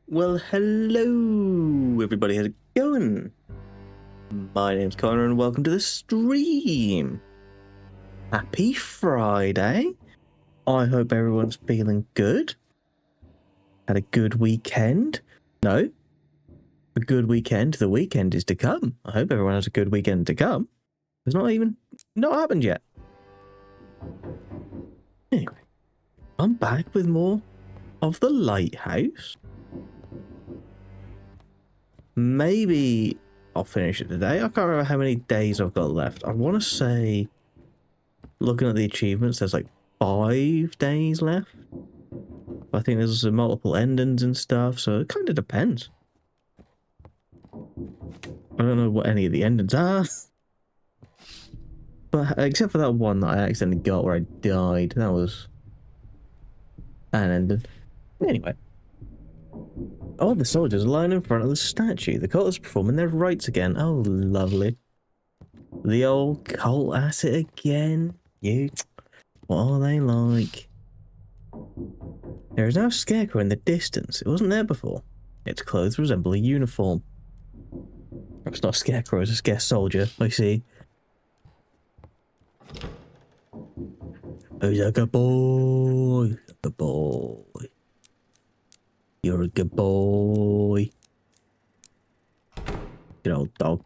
Well, hello everybody, how's it going? My name's Connor and welcome to the stream. Happy Friday. I hope everyone's feeling good. Had a good weekend. No, a good weekend. The weekend is to come. I hope everyone has a good weekend to come. It's not happened yet. Anyway, I'm back with more of the Lighthouse. Maybe I'll finish it today. I can't remember how many days I've got left. I want to say, looking at the achievements, there's like 5 days left. I think there's multiple endings and stuff, so it kind of depends. I don't know what any of the endings are. But except for that one that I accidentally got where I died. That was an ending. Anyway. Oh, the soldiers are lying in front of the statue. The cult is performing their rites again. Oh, lovely. The old cult at it again. You. What are they like? There is now a scarecrow in the distance. It wasn't there before. Its clothes resemble a uniform. It's not a scarecrow, it's a scare soldier, I see. Who's a good boy? A good boy. You're a good boy. Good old dog.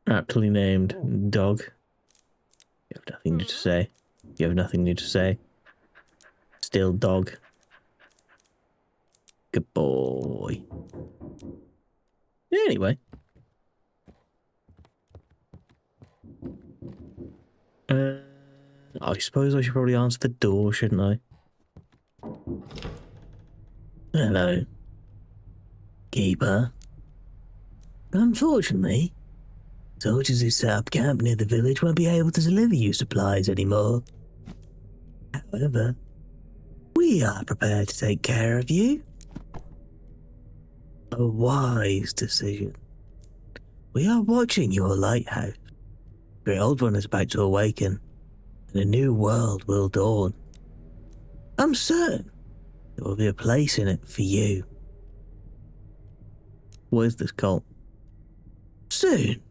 Aptly named dog. You have nothing new to say. You have nothing new to say. Still dog. Good boy. Anyway. I suppose I should probably answer the door, shouldn't I? Hello. Keeper. Unfortunately, soldiers who set up camp near the village won't be able to deliver you supplies anymore. However, we are prepared to take care of you. A wise decision. We are watching your lighthouse. The old one is about to awaken, and a new world will dawn. I'm certain there will be a place in it for you. What is this cult? Soon,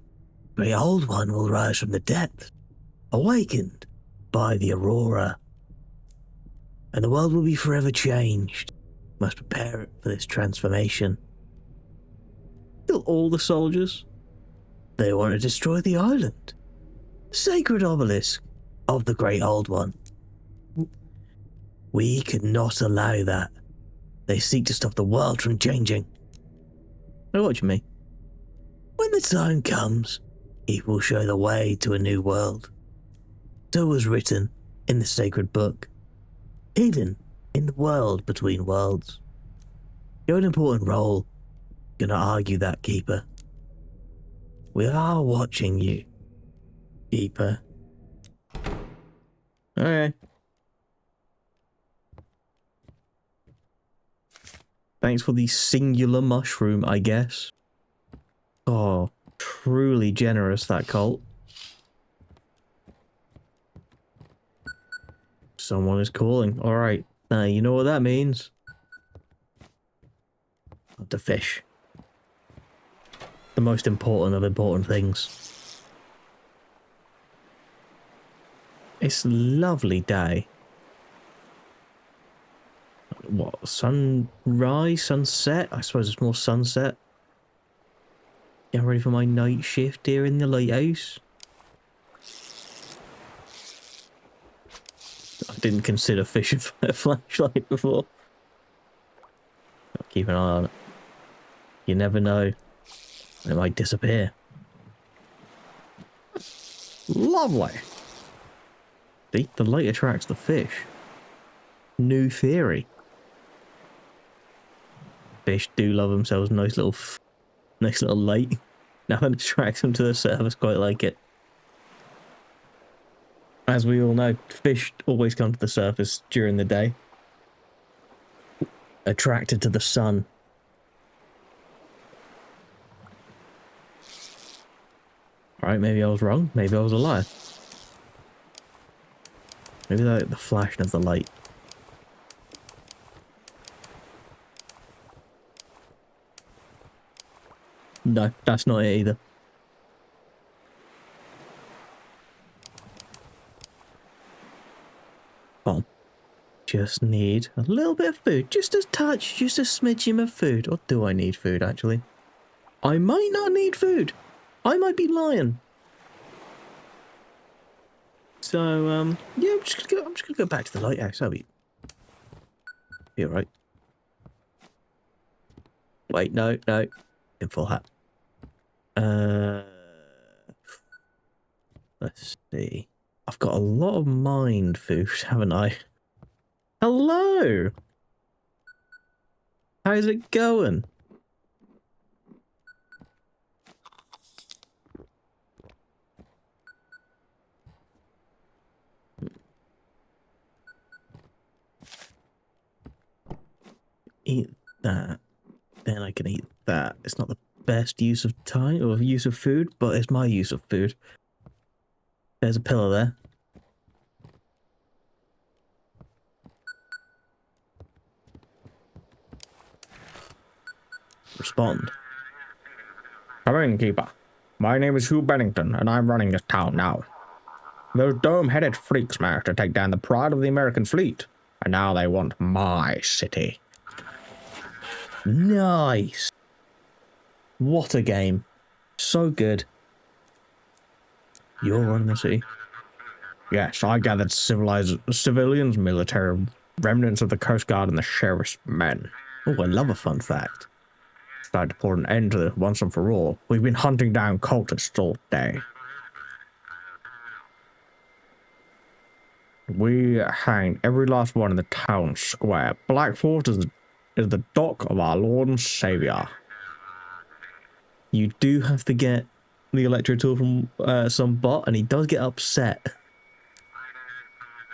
the great old one will rise from the depths, awakened by the aurora. And the world will be forever changed. You must prepare it for this transformation. Kill all the soldiers? They want to destroy the island. The sacred obelisk of the great old one. We cannot allow that. They seek to stop the world from changing. Oh, what do you mean? When the time comes, he will show the way to a new world. So was written in the sacred book, hidden in the world between worlds. You're an important role. Gonna argue that, Keeper. We are watching you, Keeper. Alright. Thanks for the singular mushroom, I guess. Oh, truly generous, that cult. Someone is calling. Alright. You know what that means. The fish. The most important of important things. It's a lovely day. What, sunrise, sunset? I suppose it's more sunset. Yeah, I'm ready for my night shift here in the lighthouse. I didn't consider fishing for a flashlight before. I'll keep an eye on it. You never know. It might disappear. Lovely. See, the light attracts the fish. New theory. Fish do love themselves nice little light. Nothing attracts them to the surface quite like it. As we all know, fish always come to the surface during the day. Attracted to the sun. Alright, maybe I was wrong. Maybe I was a liar. Maybe the flashing of the light. No, that's not it either. Come on. Just need a little bit of food. Just a touch, just a smidgen of food. Or do I need food, actually? I might not need food. I might be lying. So, yeah, I'm just gonna go back to the lighthouse. That'll be alright. Wait, no. In full hat. Let's see. I've got a lot of mind food, haven't I? Hello! How's it going? Eat that. Then I can eat that. It's not the best use of time or use of food, but it's my use of food. There's a pillow there. Respond. Come in, Keeper. My name is Hugh Bennington, and I'm running this town now. Those dome-headed freaks managed to take down the pride of the American fleet, and now they want my city. Nice. What a game. So good. You're running the city. Yes, I gathered civilians, military, remnants of the Coast Guard, and the sheriff's men. Oh, I love a fun fact. Tried to put an end to this once and for all. We've been hunting down cultists all day. We hanged every last one in the town square. Blackfort is the dock of our Lord and Savior. You do have to get the electro tool from some bot, and he does get upset.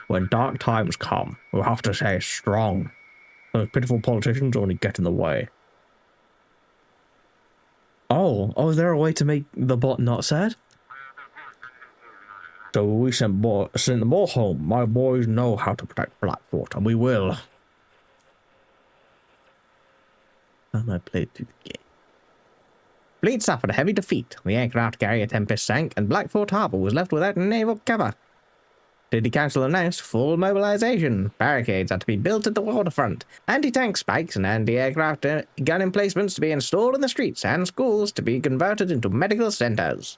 When dark times come, we'll have to stay strong. Those pitiful politicians only get in the way. Oh, is there a way to make the bot not sad? So we sent them all home. My boys know how to protect Blackfort, and we will. I might play through the game. Fleet suffered a heavy defeat. The aircraft carrier Tempest sank, and Blackfort Harbour was left without naval cover. City Council announced full mobilization. Barricades are to be built at the waterfront. Anti-tank spikes and anti-aircraft gun emplacements to be installed in the streets, and schools to be converted into medical centers.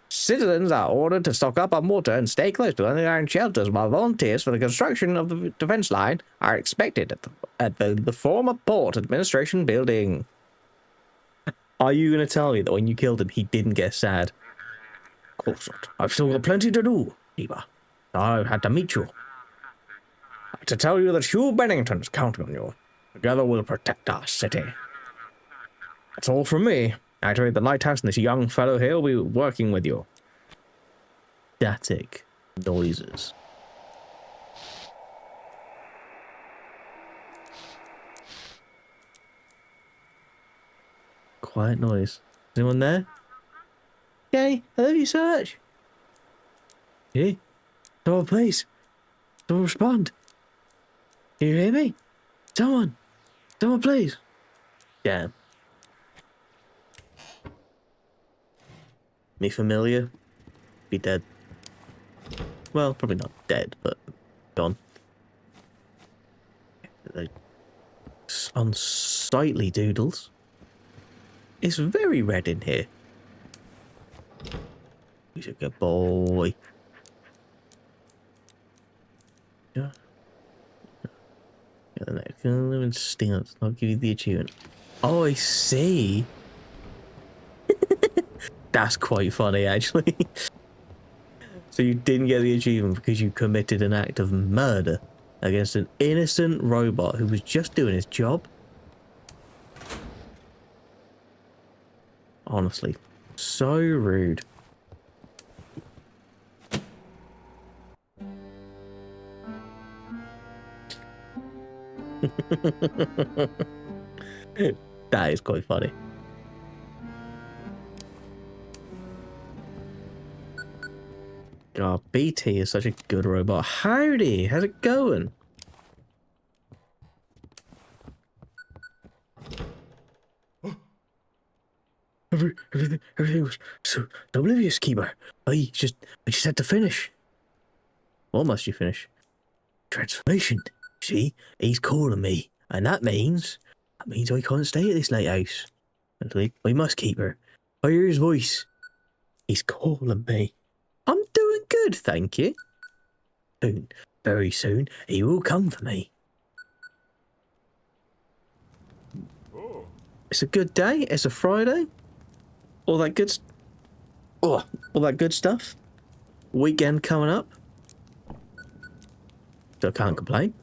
Citizens are ordered to stock up on water and stay close to underground shelters, while volunteers for the construction of the defense line are expected at the former Port Administration building. Are you going to tell me that when you killed him, he didn't get sad? Of course not. I've still got plenty to do, Eva. I had to meet you. I had to tell you that Hugh Bennington is counting on you. Together we'll protect our city. That's all from me. Activate the lighthouse, and this young fellow here will be working with you. Static noises. Quiet noise. Is anyone there? Yay, I love you so much. Hey, someone please. Someone respond. Can you hear me? Someone please. Damn. Me familiar? Be dead. Well, probably not dead, but gone. Unsightly doodles. It's very red in here. He's a good boy. Yeah. The next living stance. I'll give you the achievement. Oh, I see. That's quite funny, actually. So you didn't get the achievement because you committed an act of murder against an innocent robot who was just doing his job? Honestly, so rude. That is quite funny. God, BT is such a good robot. Howdy, how's it going? everything was so oblivious, Keeper. I just had to finish. What must you finish? Transformation. See, he's calling me, and that means I can't stay at this lighthouse. And we must keep her. I hear his voice. He's calling me. I'm doing good, thank you. Soon, very soon, he will come for me. It's a good day. It's a Friday. All that good stuff. Weekend coming up. So I can't complain.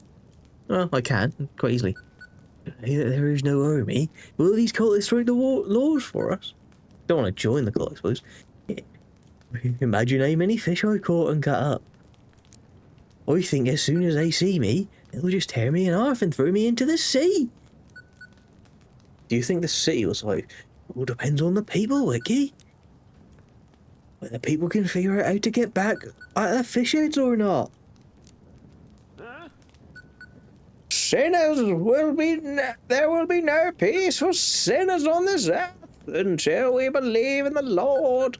Well, I can, quite easily. There is no army. Will these cultists break the laws for us? Don't want to join the cult, I suppose. Imagine how many fish I caught and cut up. I think as soon as they see me, they'll just tear me in half and throw me into the sea. Do you think the sea was like, all depends on the people, Wiki? Whether people can figure out how to get back at the fish heads or not. Sinners there will be no peace for sinners on this earth until we believe in the Lord.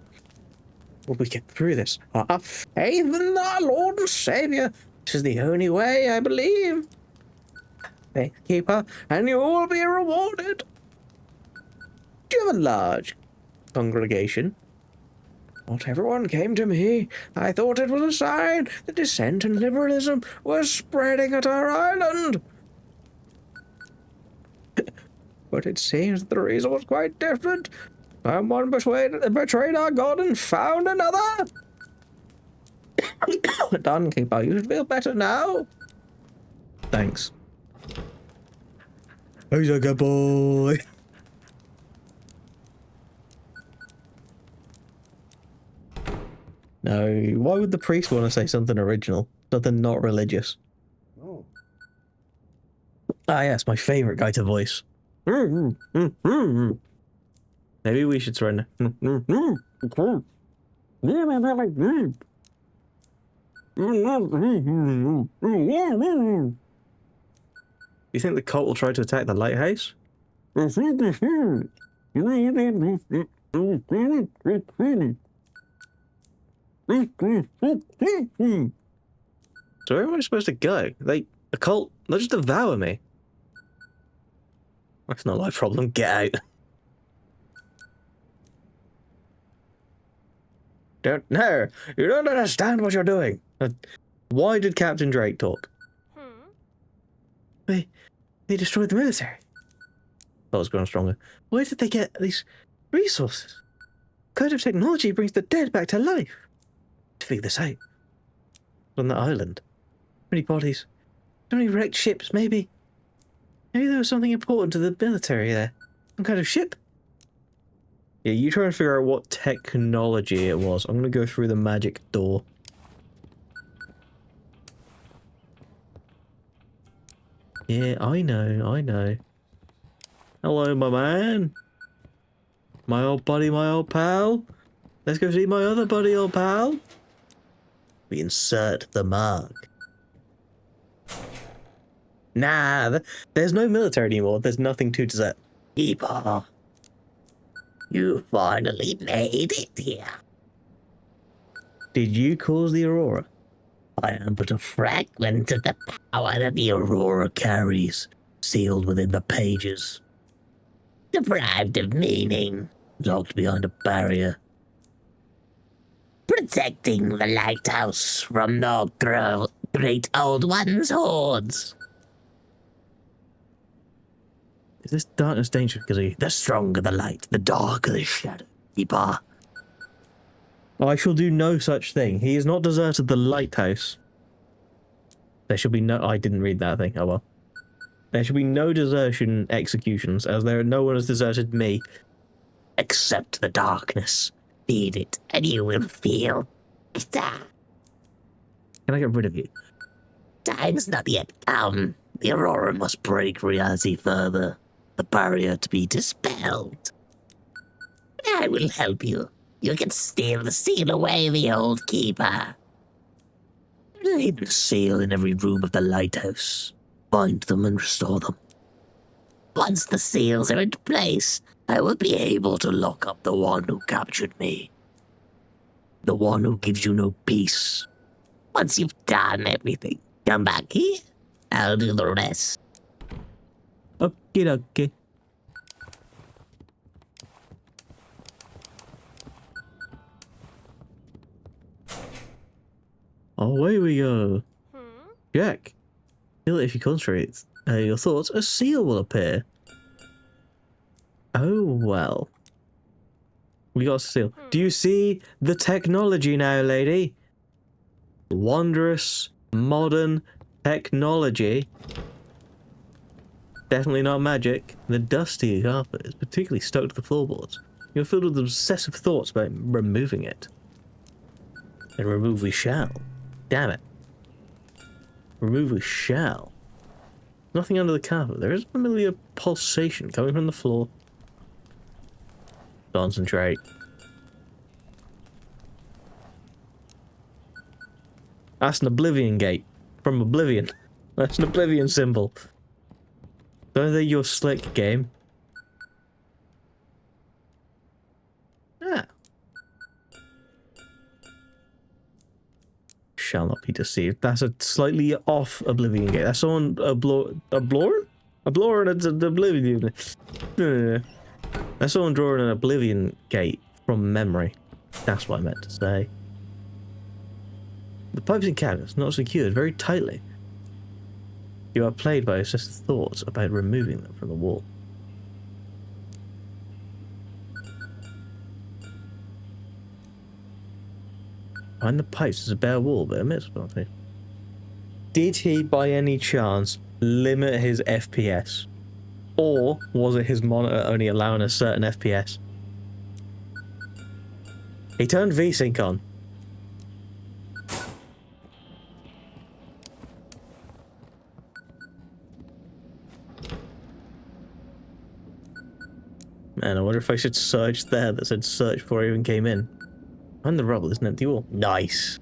Will we get through this? Our faith in our Lord and Saviour. This is the only way, I believe. Faith keeper, and you will be rewarded. Do you have a large congregation? Not everyone came to me. I thought it was a sign that dissent and liberalism was spreading at our island. But it seems that the reason was quite different. Someone betrayed our God and found another. Done, Keeper. You should feel better now. Thanks. He's a good boy. No, why would the priest want to say something original? Something not religious? Oh. Ah, yes, my favourite guy to voice. Maybe we should surrender. You think the cult will try to attack the lighthouse? So where am I supposed to go? The cult, they'll just devour me. That's not my problem. Get out. No, you don't understand what you're doing. Why did Captain Drake talk? They destroyed the military. That was growing stronger. Where did they get these resources? What kind of technology brings the dead back to life? To figure this out. On that island. So many bodies. So many wrecked ships, maybe. Maybe there was something important to the military there. Some kind of ship? Yeah, you try and figure out what technology it was. I'm gonna go through the magic door. Yeah, I know. Hello, my man. My old buddy, my old pal. Let's go see my other buddy, old pal. We insert the mark. Nah, there's no military anymore. There's nothing to desert. Keeper, you finally made it here. Did you cause the aurora? I am but a fragment of the power that the aurora carries, sealed within the pages. Deprived of meaning, locked behind a barrier. Protecting the lighthouse from the great old one's hordes. Is this darkness dangerous because of you? The stronger the light, the darker the shadow. Keeper. I shall do no such thing. He has not deserted the lighthouse. There shall be no... I didn't read that thing. Oh well. There shall be no desertion executions, as no one has deserted me. Accept the darkness. Feed it, and you will feel better. Can I get rid of you? Time's not yet come. The aurora must break reality further. The barrier to be dispelled. I will help you. You can steal the seal away, the old keeper. There's a hidden seal in every room of the lighthouse. Find them and restore them. Once the seals are into place, I will be able to lock up the one who captured me. The one who gives you no peace. Once you've done everything, come back here. I'll do the rest. Okie dokie. Away we go. Jack. Feel that if you concentrate your thoughts, a seal will appear. Oh well. We got a seal. Do you see the technology now, lady? Wondrous, modern technology. Definitely not magic. The dusty carpet is particularly stuck to the floorboards. You're filled with obsessive thoughts about removing it. And remove we shall. Damn it. Remove we shall. Nothing under the carpet. There is a familiar pulsation coming from the floor. Concentrate. That's an Oblivion gate. From Oblivion. That's an Oblivion symbol. Don't think you're slick, game. Ah. Shall not be deceived. That's a slightly off Oblivion gate. That's someone a blower and an Oblivion. That's someone drawing an Oblivion gate from memory. That's what I meant to say. The pipes and cabinets not secured very tightly. You are plagued by obsessive thoughts about removing them from the wall. Behind the pipes is a bare wall, but admits something. Did he, by any chance, limit his FPS? Or was it his monitor only allowing a certain FPS? He turned VSync on. Man, I wonder if I should search there that said search before I even came in. And the rubble is an empty wall. Nice.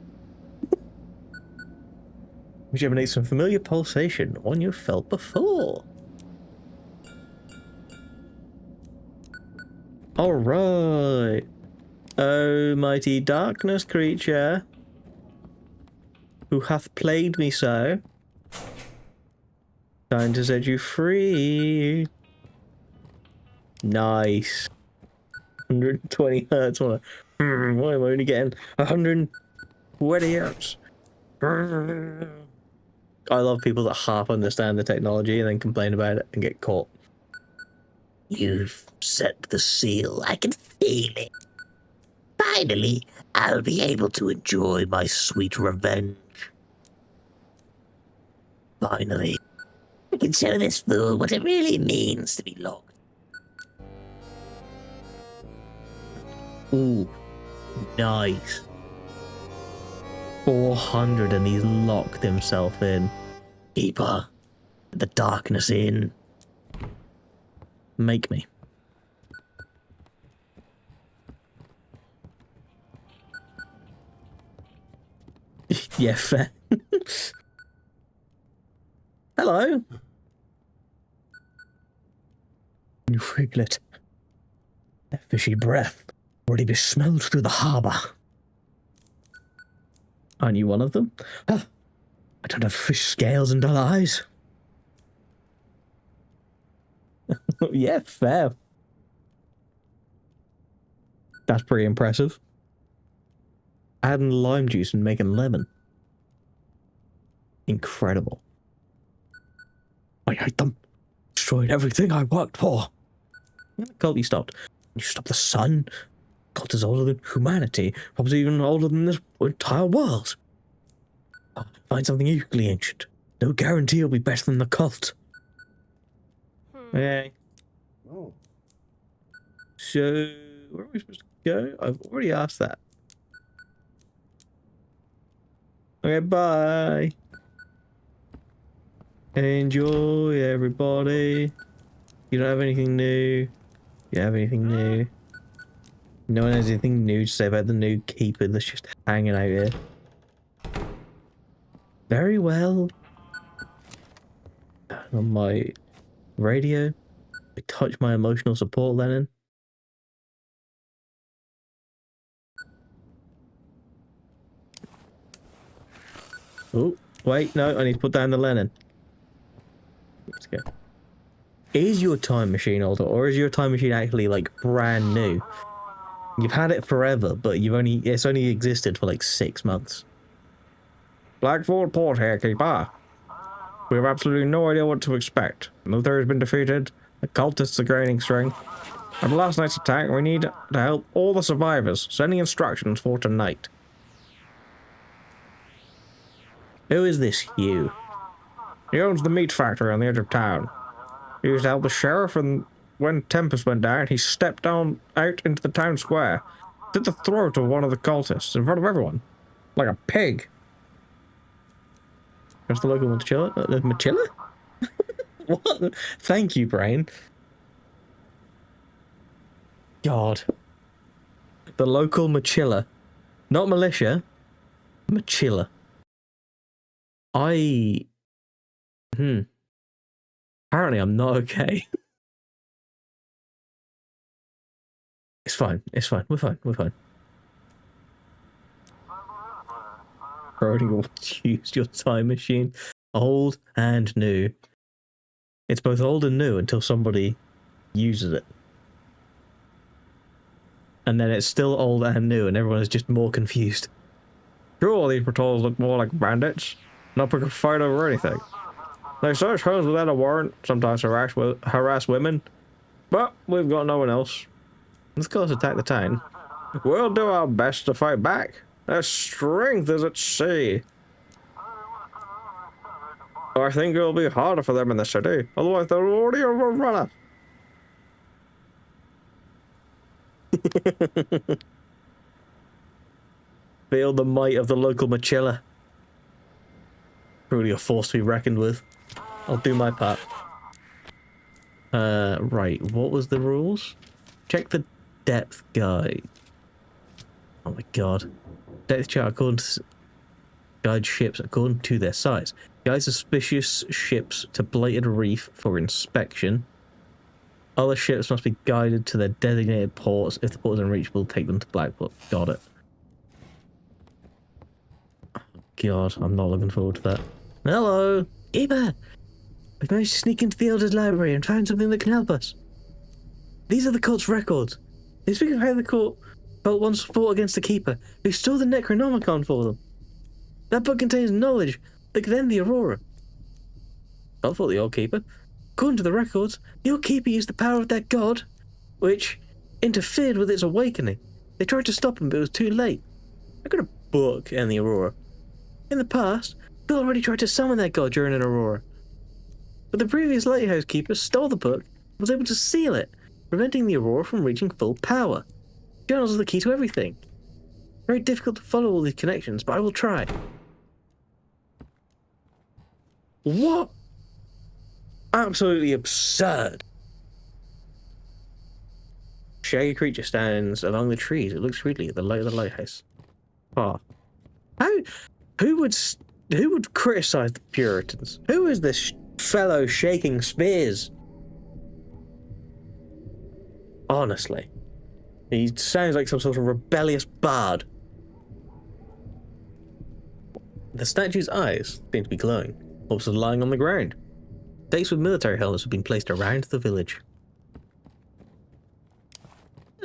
Which emanates some familiar pulsation, one you've felt before. Alright. Oh, mighty darkness creature, who hath plagued me so, time to set you free. Nice. 120 hertz. Why am I only getting 120 hertz? I love people that half understand the technology and then complain about it and get caught. You've set the seal. I can feel it. Finally, I'll be able to enjoy my sweet revenge. Finally, I can show this fool what it really means to be locked. Ooh, nice. 400 and he's locked himself in. Keeper, the darkness in. Make me. Yeah, fair. Hello. You friglet. That fishy breath already be smelled through the harbour. Aren't you one of them? I don't have fish scales and dull eyes. Yeah, fair. That's pretty impressive. Adding lime juice and making lemon. Incredible. I hate them. Destroyed everything I worked for. The cult you stopped. You stopped the sun. Cult is older than humanity. Probably even older than this entire world. Find something equally ancient. No guarantee it'll be better than the cult. Okay. Oh. So, where are we supposed to go? I've already asked that. Okay, bye. Enjoy, everybody. You don't have anything new. You have anything new? No one has anything new to say about the new keeper that's just hanging out here. Very well. On my radio. Touch my emotional support, Lennon. Oh, wait, no, I need to put down the Lennon. Let's go. Is your time machine older, or is your time machine actually like brand new? You've had it forever, but it's only existed for like 6 months. Blackford Port here, keeper. We have absolutely no idea what to expect. The military has been defeated, the cultists are gaining strength. After last night's attack, we need to help all the survivors, sending instructions for tonight. Who is this Hugh? He owns the meat factory on the edge of town. He used to help the sheriff, and when Tempest went down, he stepped out into the town square, did the throat of one of the cultists in front of everyone, like a pig. That's the local Machilla? Machilla? What? Thank you, brain. God. The local Machilla. Not militia. Machilla. Apparently I'm not okay. It's fine. It's fine. We're fine. We're fine. Roding will use your time machine. Old and new. It's both old and new until somebody uses it. And then it's still old and new and everyone is just more confused. Sure, these patrols look more like bandits. Not pick a fight over anything. They search homes without a warrant, sometimes harass women. But we've got no one else. Let's go attack the town. We'll do our best to fight back. Their strength is at sea. I think it'll be harder for them in the city, otherwise they'll already overrun us. Feel the might of the local Machilla. Truly a force to be reckoned with. I'll do my part. Right, what was the rules? Check the depth guide. Oh my god. Depth chart according to guide ships according to their size. Guide suspicious ships to Blighted Reef for inspection. Other ships must be guided to their designated ports. If the port is unreachable, take them to Blackport. Got it. Oh god, I'm not looking forward to that. Hello! Keeper! We've managed to sneak into the Elder's library and find something that can help us. These are the cult's records. They speak of how the cult once fought against the Keeper, who stole the Necronomicon for them. That book contains knowledge that could end the Aurora. Not for the Old Keeper. According to the records, the Old Keeper used the power of that god, which interfered with its awakening. They tried to stop him, but it was too late. How could a book end the Aurora? In the past, Bill already tried to summon that god during an Aurora. But the previous Lighthouse Keeper stole the book and was able to seal it, preventing the Aurora from reaching full power. Journals are the key to everything. Very difficult to follow all these connections, but I will try. What? Absolutely absurd. Shaggy creature stands among the trees. It looks sweetly at the light of the lighthouse. Oh. Who would criticize the Puritans? Who is this fellow shaking spears? Honestly. He sounds like some sort of rebellious bard. The statue's eyes seem to be glowing. Corpses lying on the ground. Stakes with military helmets have been placed around the village.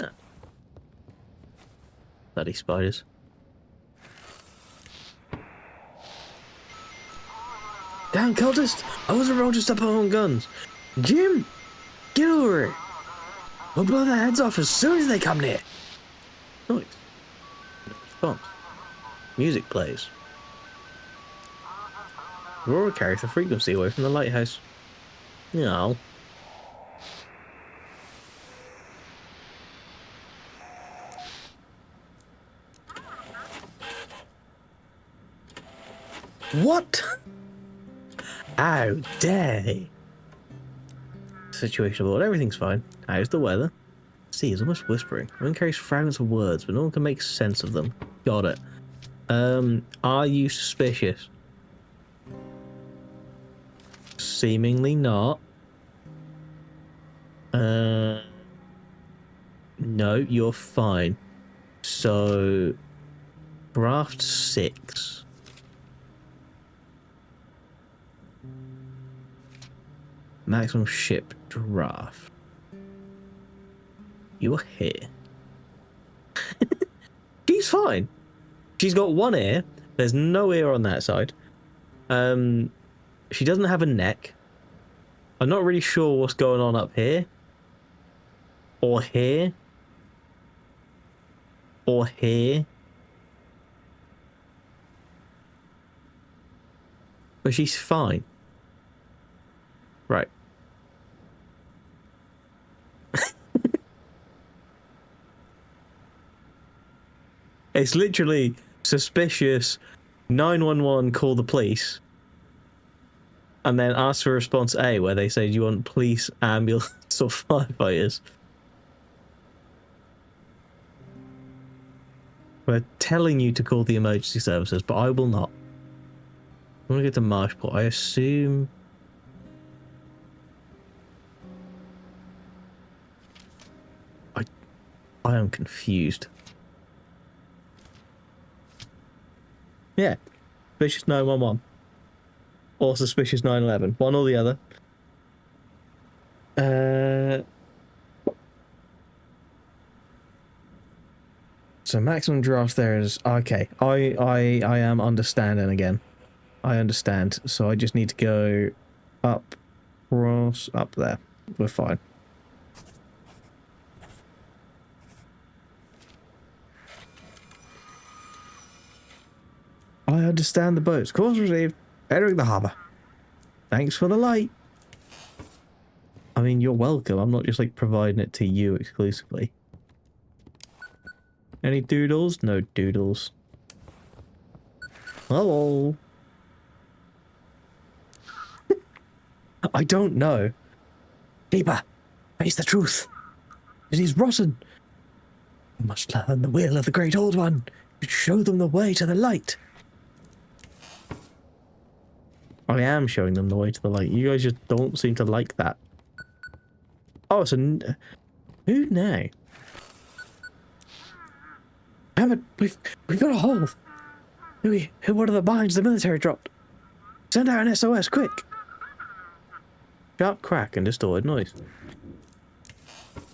Ah. Bloody spiders. Damn cultist! I wasn't wrong to stop our own guns. Jim! Get over here! We'll blow their heads off as soon as they come near. Noise. Response. Music plays. Aurora carries the frequency away from the lighthouse. No. What? How dare he? Situation aboard, everything's fine. How's the weather? The sea is almost whispering. No one carries fragments of words, but no one can make sense of them. Got it. Are you suspicious? Seemingly not. No, you're fine. So, draft 6. Maximum ship draft. You're here. She's fine. She's got one ear. There's no ear on that side. She doesn't have a neck. I'm not really sure what's going on up here. Or here. Or here. But she's fine. Right. It's literally suspicious. 911, call the police. And then ask for response A, where they say, do you want police, ambulance, or firefighters? We're telling you to call the emergency services, but I will not. I want to get to Marshport. I assume... I am confused. Yeah. Suspicious 911. Or suspicious 911. One or the other. So maximum draft there is... Okay. I am understanding again. I understand. So I just need to go up, cross, up there. We're fine. I understand the boats. Course received. Entering the harbour. Thanks for the light. I mean, you're welcome. I'm not just like providing it to you exclusively. Any doodles? No doodles. Hello. I don't know. Keeper, face the truth. It is rotten. You must learn the will of the great old one. You show them the way to the light. I am showing them the way to the light. You guys just don't seem to like that. Oh, so who now? Damn it, we've got a hole. What are the mines the military dropped? Send out an SOS, quick. Sharp crack and distorted noise.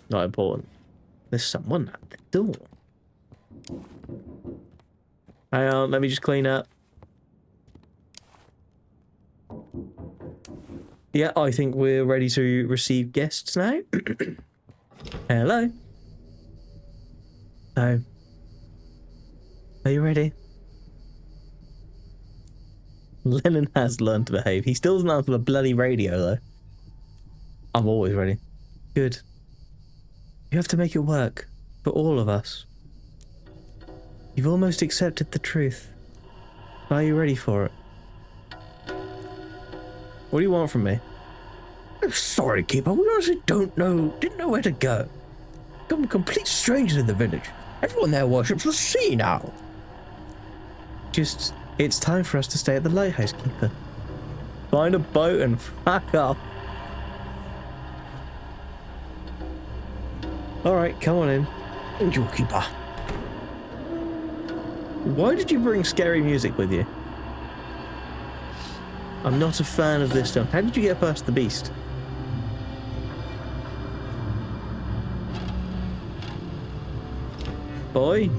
Not important. There's someone at the door. Hang on, let me just clean up. Yeah, I think we're ready to receive guests now. Hello. Oh. Are you ready? Lennon has learned to behave. He still doesn't answer the bloody radio, though. I'm always ready. Good. You have to make it work. For all of us. You've almost accepted the truth. Are you ready for it? What do you want from me? I'm sorry, Keeper. We honestly didn't know where to go. Become complete strangers in the village. Everyone there worships the sea now. It's time for us to stay at the lighthouse, Keeper. Find a boat and fuck off. Alright, come on in. And your Keeper. Why did you bring scary music with you? I'm not a fan of this stuff. How did you get past the beast? Boy?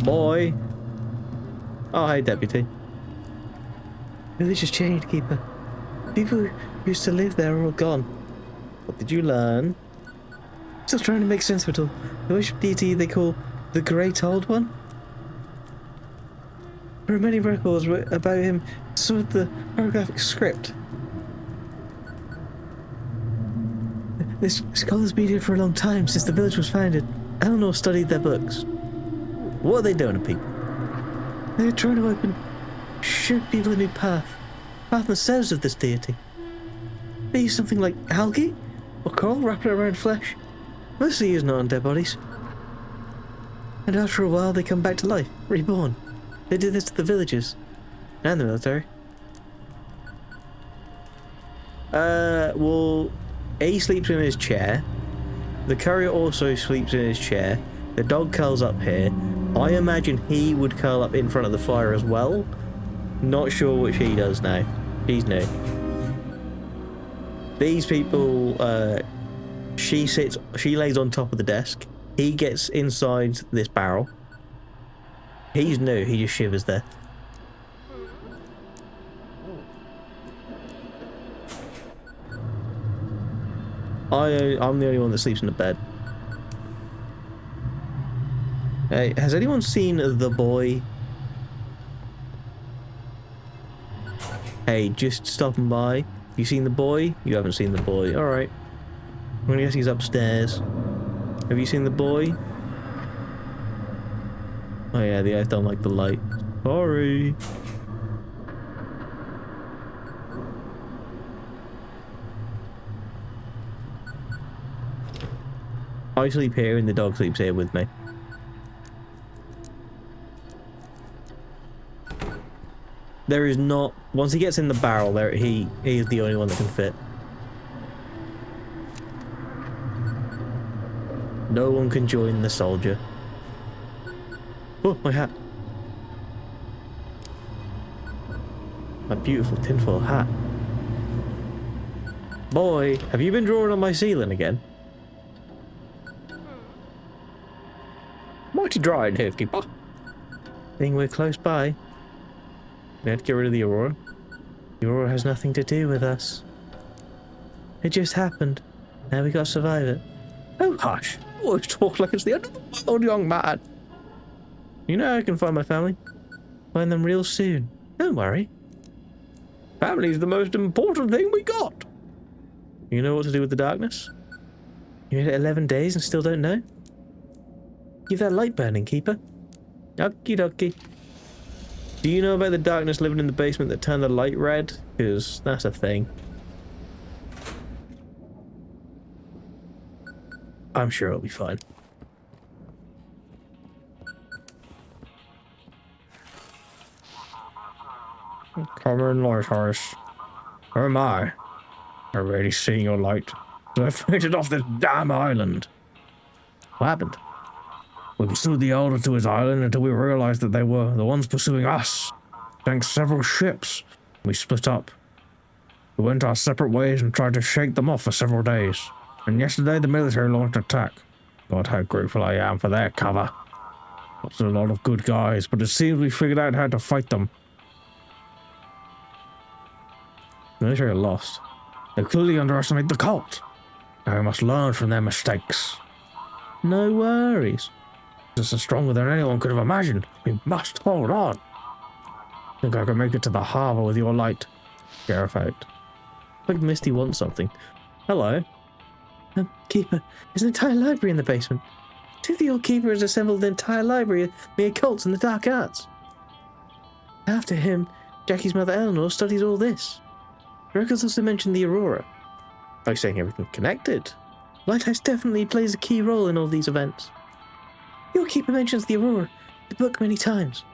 Boy? Oh, hey, Deputy. Village has changed, Keeper. People who used to live there are all gone. What did you learn? Still trying to make sense of it all. The worship deity they call the Great Old One? There are many records about him, some of the hieroglyphic script. This scholar's been here for a long time, since the village was founded. Eleanor studied their books. What are they doing to people? They're trying to show people a new path themselves of this deity. They use something like algae or coral wrapped around flesh, mostly using it on dead bodies. And after a while they come back to life, reborn. They did this to the villagers and the military. Well, he sleeps in his chair. The courier also sleeps in his chair. The dog curls up here. I imagine he would curl up in front of the fire as well. Not sure what she does now. She's new. These people, she lays on top of the desk. He gets inside this barrel. He's new, he just shivers there. I'm the only one that sleeps in the bed. Hey, has anyone seen The Boy? Hey, just stopping by. You seen The Boy? You haven't seen The Boy. Alright. I'm gonna guess he's upstairs. Have you seen The Boy? Oh yeah, the eyes don't like the light. Sorry. I sleep here and the dog sleeps here with me. There is not... Once he gets in the barrel, he is the only one that can fit. No one can join the soldier. Oh, my hat. My beautiful tinfoil hat. Boy, have you been drawing on my ceiling again? Mighty dry in here, keeper. Think we're close by. We had to get rid of the Aurora. The Aurora has nothing to do with us. It just happened. Now we gotta survive it. Oh, hush. Always talk like it's the end of the world, young man. You know I can find my family. Find them real soon. Don't worry. Family's the most important thing we got. You know what to do with the darkness? You made it 11 days and still don't know? Keep that light burning, keeper. Okie dokie. Do you know about the darkness living in the basement that turned the light red? Because that's a thing. I'm sure it'll be fine. Come in, Lighthouse. Where am I? I've already seen your light. So I fainted off this damn island. What happened? We pursued the Elder to his island until we realized that they were the ones pursuing us. Sank several ships. We split up. We went our separate ways and tried to shake them off for several days. And yesterday the military launched an attack. God, how grateful I am for their cover. Lost a lot of good guys, but it seems we figured out how to fight them. The military are lost. They clearly underestimate the cult. Now we must learn from their mistakes. No worries. This is stronger than anyone could have imagined. We must hold on. Think I can make it to the harbour with your light? Sheriff out. Like Misty wants something. Hello. Keeper, there's an entire library in the basement. Do the old keeper has assembled the entire library of the occults and the dark arts. After him, Jackie's mother Eleanor studies all this. The records also mention the Aurora. By saying everything connected. Lighthouse definitely plays a key role in all these events. The old keeper mentions the Aurora, the book many times.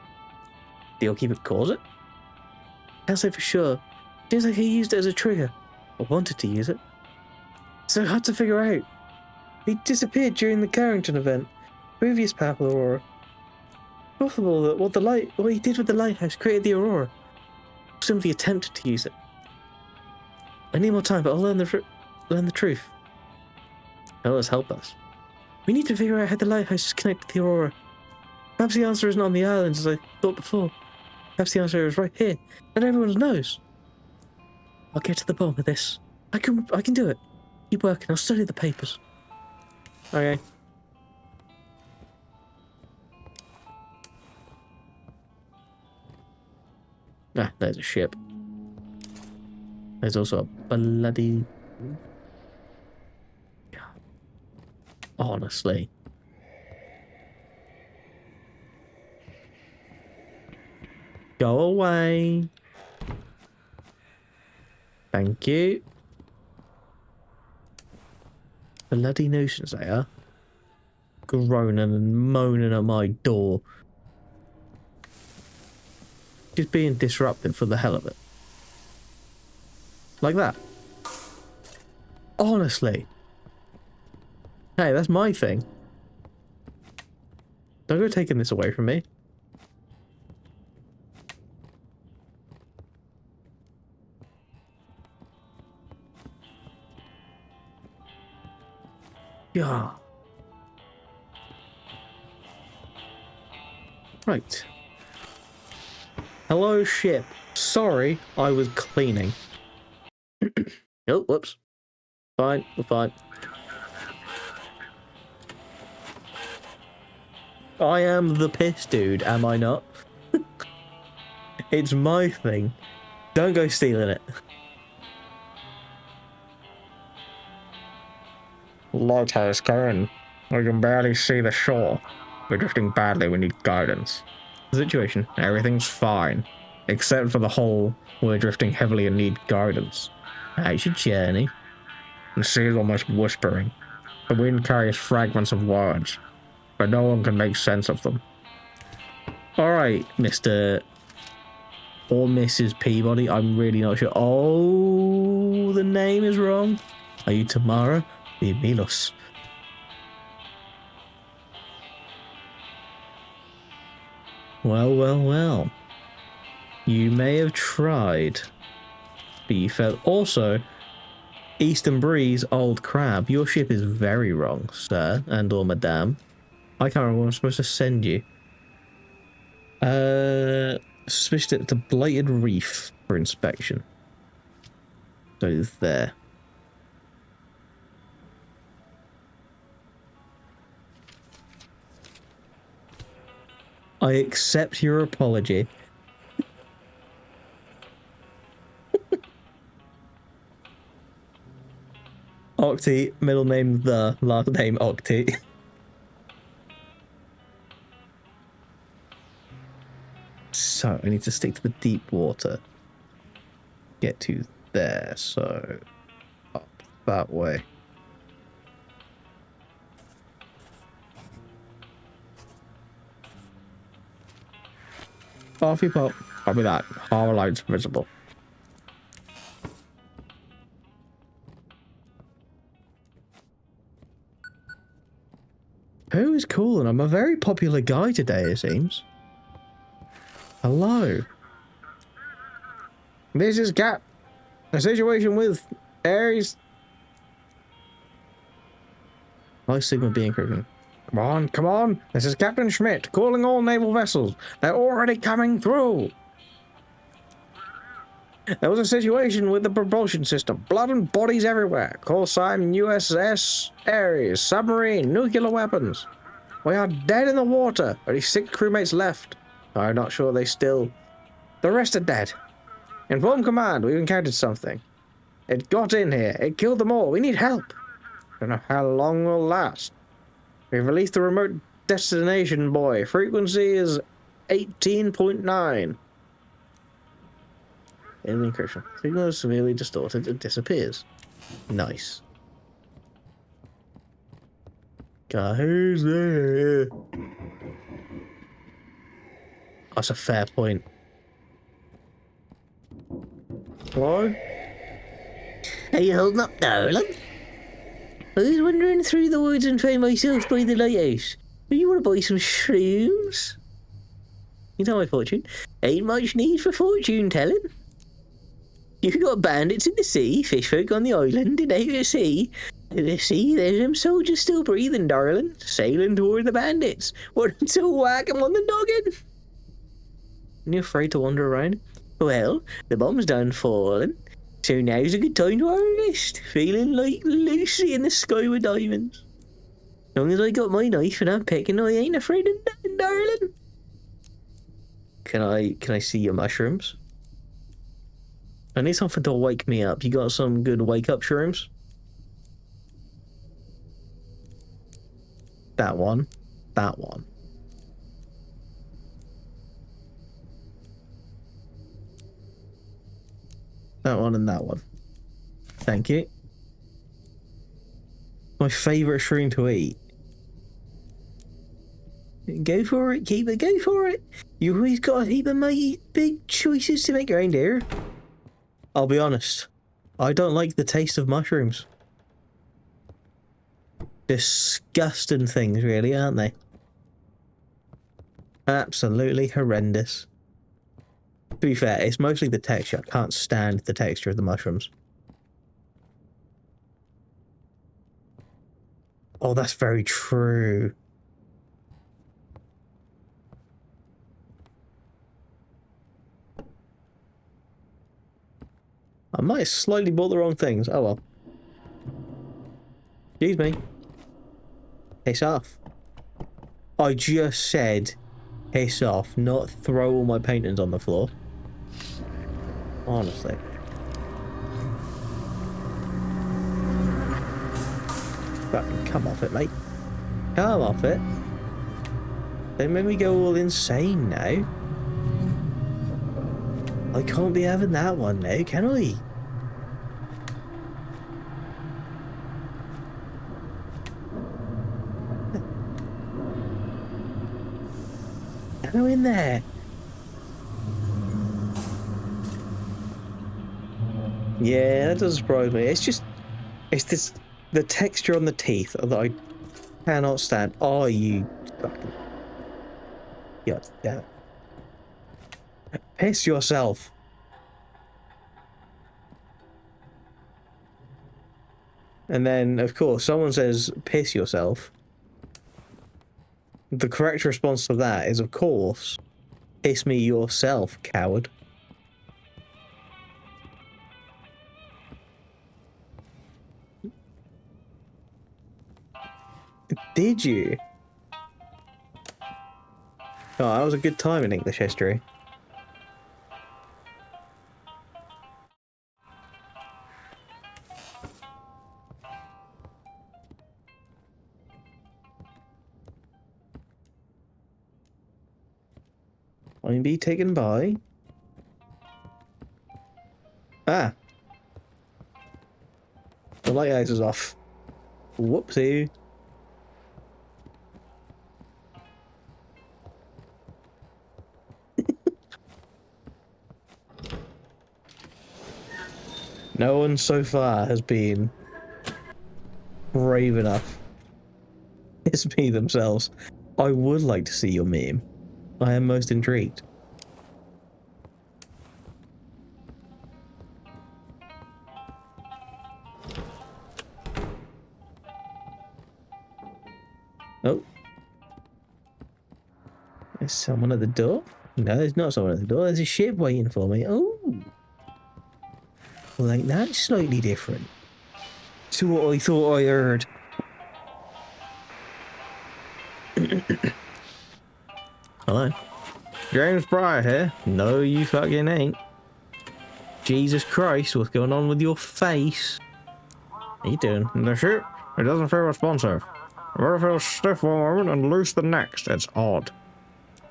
The old keeper calls it? Can't say for sure. Seems like he used it as a trigger, or wanted to use it. So hard to figure out. He disappeared during the Carrington event, previous powerful Aurora. Possible that what he did with the lighthouse created the Aurora. Simply attempted to use it. I need more time, but I'll learn the truth. Let's help us. We need to figure out how the lighthouse is connected to the Aurora. Perhaps the answer isn't on the islands as I thought before. Perhaps the answer is right here, and everyone knows. I'll get to the bottom of this. I can do it. Keep working. I'll study the papers. Okay. Ah, there's a ship. There's also a bloody... Honestly. Go away. Thank you. Bloody nuisance they are. Groaning and moaning at my door. Just being disrupted for the hell of it. Like that. Honestly. Hey, that's my thing. Don't go taking this away from me. Yeah. Right. Hello, ship. Sorry, I was cleaning. Oh, whoops. Fine, we're fine. I am the piss dude, am I not? It's my thing. Don't go stealing it. Lighthouse, Karen. We can barely see the shore. We're drifting badly, we need guidance. Situation. Everything's fine. Except for the whole, we're drifting heavily and need guidance. How's your journey? The sea is almost whispering. The wind carries fragments of words, but no one can make sense of them. Alright, Mr. or Mrs. Peabody, I'm really not sure. Oh, the name is wrong. Are you Tamara? Be Milos. Well, well, well. You may have tried, but you failed. Also, Eastern Breeze, Old Crab, your ship is very wrong, sir, and or madame. I can't remember what I'm supposed to send you. Suspicious it's a blighted reef for inspection. So there. I accept your apology. Octi, middle name the, last name Octi. So, I need to stick to the deep water. Get to there, so up that way. Off you pop. Copy that. Harbor lights visible. Who is calling? I'm a very popular guy today, it seems. Hello. This is Cap. A situation with Ares. High Sigma B encryption. Come on, come on. This is Captain Schmidt calling all naval vessels. They're already coming through. There was a situation with the propulsion system. Blood and bodies everywhere. Call sign USS Ares. Submarine. Nuclear weapons. We are dead in the water. Only 6 crewmates left. I'm not sure they still... The rest are dead. Inform command. We've encountered something. It got in here. It killed them all. We need help. Don't know how long we'll last. We've released the remote destination buoy. Frequency is 18.9. Alien encryption. Signal is severely distorted. It disappears. Nice. Guys, there. That's a fair point. Hello? Are you holding up, darling? I was wandering through the woods and found myself by the lighthouse. Do you want to buy some shrooms? You know my fortune. Ain't much need for fortune telling. You've got bandits in the sea, fish folk on the island, and out at sea. In the sea, there's them soldiers still breathing, darling, sailing toward the bandits. Want to whack 'em on the noggin? Are you afraid to wander around? Well, the bomb's done falling, so now's a good time to harvest. Feeling like Lucy in the sky with diamonds. As long as I got my knife and I'm picking, I ain't afraid of nothing, darling. Can I see your mushrooms? I need something to wake me up. You got some good wake up shrooms? That one. That one. That one and that one. Thank you. My favourite shroom to eat. Go for it, keeper, go for it. You always got a heap of mighty big choices to make around here. I'll be honest. I don't like the taste of mushrooms. Disgusting things, really, aren't they? Absolutely horrendous. To be fair, it's mostly the texture. I can't stand the texture of the mushrooms. Oh, that's very true. I might have slightly bought the wrong things. Oh well. Excuse me. Piss off. I just said piss off, not throw all my paintings on the floor. Honestly. Fucking come off it, mate. Come off it. Don't make me go all insane now. I can't be having that one now, can I? Go in there. Yeah, that doesn't surprise me. It's this, the texture on the teeth that I cannot stand. Oh, you fucking... God damn it. Piss yourself. And then, of course, someone says, piss yourself. The correct response to that is, of course, piss me yourself, coward. Did you? Oh, that was a good time in English history. I'm be taken by... Ah. The lighthouse is off. Whoopsie. No one so far has been brave enough. It's me themselves. I would like to see your meme. I am most intrigued. Oh. There's someone at the door? No, there's not someone at the door. There's a ship waiting for me. Oh. Well, ain't that slightly different to what I thought I heard? Hello. James Pryor here. No, you fucking ain't. Jesus Christ, what's going on with your face? How you doing? The ship, it doesn't feel responsive. It feels stiff one moment and loose the next. It's odd.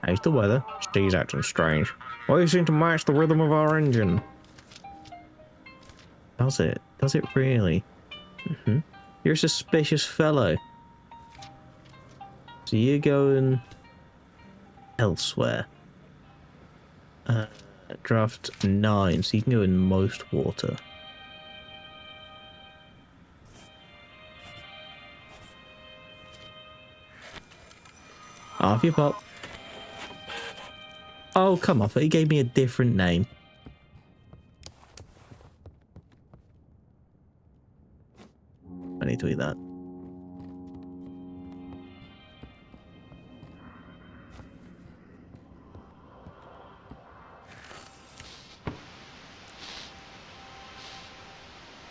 How's the weather? Steve's acting strange. Why you seem to match the rhythm of our engine? Does it? Does it really? Mm-hmm. You're a suspicious fellow. So you're going elsewhere. Draft 9, so you can go in most water. Half your pop. Oh, come off it. He gave me a different name. I need to eat that.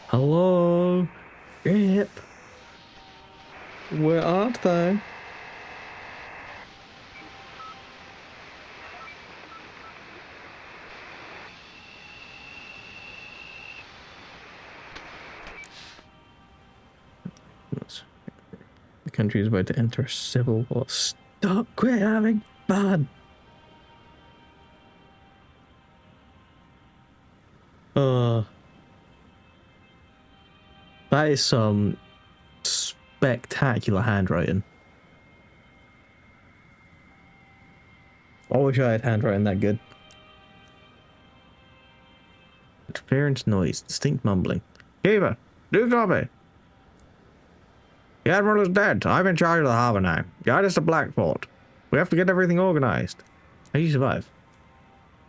Hello? Yep. Where art thou? The country is about to enter a civil war. Stop! Quit having fun! That is some spectacular handwriting. I wish I had handwriting that good. Interference noise, distinct mumbling. Keeper, do copy. The Admiral is dead. I'm in charge of the harbour now. Guide us to Blackport. We have to get everything organised. How do you survive?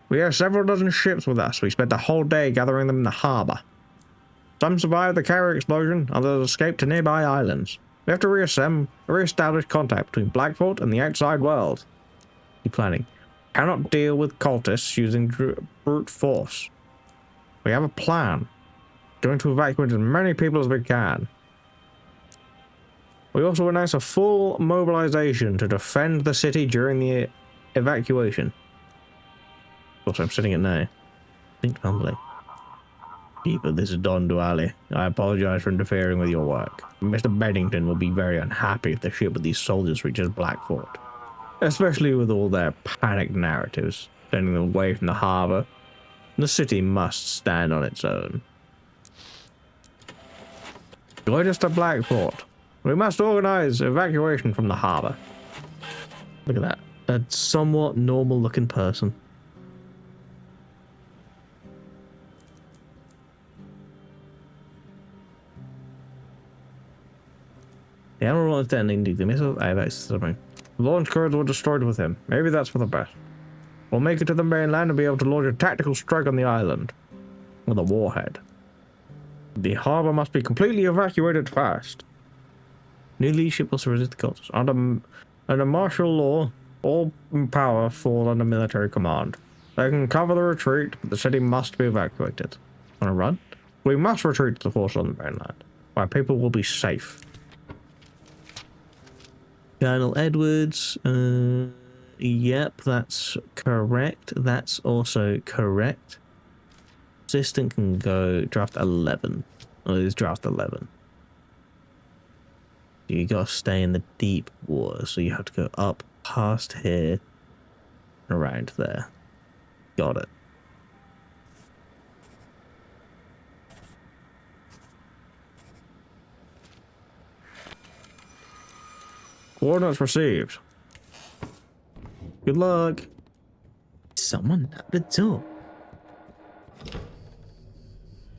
We have several dozen ships with us. We spent the whole day gathering them in the harbour. Some survived the carrier explosion, others escaped to nearby islands. We have to re-establish contact between Blackport and the outside world. Keep planning. Cannot deal with cultists using brute force. We have a plan. Going to evacuate as many people as we can. We also announce a full mobilization to defend the city during the evacuation. Of course, I'm sitting it now. Think humbly. People, this is Don Duale. I apologize for interfering with your work. Mr. Beddington will be very unhappy if the ship with these soldiers reaches Blackport. Especially with all their panicked narratives, sending them away from the harbour. The city must stand on its own. Guide us to Blackport. We must organise evacuation from the harbour. Look at that. A somewhat normal looking person. The Admiral is detonating the missile. I have access to something. The launch codes were destroyed with him. Maybe that's for the best. We'll make it to the mainland and be able to launch a tactical strike on the island. With a warhead. The harbour must be completely evacuated fast. New leadership also resist the cultists. Under martial law, all power falls under military command. They can cover the retreat, but the city must be evacuated. On a run? We must retreat to the force on the mainland, where people will be safe. Colonel Edwards, yep, that's correct. That's also correct. Assistant can go draft 11. Oh, it's draft 11. You gotta stay in the deep water, so you have to go up past here, around there. Got it. Coordinates received. Good luck. Someone at the door.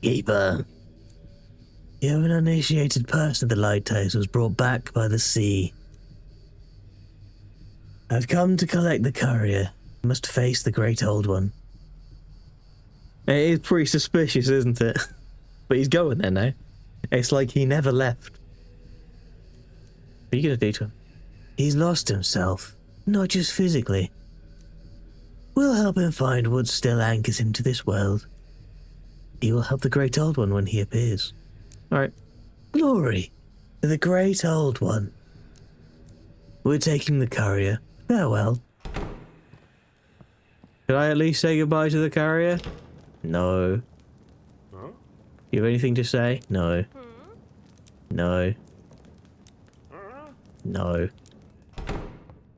Keeper. You have an uninitiated person of the Lighthouse was brought back by the sea. I've come to collect the courier. You must face the great old one. It is pretty suspicious, isn't it? But he's going there now. It's like he never left. What are you gonna do to him? He's lost himself, not just physically. We'll help him find what still anchors him to this world. He will help the great old one when he appears. Alright. Glory to the great old one. We're taking the courier. Farewell. Could I at least say goodbye to the carrier? No. You have anything to say? No. No. No.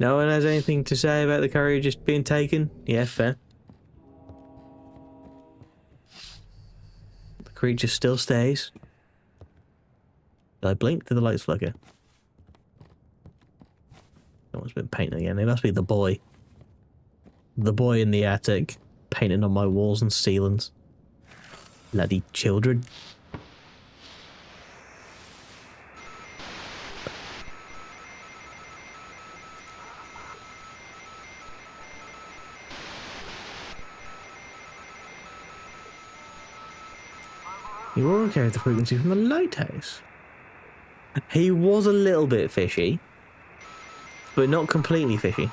No one has anything to say about the courier just being taken? Yeah, fair. The creature still stays. Did I blink? Did the lights flicker? Someone's been painting again. It must be the boy. The boy in the attic, painting on my walls and ceilings. Bloody children. You all carried the frequency from the lighthouse. He was a little bit fishy, but not completely fishy.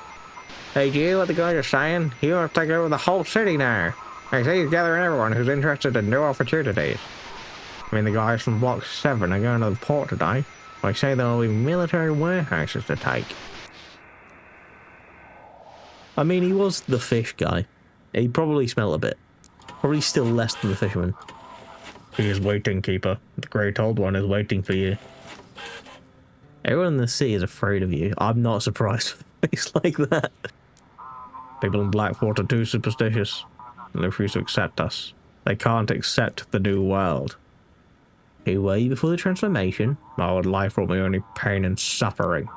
Hey, do you hear what the guys are saying? He wants to take over the whole city now. They say he's gathering everyone who's interested in new opportunities. I mean, the guys from Block 7 are going to the port today. They say there will be military warehouses to take. I mean, he was the fish guy. He probably smelled a bit. Probably still less than the fisherman. He is waiting, Keeper. The great old one is waiting for you. Everyone in the sea is afraid of you. I'm not surprised with a face like that. People in Blackport are too superstitious and refuse to accept us. They can't accept the new world. Who were you before the transformation? Oh, life brought me only pain and suffering.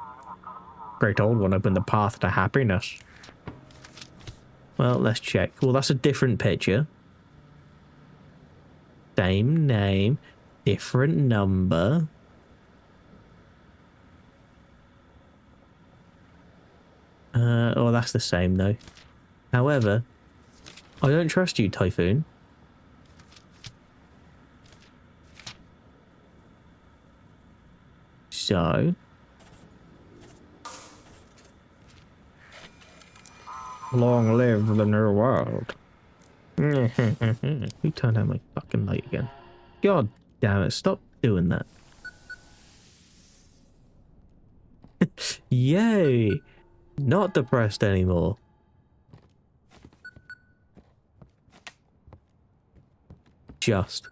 Great old one opened the path to happiness. Well, let's check. Well, that's a different picture. Same name, different number. Oh, that's the same though. However, I don't trust you, Typhoon. So... long live the new world. Who turned out my fucking light again? God damn it, stop doing that. Yay! Not depressed anymore. Just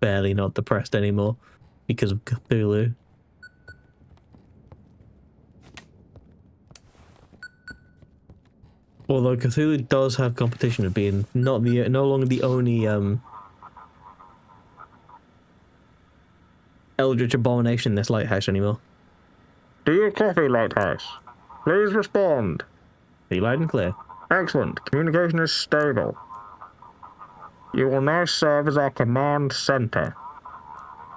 barely not depressed anymore because of Cthulhu. Although Cthulhu does have competition of being no longer the only eldritch abomination in this lighthouse anymore. Do you copy, Lighthouse? Please respond. Be loud and clear. Excellent. Communication is stable. You will now serve as our command center.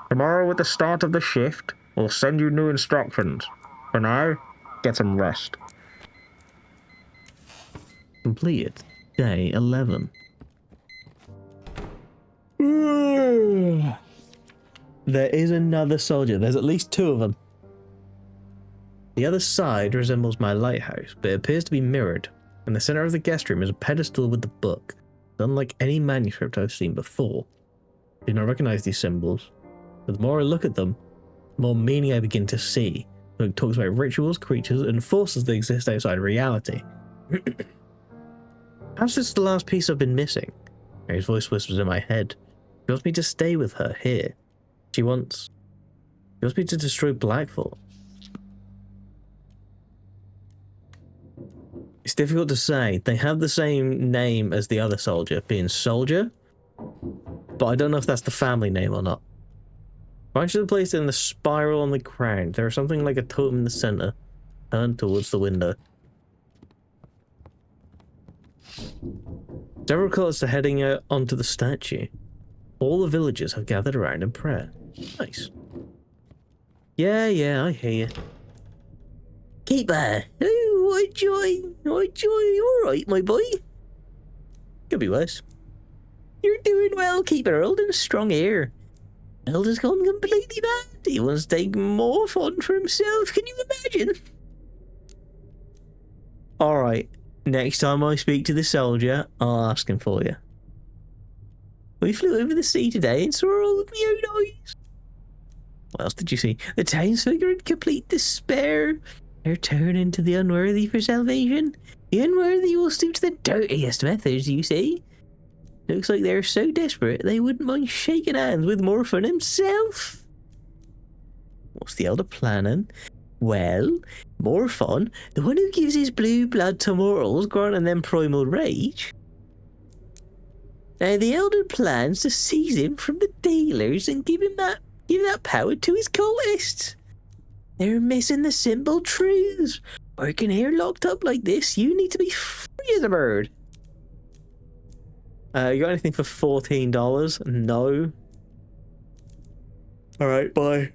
Tomorrow at the start of the shift, we'll send you new instructions. For now, get some rest. Completed. Day 11. There is another soldier. There's at least 2 of them. The other side resembles my lighthouse, but it appears to be mirrored. In the center of the guest room is a pedestal with the book. Unlike any manuscript I've seen before. I do not recognize these symbols, but the more I look at them, the more meaning I begin to see. The book talks about rituals, creatures, and forces that exist outside reality. Perhaps this is the last piece I've been missing. Mary's voice whispers in my head. She wants me to stay with her here. She wants me to destroy Blackfall. It's difficult to say. They have the same name as the other soldier, being Soldier, but I don't know if that's the family name or not. Branches are placed in the spiral on the ground. There is something like a totem in the center, turned towards the window. Several cultists are heading out onto the statue. All the villagers have gathered around in prayer. Nice. Yeah, I hear you. Keeper! Oh, what joy! What joy! All right, my boy. Could be worse. You're doing well, Keeper. Holding a strong air. Elder's gone completely mad. He wants to take more fun for himself. Can you imagine? Alright, next time I speak to the soldier, I'll ask him for you. We flew over the sea today and saw it all with my own eyes. What else did you see? The townsfolk are in complete despair. They're turning to the unworthy for salvation. The unworthy will stoop to the dirtiest methods, you see. Looks like they're so desperate they wouldn't mind shaking hands with Morphin himself. What's the elder planning? Well, Morphin, the one who gives his blue blood to mortals, granting them primal rage. Now the elder plans to seize him from the dealers and give that power to his cultists. They're missing the simple truths. Working here locked up like this, you need to be free as a bird. You got anything for $14? No. Alright, bye.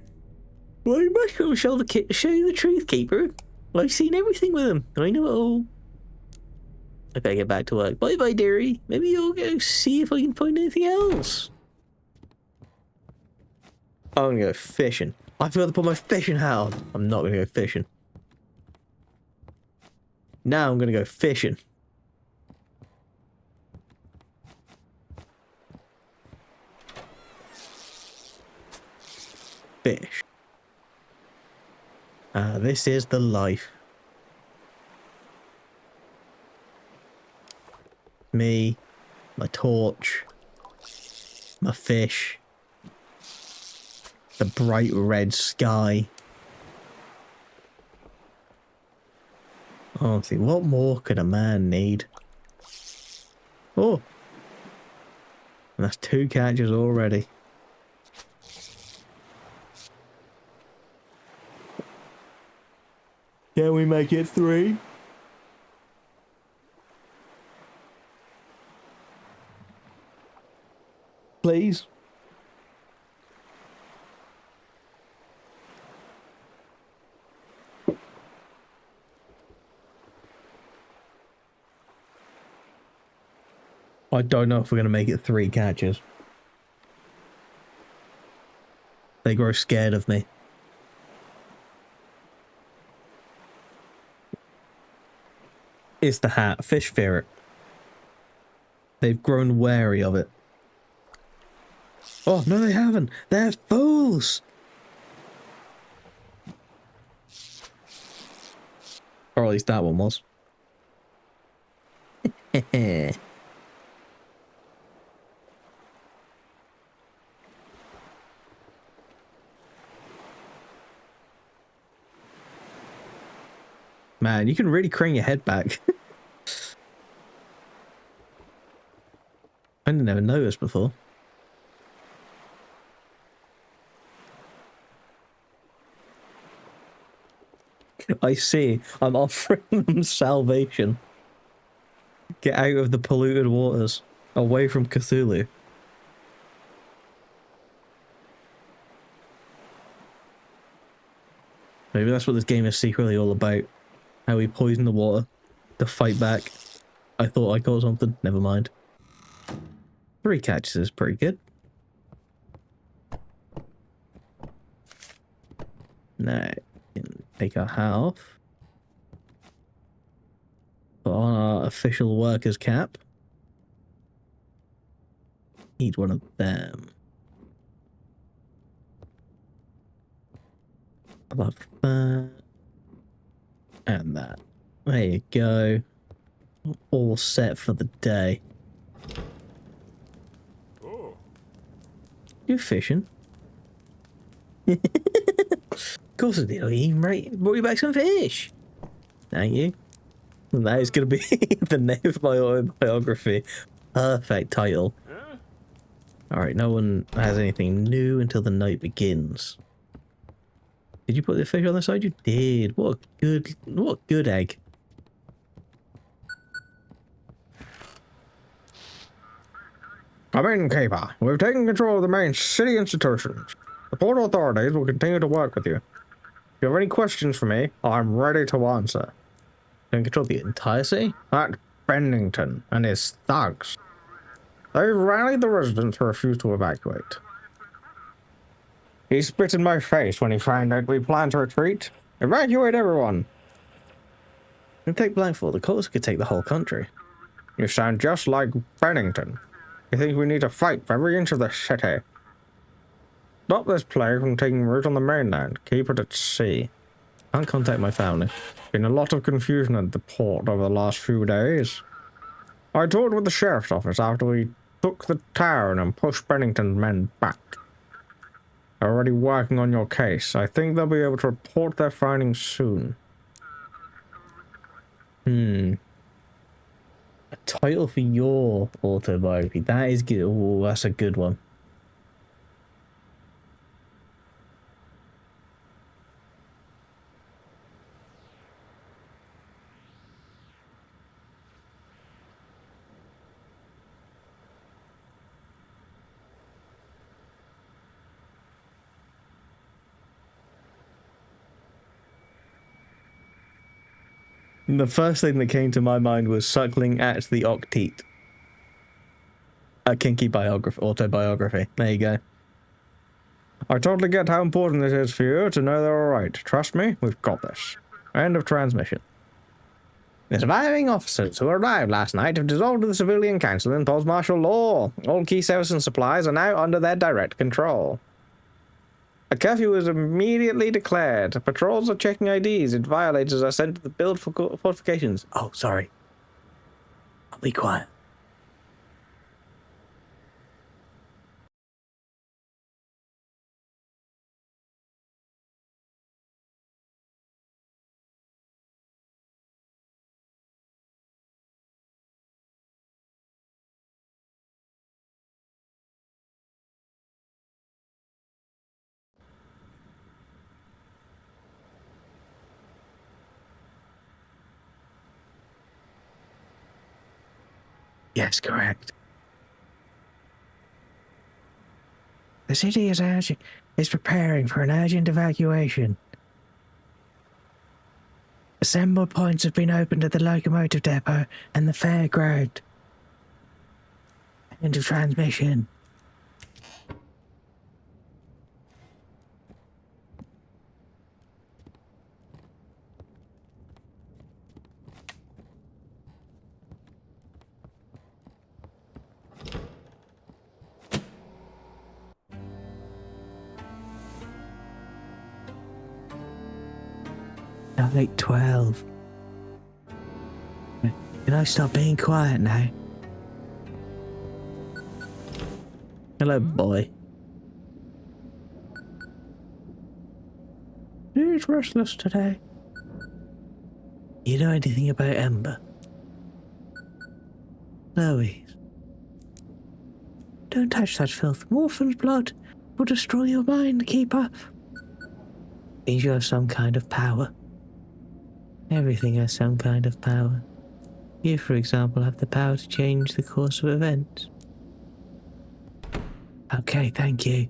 Well, you must go show you the truth, Keeper. I've seen everything with him. I know it all. I better get back to work. Bye-bye, dearie. Maybe I'll go see if I can find anything else. I'm gonna go fishing. I forgot to put my fishing hat on. I'm not gonna go fishing. Now I'm gonna go fishing. Fish. This is the life. Me, my torch, my fish, the bright red sky. Honestly, what more could a man need? Oh, and that's 2 catches already. Can we make it 3? Please? I don't know if we're going to make it 3 catches. They grow scared of me. It's the hat. Fish fear it. They've grown wary of it. Oh, no, they haven't. They're fools. Or at least that one was. Man, you can really crane your head back. I never noticed before. I see. I'm offering them salvation. Get out of the polluted waters. Away from Cthulhu. Maybe that's what this game is secretly all about. How we poison the water to fight back. I thought I caught something. Never mind. 3 catches is pretty good. Now, we can take our hat off. Put on our official worker's cap. Need one of them. Above that. And that. There you go. All set for the day. You're fishing. Of course I did. I even brought you back some fish. Thank you. And that is going to be the name of my autobiography. Perfect title. Alright, no one has anything new until the night begins. Did you put the fish on the side? You did. What a good egg. Come in, Keeper. We've taken control of the main city institutions. The port authorities will continue to work with you. If you have any questions for me, I'm ready to answer. Don't control the entire city? That Bennington and his thugs. They've rallied the residents who refuse to evacuate. He spit in my face when he found out we planned to retreat. Evacuate everyone. You take Blackford. The cultists could take the whole country. You sound just like Bennington. You think we need to fight for every inch of the city. Stop this plague from taking root on the mainland. Keep it at sea. Can't contact my family. Been a lot of confusion at the port over the last few days. I talked with the sheriff's office after we took the town and pushed Bennington's men back. They're already working on your case. I think they'll be able to report their findings soon. A title for your autobiography. That is good. Oh, that's a good one. The first thing that came to my mind was suckling at the octeat. A kinky biography, autobiography. There you go. I totally get how important it is for you to know they're alright. Trust me, we've got this. End of transmission. The surviving officers who arrived last night have dissolved the civilian council and imposed martial law. All key services and supplies are now under their direct control. A curfew was immediately declared. Patrols are checking IDs and violators are sent to the build for fortifications. Oh, sorry. I'll be quiet. Yes, correct. The city is preparing for an urgent evacuation. Assembled points have been opened at the locomotive depot and the fairground. End of transmission. Now like 12. Can I stop being quiet now? Hello, boy. Who's restless today? You know anything about Ember? Louise. Don't touch that filth. Morphin's blood will destroy your mind, Keeper. Means you have some kind of power. Everything has some kind of power. You, for example, have the power to change the course of events. Okay, thank you.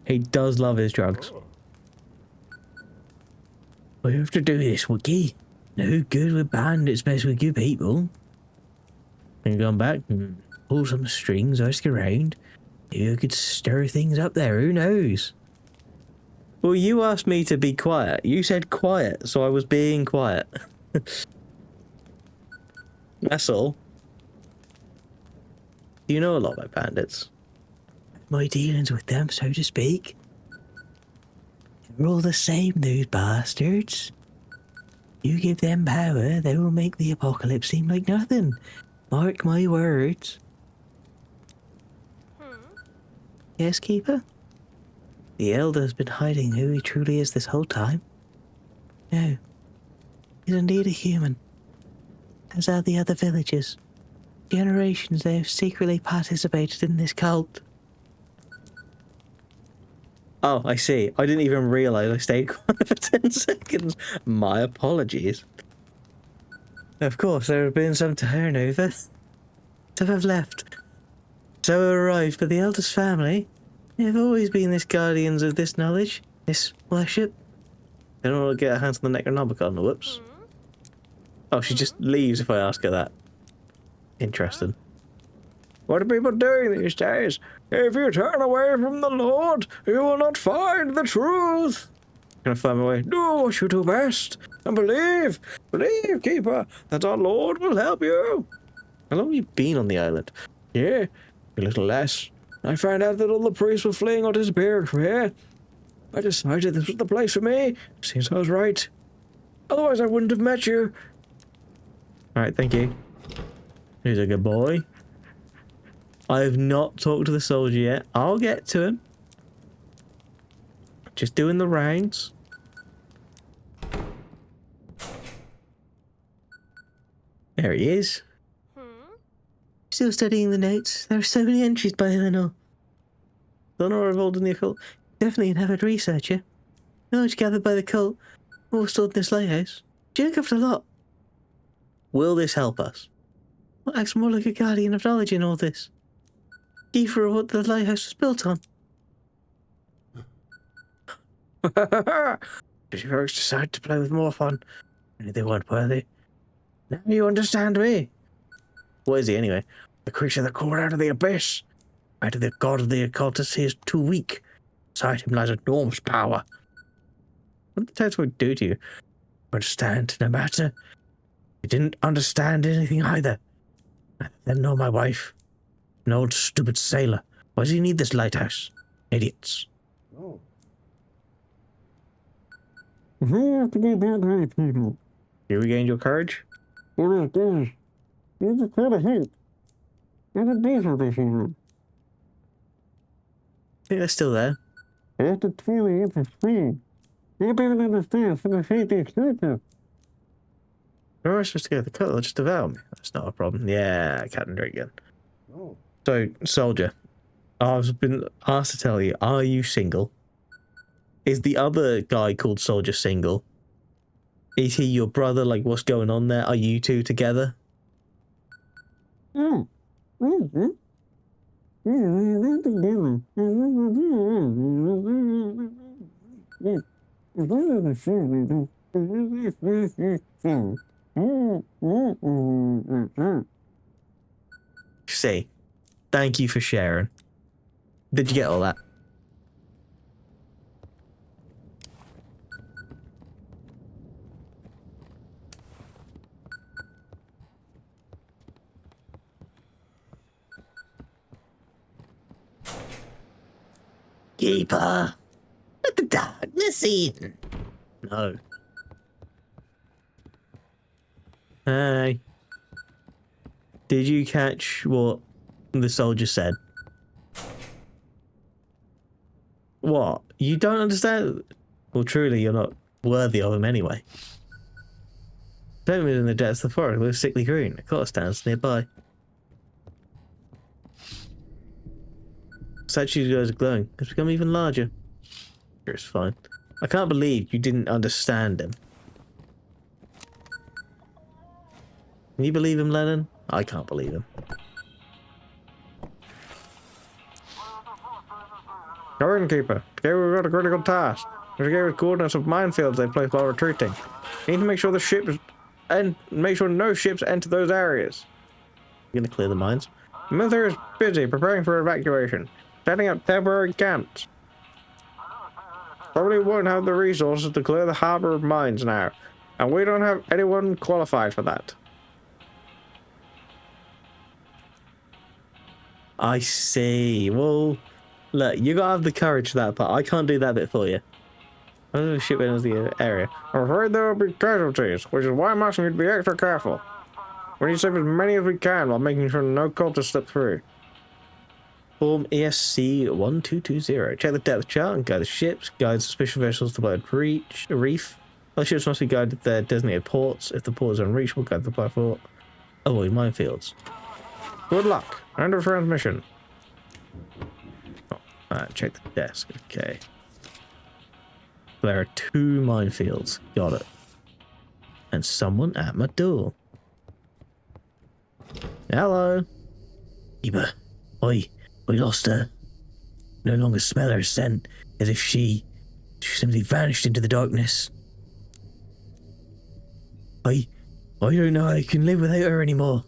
He does love his drugs. We have to do this, Wookie. No good with bandits, best with good people. And come back and pull some strings, ask around. You could stir things up there, who knows? Well, you asked me to be quiet. You said quiet, so I was being quiet. That's all. You know a lot about bandits. My dealings with them, so to speak. They're all the same, those bastards. You give them power, they will make the apocalypse seem like nothing. Mark my words. Yes, Keeper? The Elder's been hiding who he truly is this whole time. No, he's indeed a human. As are the other villagers. Generations they have secretly participated in this cult. Oh, I see. I didn't even realise I stayed quiet for 10 seconds. My apologies. Of course, there have been some turnover. Some have left. So have arrived, but the eldest family, they have always been this guardians of this knowledge, this worship. They don't want to get her hands on the Necronomicon. Whoops. Oh, she just leaves if I ask her that. Interesting. What are people doing these days? If you turn away from the Lord, you will not find the truth. Can I find my way? Do what you do best, and believe, Keeper, that our Lord will help you. How long have you been on the island? Yeah, a little less. I found out that all the priests were fleeing or disappearing from here. I decided this was the place for me. Seems I was right. Otherwise, I wouldn't have met you. Alright, thank you. He's a good boy. I have not talked to the soldier yet. I'll get to him. Just doing the rounds. There he is. Still studying the notes. There are so many entries by Eleanor. Eleanor involved in the occult. Definitely an avid researcher. Knowledge gathered by the cult, all stored in this lighthouse. She uncovered a lot. Will this help us? What acts more like a guardian of knowledge in all this? Key for what the lighthouse was built on. Busy folks decided to play with more fun. Only they weren't worthy. Now you understand me. What is he anyway? The creature that crawled out of the abyss. Out of the god of the occultist, he is too weak. Beside him lies enormous power. What did the townsfolk do to you? Understand, no matter. He didn't understand anything either. Neither them nor my wife. An old stupid sailor. Why does he need this lighthouse? Idiots. Oh. You regained your courage? I think they're still there. Where am I supposed to go? The cult will just devour me. That's not a problem. Yeah, Captain Dragon. Oh. So, soldier, I've been asked to tell you, are you single? Is the other guy called Soldier single? Is he your brother? Like, what's going on there? Are you two together? See, thank you for sharing. Did you get all that? Keeper, let the darkness in. No. Hey. Did you catch what the soldier said? What? You don't understand? Well, truly, you're not worthy of him anyway. Don't move in the depths of the forest with a sickly green. A cottage stands nearby. Statue's eyes are glowing. It's become even larger. It's fine. I can't believe you didn't understand him. Can you believe him, Lennon? I can't believe him. Go in, Keeper. Today we've got a critical task. We gave us coordinates of minefields they placed while retreating. We need to make sure the ships and make sure no ships enter those areas. You're gonna clear the mines? The military is busy preparing for evacuation, setting up temporary camps. Probably won't have the resources to clear the harbor of mines now, and we don't have anyone qualified for that. I see. Well, look, you gotta have the courage for that part. I can't do that bit for you. I don't know if ship enters the area. I'm afraid there will be casualties, which is why I'm asking you to be extra careful. We need to save as many as we can while making sure no cultists slip through. Form ESC 1220. Check the depth chart and guide the ships. Guide suspicious vessels to blood reef. All ships must be guided to their designated ports. If the port is unreachable, guide the platform. Avoid minefields. Good luck. End of transmission. Check the desk. Okay. There are 2 minefields. Got it. And someone at my door. Hello. Keeper, we lost her. No longer smell her scent, as if she simply vanished into the darkness. I don't know how I can live without her anymore.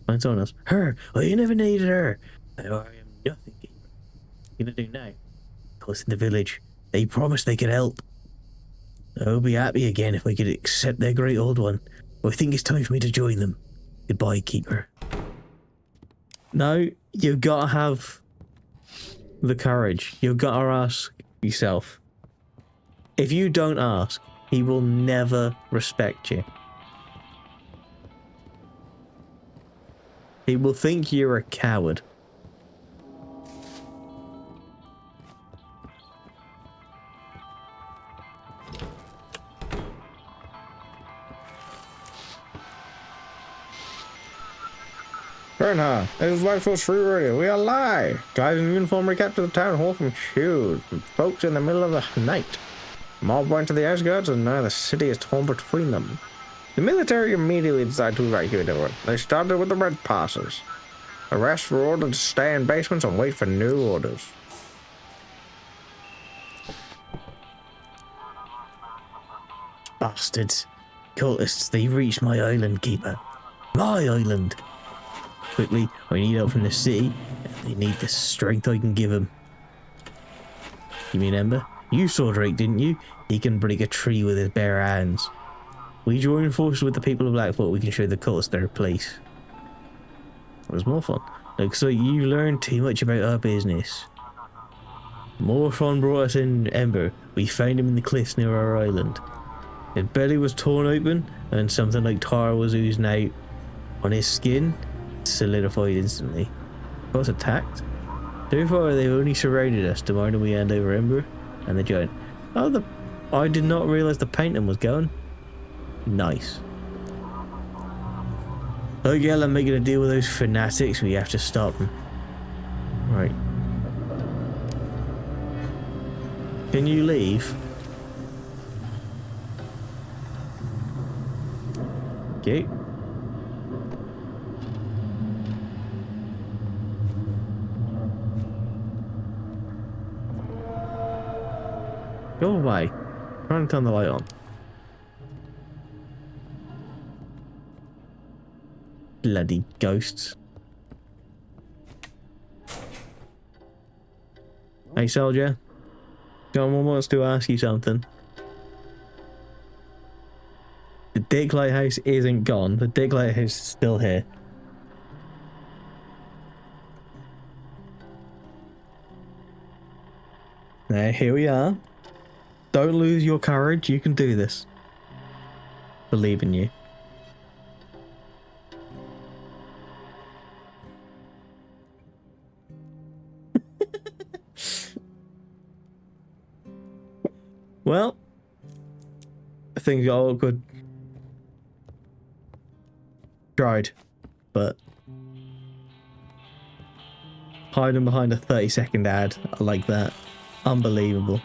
Find someone else. Her, I never needed her. I am nothing, Keeper. What are you gonna do now? Close in the village, they promised they could help. I'll be happy again if I could accept their great old one. But I think it's time for me to join them. Goodbye, Keeper. No, you've got to have the courage. You've got to ask yourself. If you don't ask, he will never respect you. He will think you're a coward. Bernhard, this is Lighthouse Free Radio. We are live. Guys in uniform recapture the town hall from Shield. Folks in the middle of the night. Mob went to the outskirts and now the city is torn between them. The military immediately decided to evacuate everyone. They started with the red passes. The rest were ordered to stay in basements and wait for new orders. Bastards. Cultists, they reached my island, Keeper. My island. Quickly, I need help from the city, and they need the strength I can give them. You mean Ember? You saw Drake, didn't you? He can break a tree with his bare hands. We join forces with the people of Blackfoot, we can show the cultists their place. It was more fun. Looks like you learned too much about our business. Morphon brought us in Ember. We found him in the cliffs near our island. His belly was torn open, and something like tar was oozing out. On his skin, solidified instantly. I was attacked. So far, they've only surrounded us, demanding we hand over Ember and the giant. Oh, I did not realise the painting was going. Nice. Okay, I'm making a deal with those fanatics. We have to stop them. Right. Can you leave? Okay. Go away. Try and turn the light on. Bloody ghosts. Hey, soldier. Someone wants to ask you something. The Dick Lighthouse isn't gone. The Dick Lighthouse is still here. Now, here we are. Don't lose your courage. You can do this. Believe in you. Well, things got awkward. Tried, but hiding behind a 30-second ad like that. Unbelievable.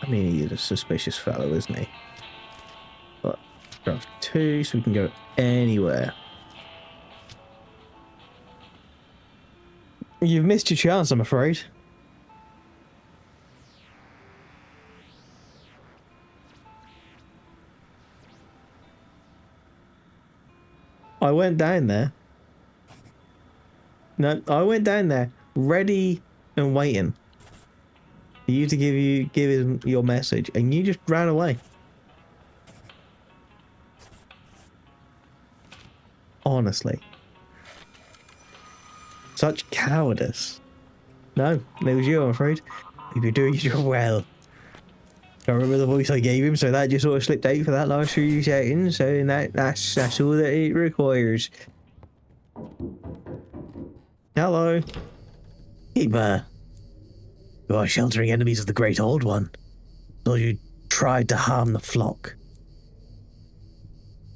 I mean, he's a suspicious fellow, isn't he? But draft 2, so we can go anywhere. You've missed your chance, I'm afraid. I went down there. No, I went down there ready and waiting for you to give him your message, and you just ran away. Honestly. Such cowardice. No, it was you, I'm afraid. You're doing your job well. I remember the voice I gave him, so that just sort of slipped out for that last few seconds. So that's all that it requires. Hello. Keeper. You are sheltering enemies of the Great Old One. So you tried to harm the flock.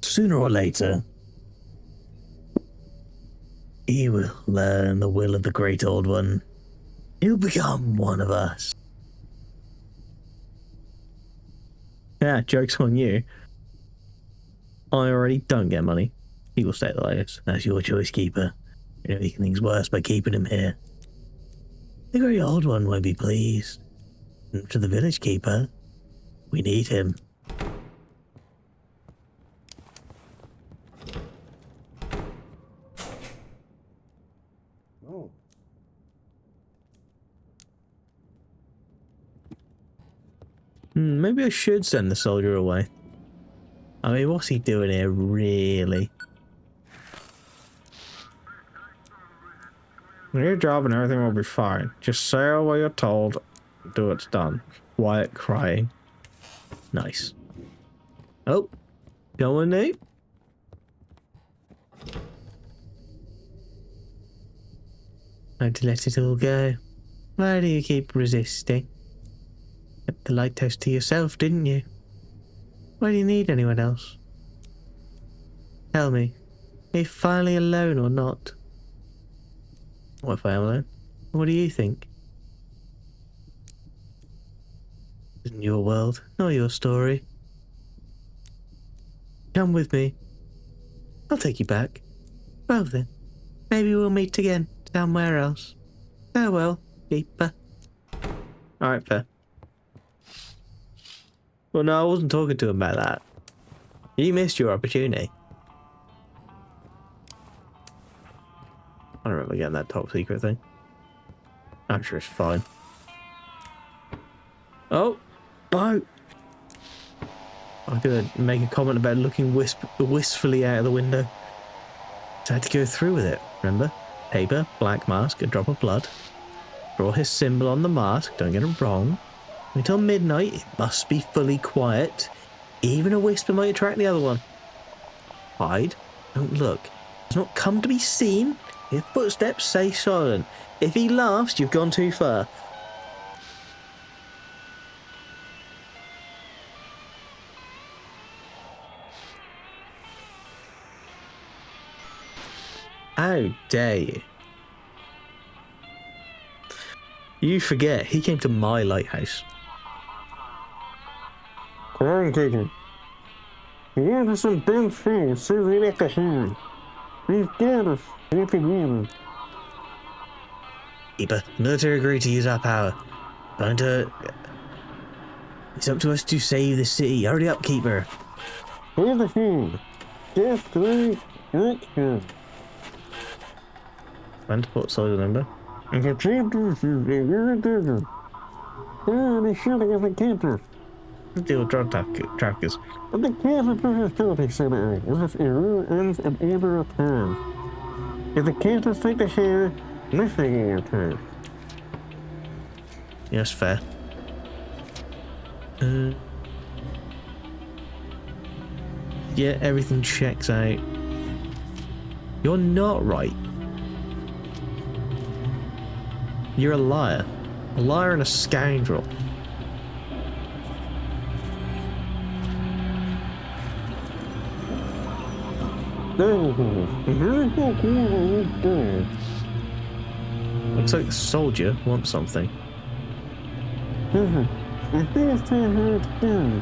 Sooner or later, he will learn the will of the Great Old One. He'll become one of us. Yeah, joke's on you. I already don't get money. He will stay at the Lighthouse. That's your choice, Keeper. You're making things worse by keeping him here. The Great Old One won't be pleased. And to the village, Keeper. We need him. Oh. Maybe I should send the soldier away. I mean, what's he doing here, really? Your job and everything will be fine. Just say what you're told. Do what's done. Quiet crying. Nice. Oh. Go on, Nate. Time to let it all go. Why do you keep resisting? Kept the lighthouse to yourself, didn't you? Why do you need anyone else? Tell me, are you finally alone or not? What if I am alone? What do you think? Isn't your world, nor your story. Come with me. I'll take you back. Well then, maybe we'll meet again somewhere else. Farewell, Keeper. Alright, fair. Well, no, I wasn't talking to him about that. You missed your opportunity. I don't remember getting that top secret thing. I'm sure it's fine. Oh, boat. I was going to make a comment about looking wistfully out of the window. So I had to go through with it, remember? Paper, black mask, a drop of blood. Draw his symbol on the mask, don't get it wrong. Until midnight, it must be fully quiet. Even a whisper might attract the other one. Hide, don't look. Does not come to be seen. If footsteps, stay silent. If he laughs, you've gone too far. How dare you? You forget, he came to my lighthouse. Come on, Keeper. What is some damn fool? Seriously, like a human. We've got us. What the woman? Keeper, the military agreed to use our power. It's up to us to save the city. Hurry up, Keeper. Here's the thing. Just like Lighthouse. Transport soldier number. If the champions is a very good. They're shooting at the campus. Let's deal with drug trackers. The campus facility center is a rule ends an amber of time. If the campus take the share, missing in your time. Yeah, that's fair. Yeah, everything checks out. You're not right. You're a liar. A liar and a scoundrel. Looks like the soldier wants something. I think it's time for it to go.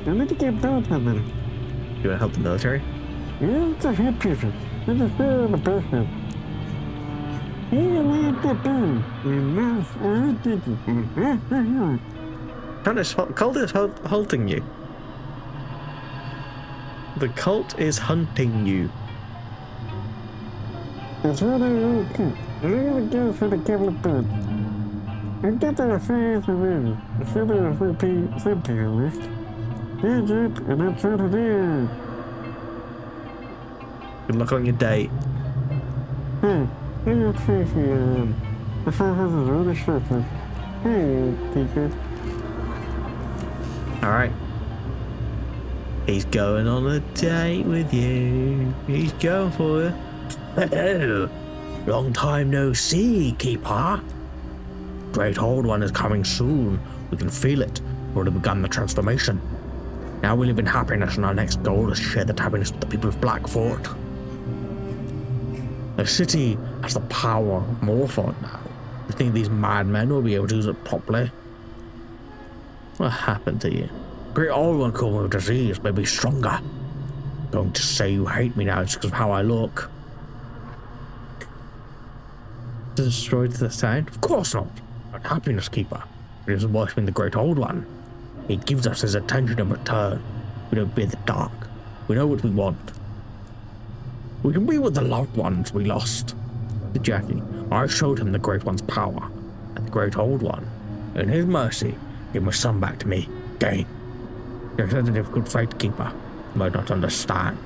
I need to get both of them. You want to help the military? Yeah, it's a head person. It's a fair of the person. He let the gun. Cult is halting you. The cult is hunting you. That's what I want to. I'm gonna go for the couple of buds. I got the affairs already. I said I was repeat something list. Here's it, and that's what it is. Good luck on your date. Hey, here's Tracy, the father's really shirtless. Hey, teacher. Alright. He's going on a date with you. He's going for you. Hello. Long time no see, Keeper. Great Old One is coming soon. We can feel it. We've already begun the transformation. Now we live in happiness, and our next goal is to share that happiness with the people of Blackfort. The city has the power of Morford now. You think these madmen will be able to use it properly? What happened to you? Great Old One called me with disease, made me stronger. Going to say you hate me now just because of how I look. Destroyed the town? Of course not. An happiness keeper. It is worshipping the Great Old One. He gives us his attention in return. We don't fear the dark. We know what we want. We can be with the loved ones we lost. To Jackie. I showed him the Great One's power, and the Great Old One, in his mercy, gave my son back to me, again. There's a difficult fate, Keeper. You might not understand.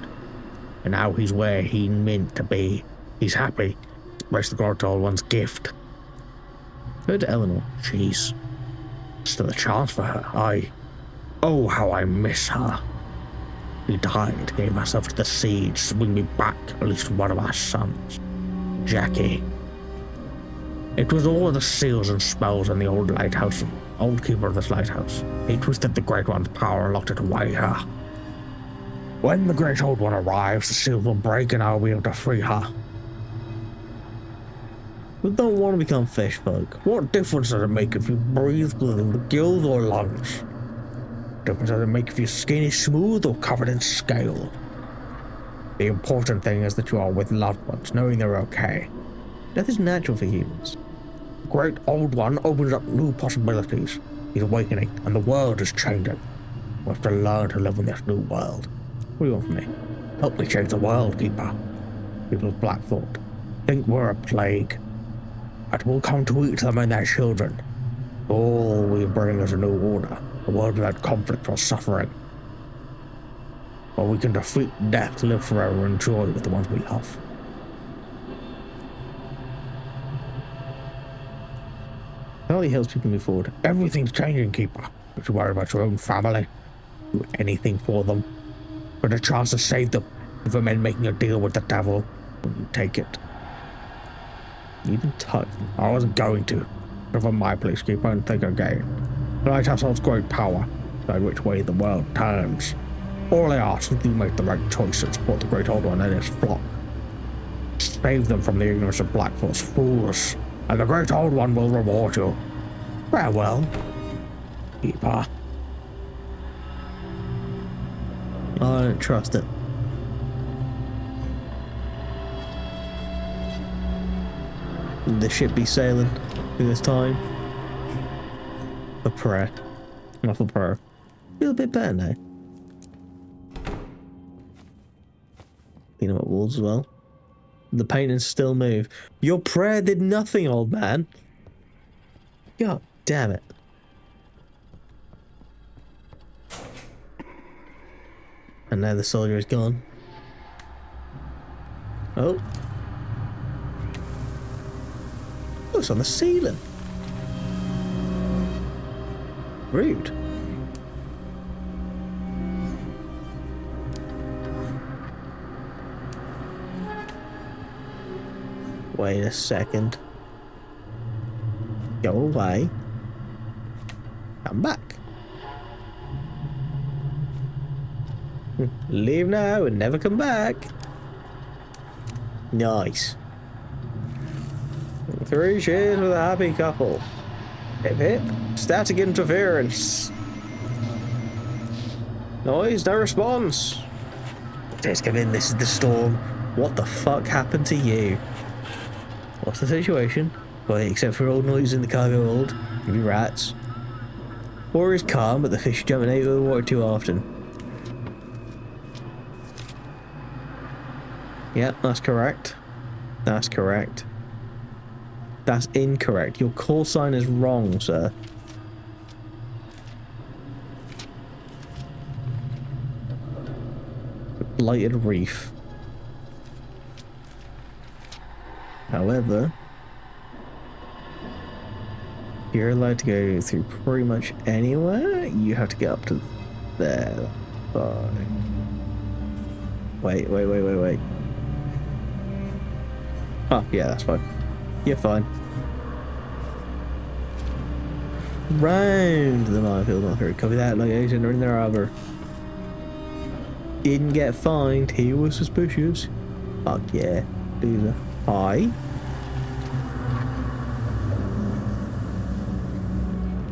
And now he's where he meant to be. He's happy. Embrace the Great Old One's gift. Go to Eleanor. She's still a chance for her. Oh, how I miss her. He died, gave herself to the siege to bring me back at least one of our sons. Jackie. It was all the seals and spells in the old lighthouse, old keeper of this lighthouse. He twisted the Great One's power and locked it away here. When the Great Old One arrives, the seals will break and I'll be able to free her. We don't want to become fish folk. What difference does it make if you breathe through the gills or lungs? What difference does it make if your skin is smooth or covered in scale? The important thing is that you are with loved ones, knowing they're okay. Death is natural for humans. The Great Old One opens up new possibilities. He's awakening, and the world is changing. We have to learn to live in this new world. What do you want from me? Help me change the world, Keeper. People of Blackthorpe think we're a plague. But we'll come to eat them and their children. All we bring is a new order, a world without conflict or suffering. Or we can defeat death, live forever, and enjoy with the ones we love. It only helps people move forward. Everything's changing, Keeper. Don't you worry about your own family. Do anything for them. But a chance to save them. If a man making a deal with the devil, will you take it? You didn't touch them. I wasn't going to. But from my place, Keeper, and think again. The Lighthouse holds great power, decide which way the world turns. All I ask is that you make the right choice and support the Great Old One and his flock. Save them from the ignorance of Blackfort's fools, and the Great Old One will reward you. Farewell, Keeper. I don't trust it. the ship be sailing through this time. For prayer. Not for prayer. Feel a bit better now. Clean up walls as well. The paintings still move. Your prayer did nothing, old man. God damn it. And now the soldier is gone. Oh. Oh, it's on the ceiling. Rude. Wait a second. Go away. Come back. Leave now and never come back. Nice. 3 cheers with a happy couple. Hip hip. Static interference. Noise, no response. Just come in, this is the storm. What the fuck happened to you? What's the situation? Well, except for old noise in the cargo hold. Maybe rats. Water is calm, but the fish are jumping out of the water too often. Yep, that's correct. That's correct. That's incorrect. Your call sign is wrong, sir. Blighted reef. However, you're allowed to go through pretty much anywhere. You have to get up to there. Fine. Wait. Oh, yeah, that's fine. You're fine. Round the minefield, not through. Copy that, like agent in their harbor. Didn't get fined. He was suspicious. Fuck yeah. Loser. Hi.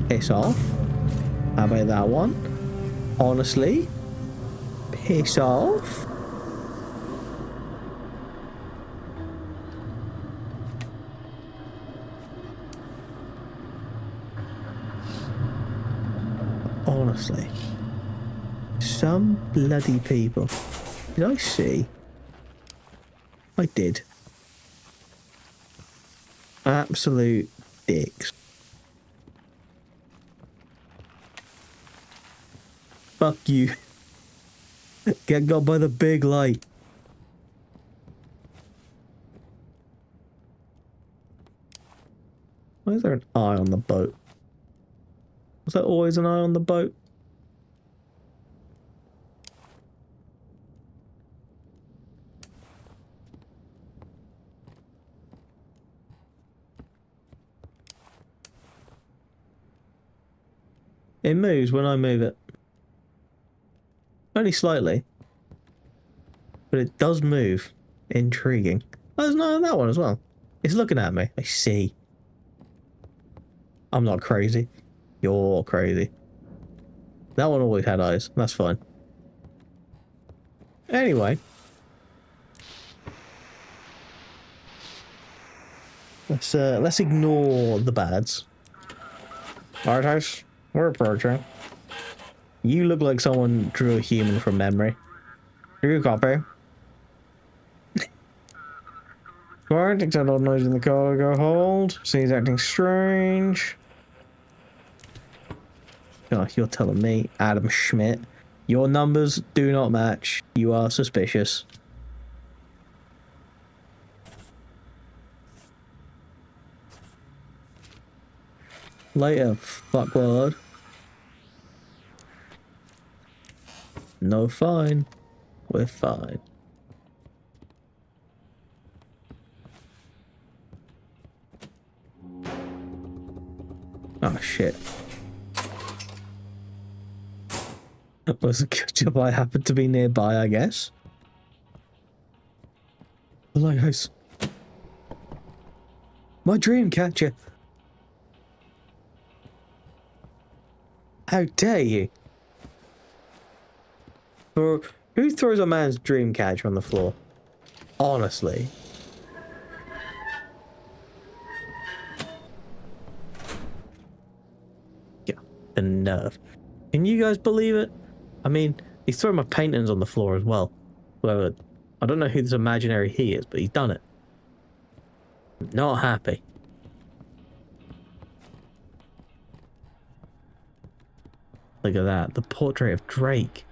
Piss off. How about that one? Honestly? Piss off. Honestly. Some bloody people. Did I see? I did. Absolute dicks. Fuck you. Get got by the big light. Why is there an eye on the boat? Was there always an eye on the boat? It moves when I move it. Only slightly. But it does move. Intriguing. Oh, there's no on that one as well. It's looking at me. I see. I'm not crazy. You're crazy. That one always had eyes. That's fine. Anyway. Let's ignore the bads. Lighthouse, we're approaching. You look like someone drew a human from memory. Do you copy? Right, except odd noise in the cargo hold. Seems acting strange. Oh, you're telling me, Adam Schmidt. Your numbers do not match. You are suspicious. Later, fuckwad. No fine. We're fine. Oh shit. It was a good job I happened to be nearby, I guess. The lighthouse. My dream catcher. How dare you? For who throws a man's dream catcher on the floor? Honestly. The nerve. Can you guys believe it? I mean, he's throwing my paintings on the floor as well. Whoever, I don't know who this imaginary he is, but he's done it. Not happy. Look at that. The portrait of Drake.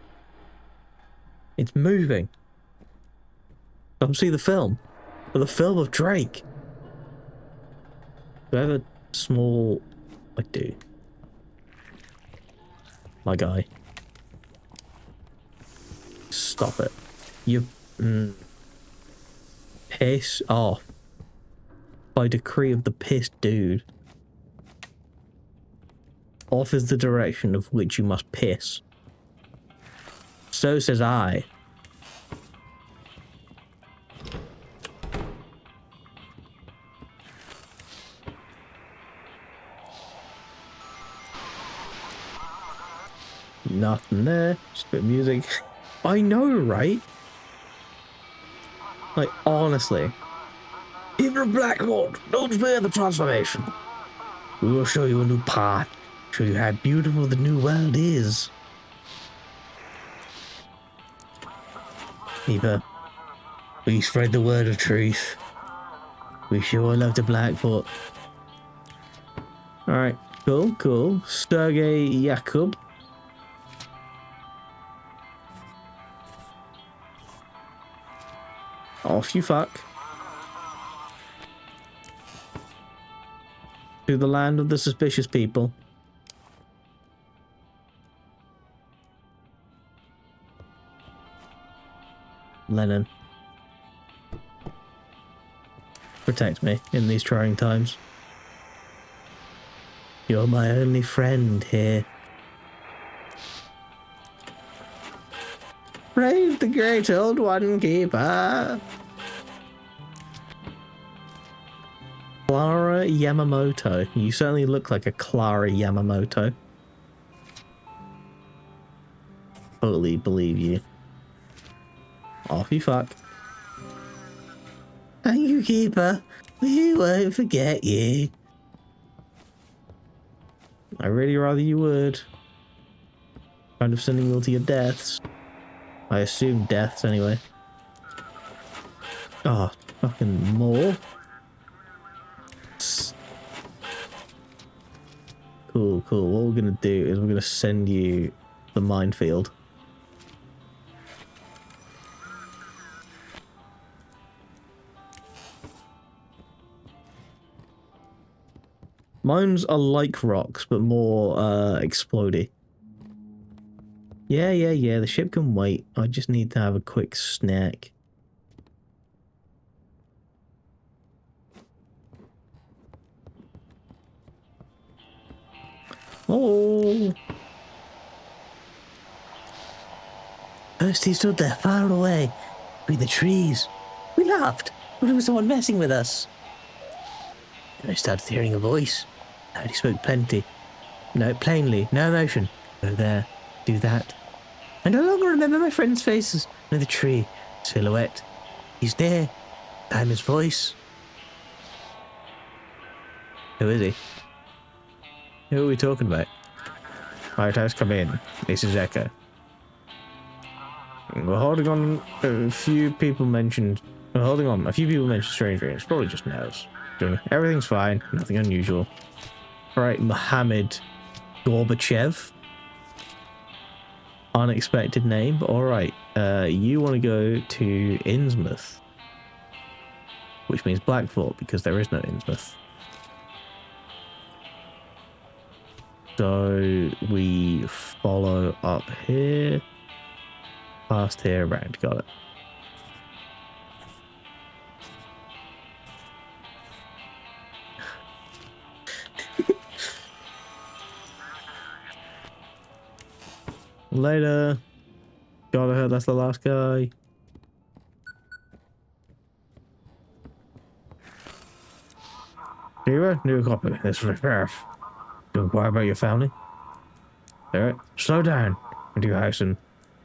It's moving. Come see the film. For the film of Drake. Do I have a small... I do. My guy. Stop it. You... Piss off. By decree of the pissed dude. Off is the direction of which you must piss. So says I. Nothing there. Just a bit of music. I know, right? Like, honestly. People of Blackboard, don't fear the transformation. We will show you a new path. Show you how beautiful the new world is. Keeper, we spread the word of truth. We sure love the Blackfoot. Alright, cool, cool. Sergei Yakub. Off you fuck. To the land of the suspicious people. Lennon. Protect me in these trying times. You're my only friend here. Praise the great old one, keeper. Clara Yamamoto. You certainly look like a Clara Yamamoto. Totally believe you. Off you fuck. Thank you, keeper. We won't forget you. I really rather you would. Kind of sending you to your deaths. I assume deaths anyway. Oh, fucking more. Cool, cool. What we're gonna do is we're gonna send you the minefield. Mines are like rocks, but more explodey. Yeah, the ship can wait. I just need to have a quick snack. Oh! First he stood there, far away, between the trees. We laughed, but there was someone messing with us. Then I started hearing a voice. I heard he spoke plenty. No, plainly, no emotion. Go there, do that. I no longer remember my friends' faces. No, the tree, silhouette. He's there. And his voice. Who is he? Who are we talking about? Lighthouse, come in. This is Echo. We're holding on. A few people mentioned. We're holding on. A few people mentioned strange dreams. Probably just nerves. Everything's fine. Nothing unusual. Alright, Mohammed Gorbachev. Unexpected name, but alright. You want to go to Innsmouth. Which means Blackfort, because there is no Innsmouth. So we follow up here. Past here, around. Got it. Later. God, I heard that's the last guy. Zero, new copy. This is fair. You inquire about your family? Alright, slow down. Into your house and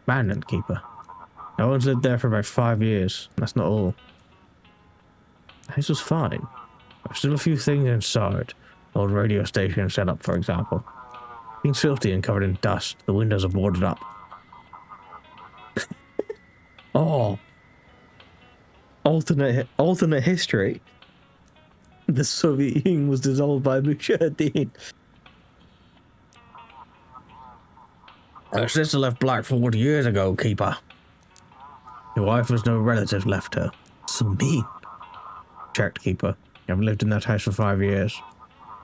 abandoned, keeper. I once lived there for about 5 years. That's not all. The house was fine. There's still a few things inside. Old radio station set up, for example. It's filthy and covered in dust. The windows are boarded up. Oh. Alternate history. The Soviet Union was dissolved by Mujahideen. Her sister left Blackford years ago, Keeper. Your wife has no relatives left her. So mean. Checked, Keeper. You haven't lived in that house for 5 years.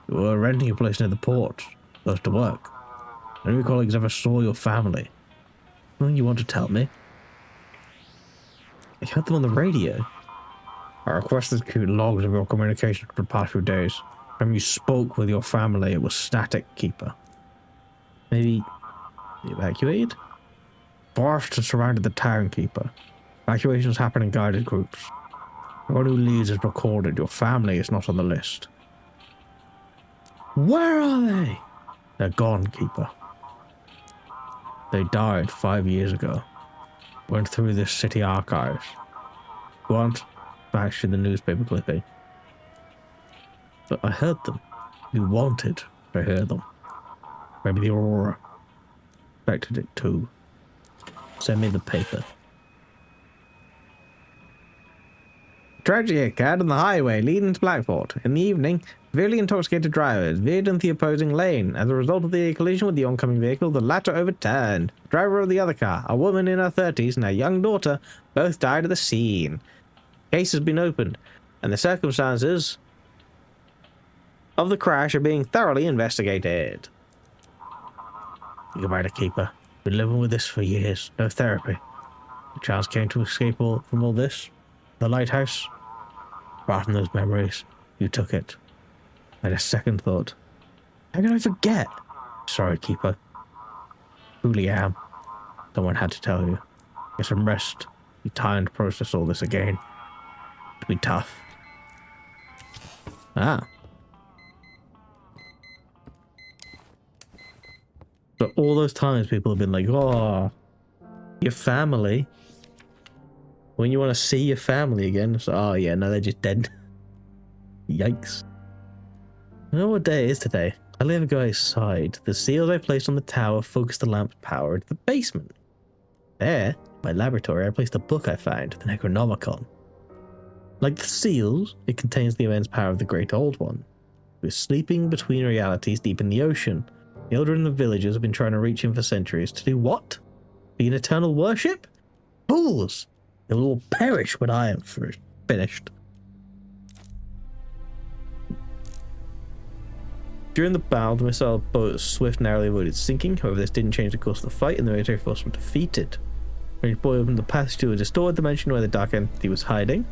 You were renting a place near the port. Close to work. None of your colleagues ever saw your family. Nothing you want to tell me? I heard them on the radio. I requested logs of your communication for the past few days. When you spoke with your family, it was static, Keeper. Maybe evacuated? Forests have surrounded the town, Keeper. Evacuations happen in guided groups. Everyone who leaves is recorded. Your family is not on the list. Where are they? They're gone, Keeper. They died 5 years ago. Went through this city archives. Weren't actually the newspaper clipping. But I heard them. You wanted to hear them. Maybe the Aurora expected it too. Send me the paper. Tragedy occurred on the highway leading to Blackford. In the evening, severely intoxicated drivers veered into the opposing lane. As a result of the collision with the oncoming vehicle, the latter overturned. The driver of the other car, a woman in her 30s and her young daughter, both died at the scene. Case has been opened, and the circumstances of the crash are being thoroughly investigated. Goodbye to Keeper. Been living with this for years. No therapy. The chance came to escape from all this. The lighthouse. Apart from those memories, you took it. I had a second thought. How could I forget? Sorry, Keeper. Truly am. Someone had to tell you. Get some rest. Be time to process all this again. It'll be tough. Ah. But all those times people have been like, oh, your family. When you want to see your family again, it's like, oh yeah, no, they're just dead. Yikes. I don't know what day it is today. I ever go outside. The seals I placed on the tower focused the lamp's power into the basement. There, in my laboratory, I placed a book I found, the Necronomicon. Like the seals, it contains the immense power of the Great Old One, who is sleeping between realities deep in the ocean. The elder and the villagers have been trying to reach him for centuries. To do what? Be an eternal worship? Fools! They will all perish when I am finished. During the battle, the missile boat Swift narrowly avoided sinking. However, this didn't change the course of the fight, and the military force were defeated. When his boy opened the passage to a distorted dimension where the dark entity was hiding,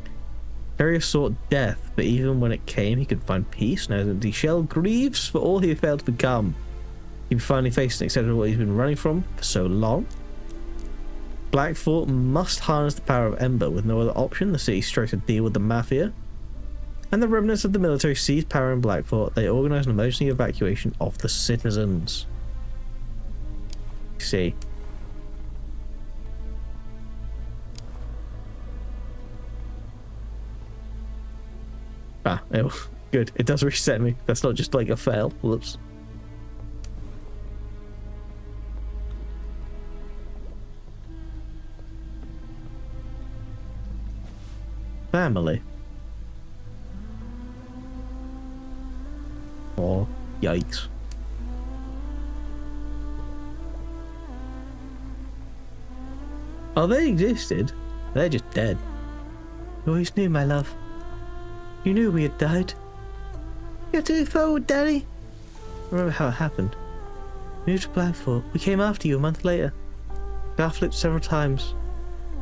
Terrier sought death, but even when it came, he could find peace. Now that the shell grieves for all he had failed to become. He finally faced and accepted what he's been running from for so long. Blackfort must harness the power of Ember. With no other option, the city strikes a deal with the Mafia. And the remnants of the military seized power in Blackfort. They organized an emergency evacuation of the citizens. See. Ah, oh, good. It does reset me. That's not just like a fail. Whoops. Family. Oh, yikes. Oh, they existed. They're just dead. You always knew, my love. You knew we had died. You had to move forward, Daddy. I remember how it happened. We moved to Blackfort. We came after you a month later. Car flipped several times.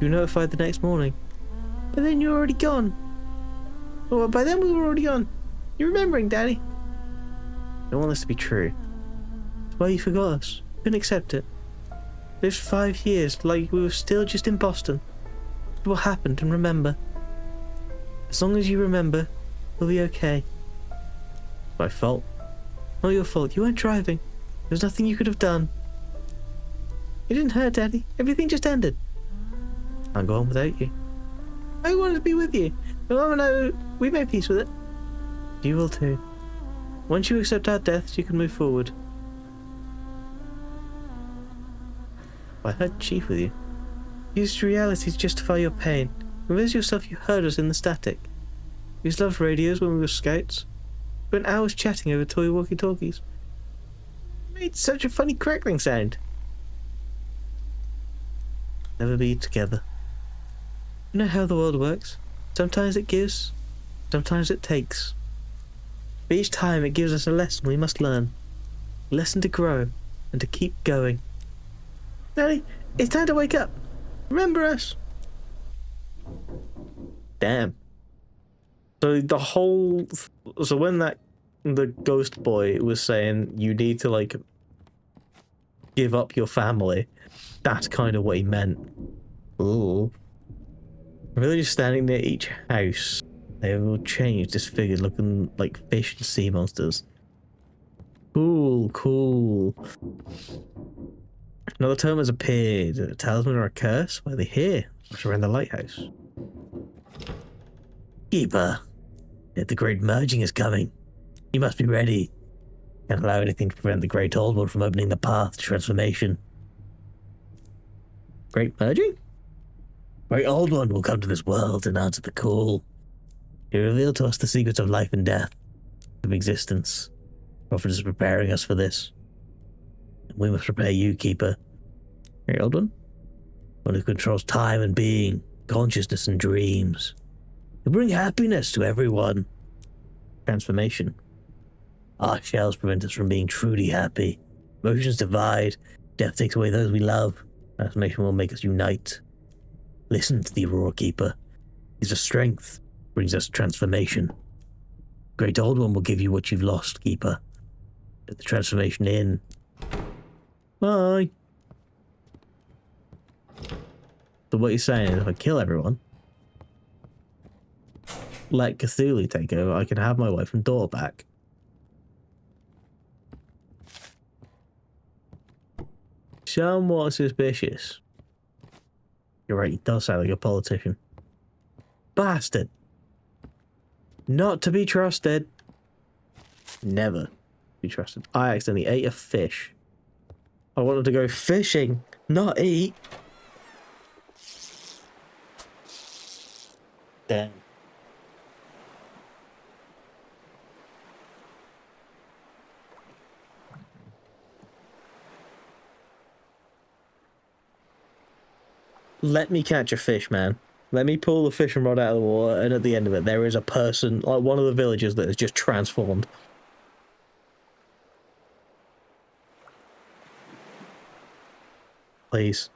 You were notified the next morning. But then you were already gone. Well, by then we were already gone. You're remembering, Daddy. I don't want this to be true. That's why you forgot us. Couldn't accept it. Lived 5 years like we were still just in Boston. What happened, and remember. As long as you remember, we'll be okay. My fault. Not your fault. You weren't driving. There was nothing you could have done. It didn't hurt, Daddy. Everything just ended. I'll go on without you. I wanted to be with you. But Mom and I, we made peace with it. You will too. Once you accept our deaths, you can move forward. I heard chief with you. Use reality to justify your pain. Convince yourself you heard us in the static. We used to love radios when we were scouts. Spent hours chatting over toy walkie-talkies. Made such a funny crackling sound. Never be together. You know how the world works? Sometimes it gives, sometimes it takes. But each time it gives us a lesson we must learn. A lesson to grow and to keep going. Nelly, it's time to wake up. Remember us. Damn. So the whole... So when the ghost boy was saying you need to, like, give up your family, that's kind of what he meant. Ooh. Villagers standing near each house. They have all changed, disfigured, looking like fish and sea monsters. Cool, cool. Another tome has appeared. A talisman or a curse? Why are they here? What's around the lighthouse? Keeper, the great merging is coming. You must be ready. Can't allow anything to prevent the great old one from opening the path to transformation. Great merging? Great old one will come to this world and answer the call. He revealed to us the secrets of life and death, of existence. Prophet is preparing us for this. And we must prepare you, Keeper. Great old one? One who controls time and being, consciousness and dreams. He'll bring happiness to everyone. Transformation. Our shells prevent us from being truly happy. Emotions divide. Death takes away those we love. Transformation will make us unite. Listen to the Aurora Keeper. He's a strength. Brings us transformation. Great Old One will give you what you've lost, Keeper. Let the transformation in. Bye. So what you're saying is if I kill everyone, let Cthulhu take over, I can have my wife and daughter back. Somewhat suspicious. You're right, he does sound like a politician. Bastard. Not to be trusted. Never be trusted. I accidentally ate a fish. I wanted to go fishing, not eat. Damn. Let me catch a fish, man. Let me pull the fishing rod out of the water, and at the end of it, there is a person, like one of the villagers, that is just transformed. Please.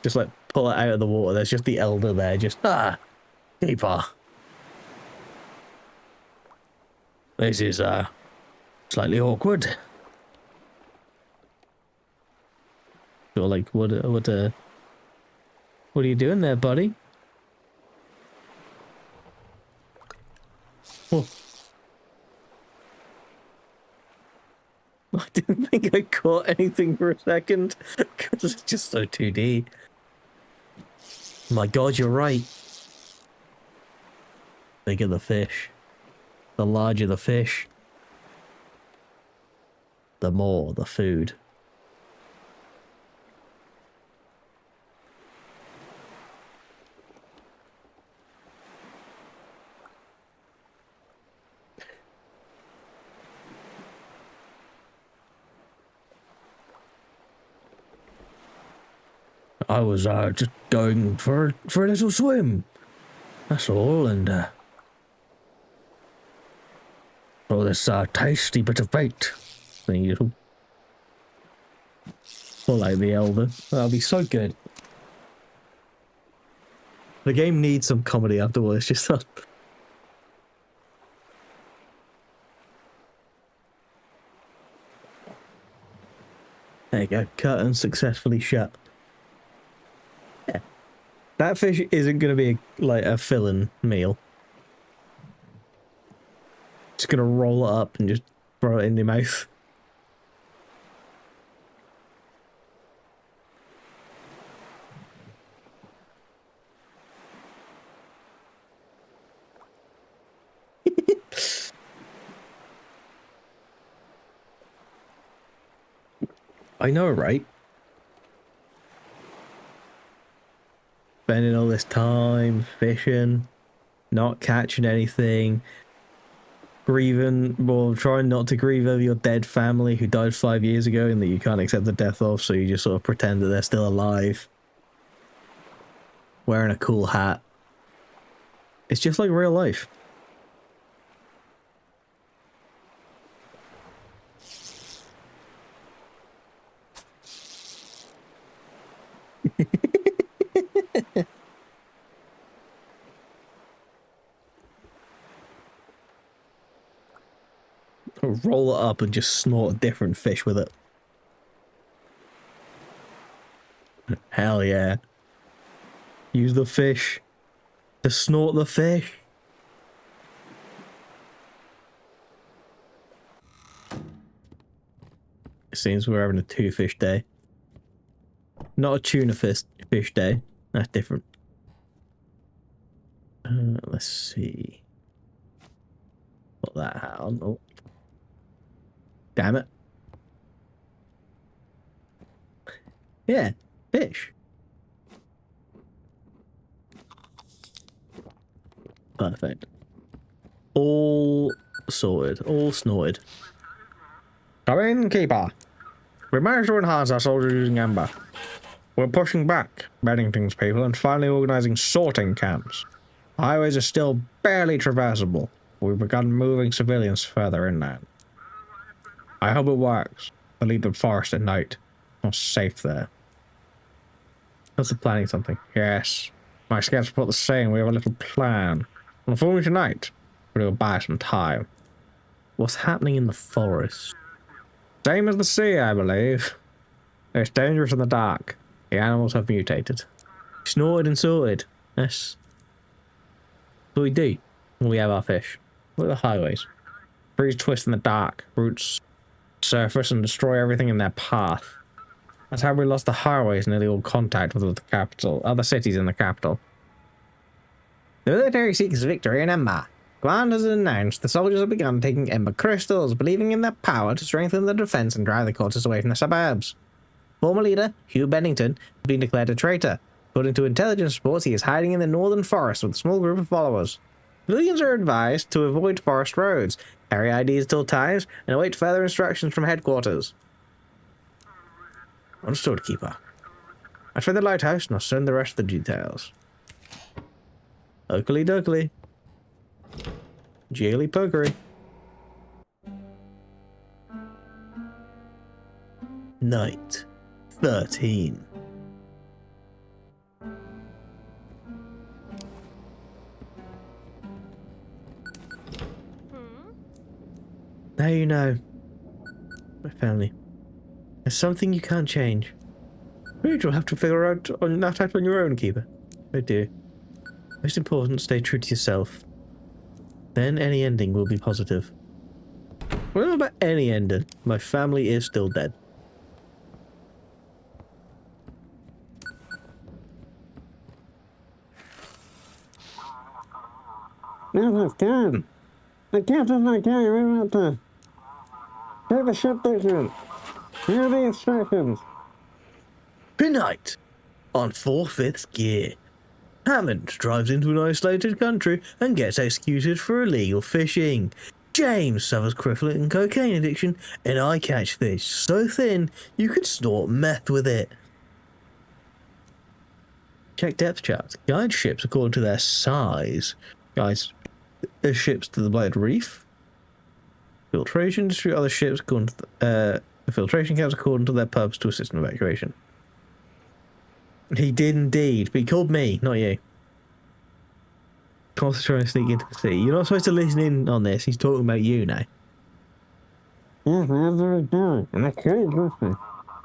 Just like pull it out of the water. There's just the elder there, just keeper. This is slightly awkward. Or like, what are you doing there, buddy? Oh. I didn't think I caught anything for a second because it's just so 2D. My God, you're right. The bigger the fish, the larger the fish, the more the food. I was just going for a little swim. That's all, and oh, this tasty bit of bait. Then you pull like the elder. That'll be so good. The game needs some comedy afterwards. Just that. There you go. Curtain successfully shut. Yeah. That fish isn't going to be like a fill-in meal. Just going to roll it up and just throw it in your mouth. I know, right? Spending all this time fishing, not catching anything, grieving, well, trying not to grieve over your dead family who died 5 years ago and that you can't accept the death of, so you just sort of pretend that they're still alive. Wearing a cool hat. It's just like real life. Roll it up and just snort a different fish with it. Hell yeah. Use the fish to snort the fish. It seems we're having a 2-fish day. Not a tuna fish day. That's different. Let's see. Put that hat on. Oh. Damn it. Yeah, fish. Perfect. All sorted. All snorted. Come in, keeper. We managed to enhance our soldiers using amber. We're pushing back, bedding things people, and finally organizing sorting camps. Highways are still barely traversable. We've begun moving civilians further inland. I hope it works. To leave the forest at night. Not safe there. That's the planning something. Yes. My scouts report the same. We have a little plan. We'll inform you tonight. We'll buy some time. What's happening in the forest? Same as the sea, I believe. It's dangerous in the dark. The animals have mutated. Snorted and sorted. That's what we do when we have our fish. Look at the highways. Trees twist in the dark. Roots surface and destroy everything in their path. That's how we lost the highways and nearly all contact with the capital, other cities in the capital. The military seeks victory in Ember. Command has announced the soldiers have begun taking Ember crystals, believing in their power to strengthen the defense and drive the quarters away from the suburbs. Former leader, Hugh Bennington, has been declared a traitor. According to intelligence reports, he is hiding in the northern forest with a small group of followers. Civilians are advised to avoid forest roads, carry IDs at all times, and await further instructions from headquarters. Understood, Keeper. As for the lighthouse, and I'll send the rest of the details. Oakley dokley. Jiggly pokery. Night 13. Now you know, my family. There's something you can't change. You'll have to figure out on your own, Keeper. I do. Most important, stay true to yourself. Then any ending will be positive. Well, not about any ending. My family is still dead. Now it's done. The captain's not going. We're about to take the ship down. Here are the instructions. Good night. On 4/5 gear. Hammond drives into an isolated country and gets executed for illegal fishing. James suffers crippling and cocaine addiction, and I catch fish so thin you could snort meth with it. Check depth charts. Guide ships according to their size. Guys, ships to the Blighted Reef. Filtration, distribute other ships according to the filtration camps according to their purpose to assist in evacuation. He did indeed, but he called me, not you. Costs trying to sneak into the sea. You're not supposed to listen in on this. He's talking about you now. Yes, that's what we're doing. And I can't listen.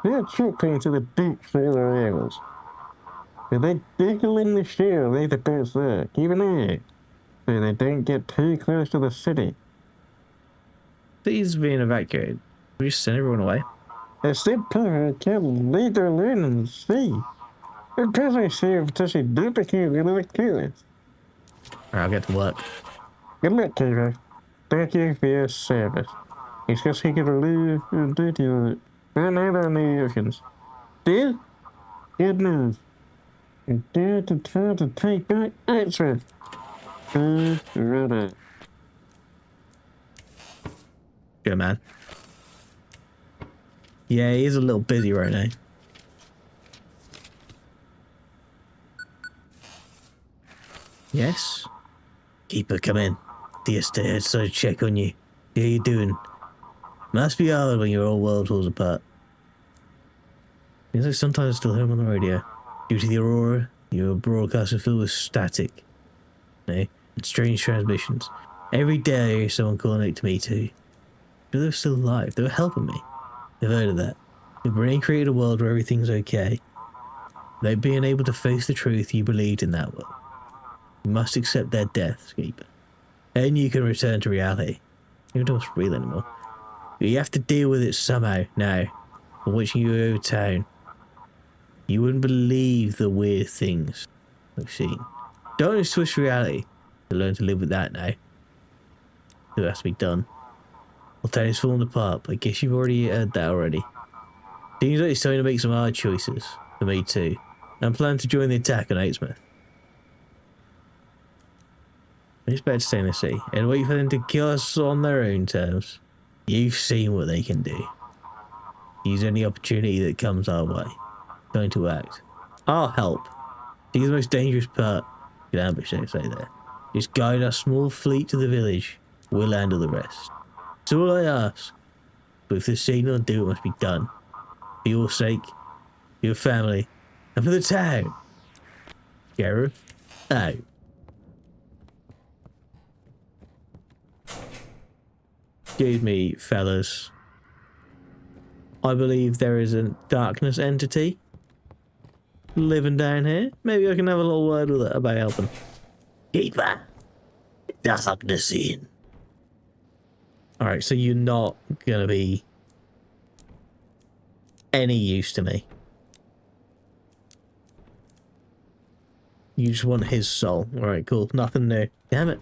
They're checkpoints to the deep sailor areas. If they dickle in the shell, they the best there. Keep an eye so they don't get too close to the city. City's being evacuated. We just send everyone away. A super can lead their land in the sea. Because I see if Tushy duplicate in the clearance. Alright, I'll get to work. Good luck, Keeper. Thank you for your service. It's just he could leave and duty on it. I know the Americans. Still? Good news. You dare to try to take my answer. Right. Good man. Yeah, he is a little busy right now. Yes? Keeper, come in. The estate so check on you. How you doing? Must be hard when your whole world falls apart. Seems like sometimes still home on the radio. Due to the aurora, your broadcasts are filled with static. And strange transmissions. Every day I hear someone calling out to me too. But they're still alive. They were helping me. They've heard of that. Your brain created a world where everything's okay. Without being able to face the truth you believed in that world. You must accept their death, Keeper. Then you can return to reality. You don't real anymore. But you have to deal with it somehow now. I'm watching you over town. You wouldn't believe the weird things I've seen. Don't switch reality. To learn to live with that now. It has to be done. Well, town is falling apart, but I guess you've already heard that already. Seems like it's time to make some hard choices. For me too. I'm planning to join the attack on Eightsmith. It's better to stay in the city and wait for them to kill us on their own terms. You've seen what they can do. Use any opportunity that comes our way. Going to act. I'll help. He's the most dangerous part. Good ambush, they say there. Just guide our small fleet to the village. We'll handle the rest. That's all I ask. But if the signal to do it must be done. For your sake, for your family, and for the town. Gareth, out. Excuse me, fellas. I believe there is a darkness entity living down here. Maybe I can have a little word with it about helping. Keeper. Darkness in. Alright, so you're not gonna be any use to me. You just want his soul. Alright, cool. Nothing new. Damn it.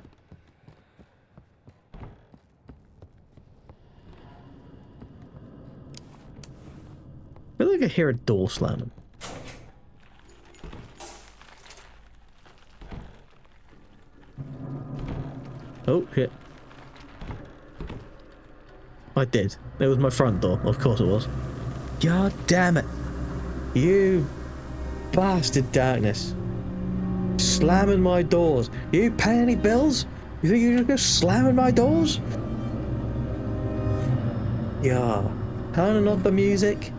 I feel like I hear a door slamming. Oh, shit. I did. It was my front door. Of course it was. God damn it. You bastard darkness. Slamming my doors. You pay any bills? You think you're just gonna slamming my doors? Yeah. Turning up the music.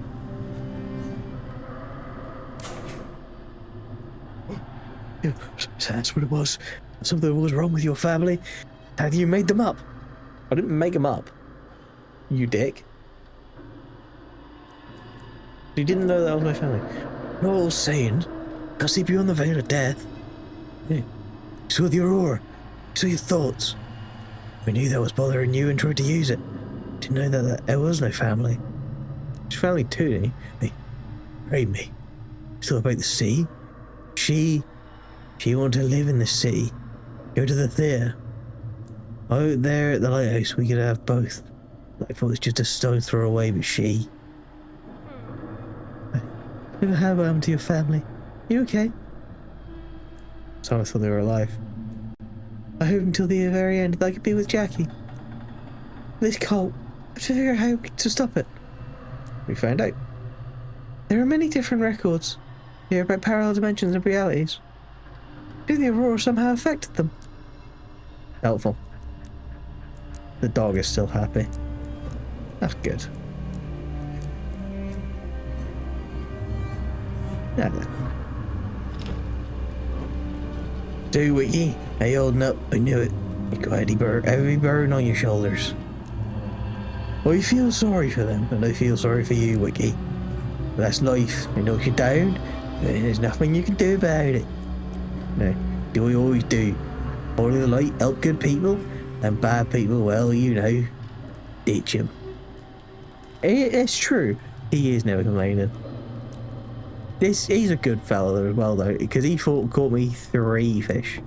So that's what it was. Something was wrong with your family. Have you made them up? I didn't make them up. You dick. You didn't know that was my family. No, I was saying, I'll see beyond the veil of death. Yeah. You saw the aurora. You saw your thoughts. We knew that was bothering you and tried to use it. Didn't know that there was no family. It's family too, didn't you? Read me. It's all about the sea. She wanted to live in the city. Go to the theatre. Out there at the lighthouse, we could have both. Life was just a stone throw away, but she... What happened to your family? You okay? So I thought they were alive. I hope until the very end that I could be with Jackie. This cult, I have to figure out how to stop it. We found out. There are many different records here about parallel dimensions and realities. Maybe the aurora somehow affected them. Helpful. The dog is still happy. That's good. Yeah. Do Wiki. Hey, holding up. I knew it. You got every burden on your shoulders. I feel sorry for them, and I feel sorry for you, Wiki. But that's life. It knocks you down, and there's nothing you can do about it. No, do what you always do. Follow the light, help good people, and bad people, well, you know, ditch them. It's true. He is never complaining. He's a good fella as well, though, because he caught me 3 fish.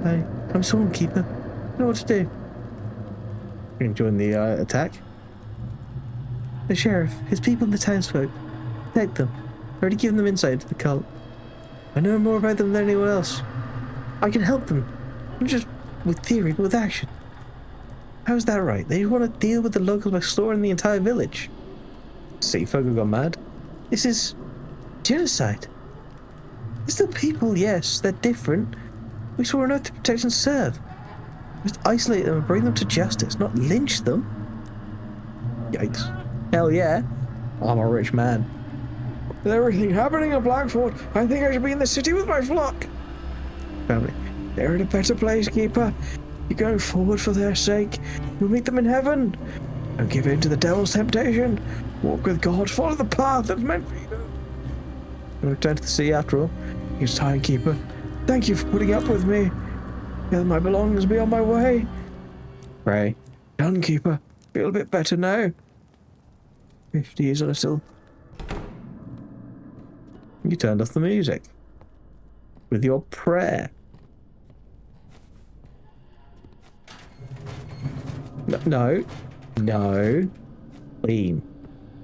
Hey, I'm Stormkeeper. I know what to do. You can join the attack. The sheriff, his people in the townsfolk. Protect them. I've already given them insight into the cult. I know more about them than anyone else. I can help them. Not just with theory, but with action. How's that right? They want to deal with the locals by slaughtering the entire village. Sea folk have gone mad. This is genocide. They're still people, yes. They're different. We swore an oath to protect and serve. We must isolate them and bring them to justice, not lynch them. Yikes. Hell yeah. I'm a rich man. With everything happening in Blackford, I think I should be in the city with my flock. Family, they're in a better place, Keeper. You're going forward for their sake. You'll meet them in heaven. Don't give in to the devil's temptation. Walk with God. Follow the path that's meant for you. I'll return to the sea after all. It's time, Keeper. Thank you for putting up with me. Gather my belongings, be on my way. Pray. Done, Keeper. Feel a bit better now. 50 years and I still... You turned off the music. With your prayer. No. No. Clean.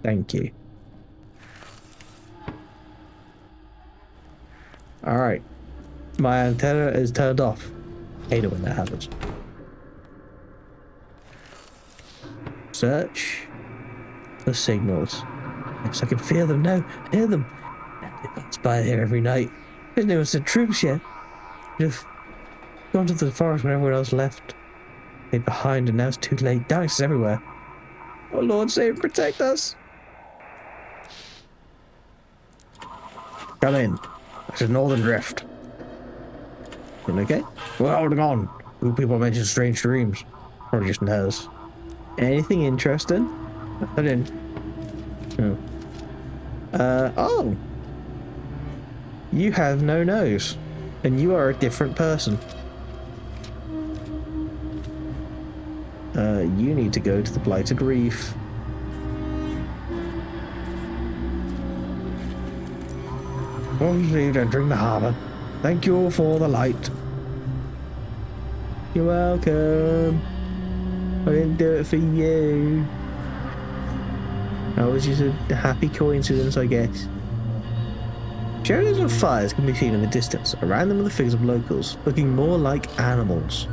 Thank you. Alright. My antenna is turned off. Hate it when that happens. Search for signals. Yes, I can feel them now. I hear them. They pass by here every night. There's no one sent troops yet. They've gone to the forest when everyone else left. They're behind and now it's too late. Darkness is everywhere. Oh Lord, save and protect us. Come in. This is Northern Drift. You okay? We're holding on. Two people mentioned strange dreams. Or just knows. Anything interesting? Nothing in. Oh. You have no nose. And you are a different person. You need to go to the Blighted Reef. Obviously, entering the harbour. Thank you all for the light. You're welcome. I didn't do it for you. That was just a happy coincidence, I guess. Shadows of fires can be seen in the distance. Around them are the figures of locals, looking more like animals.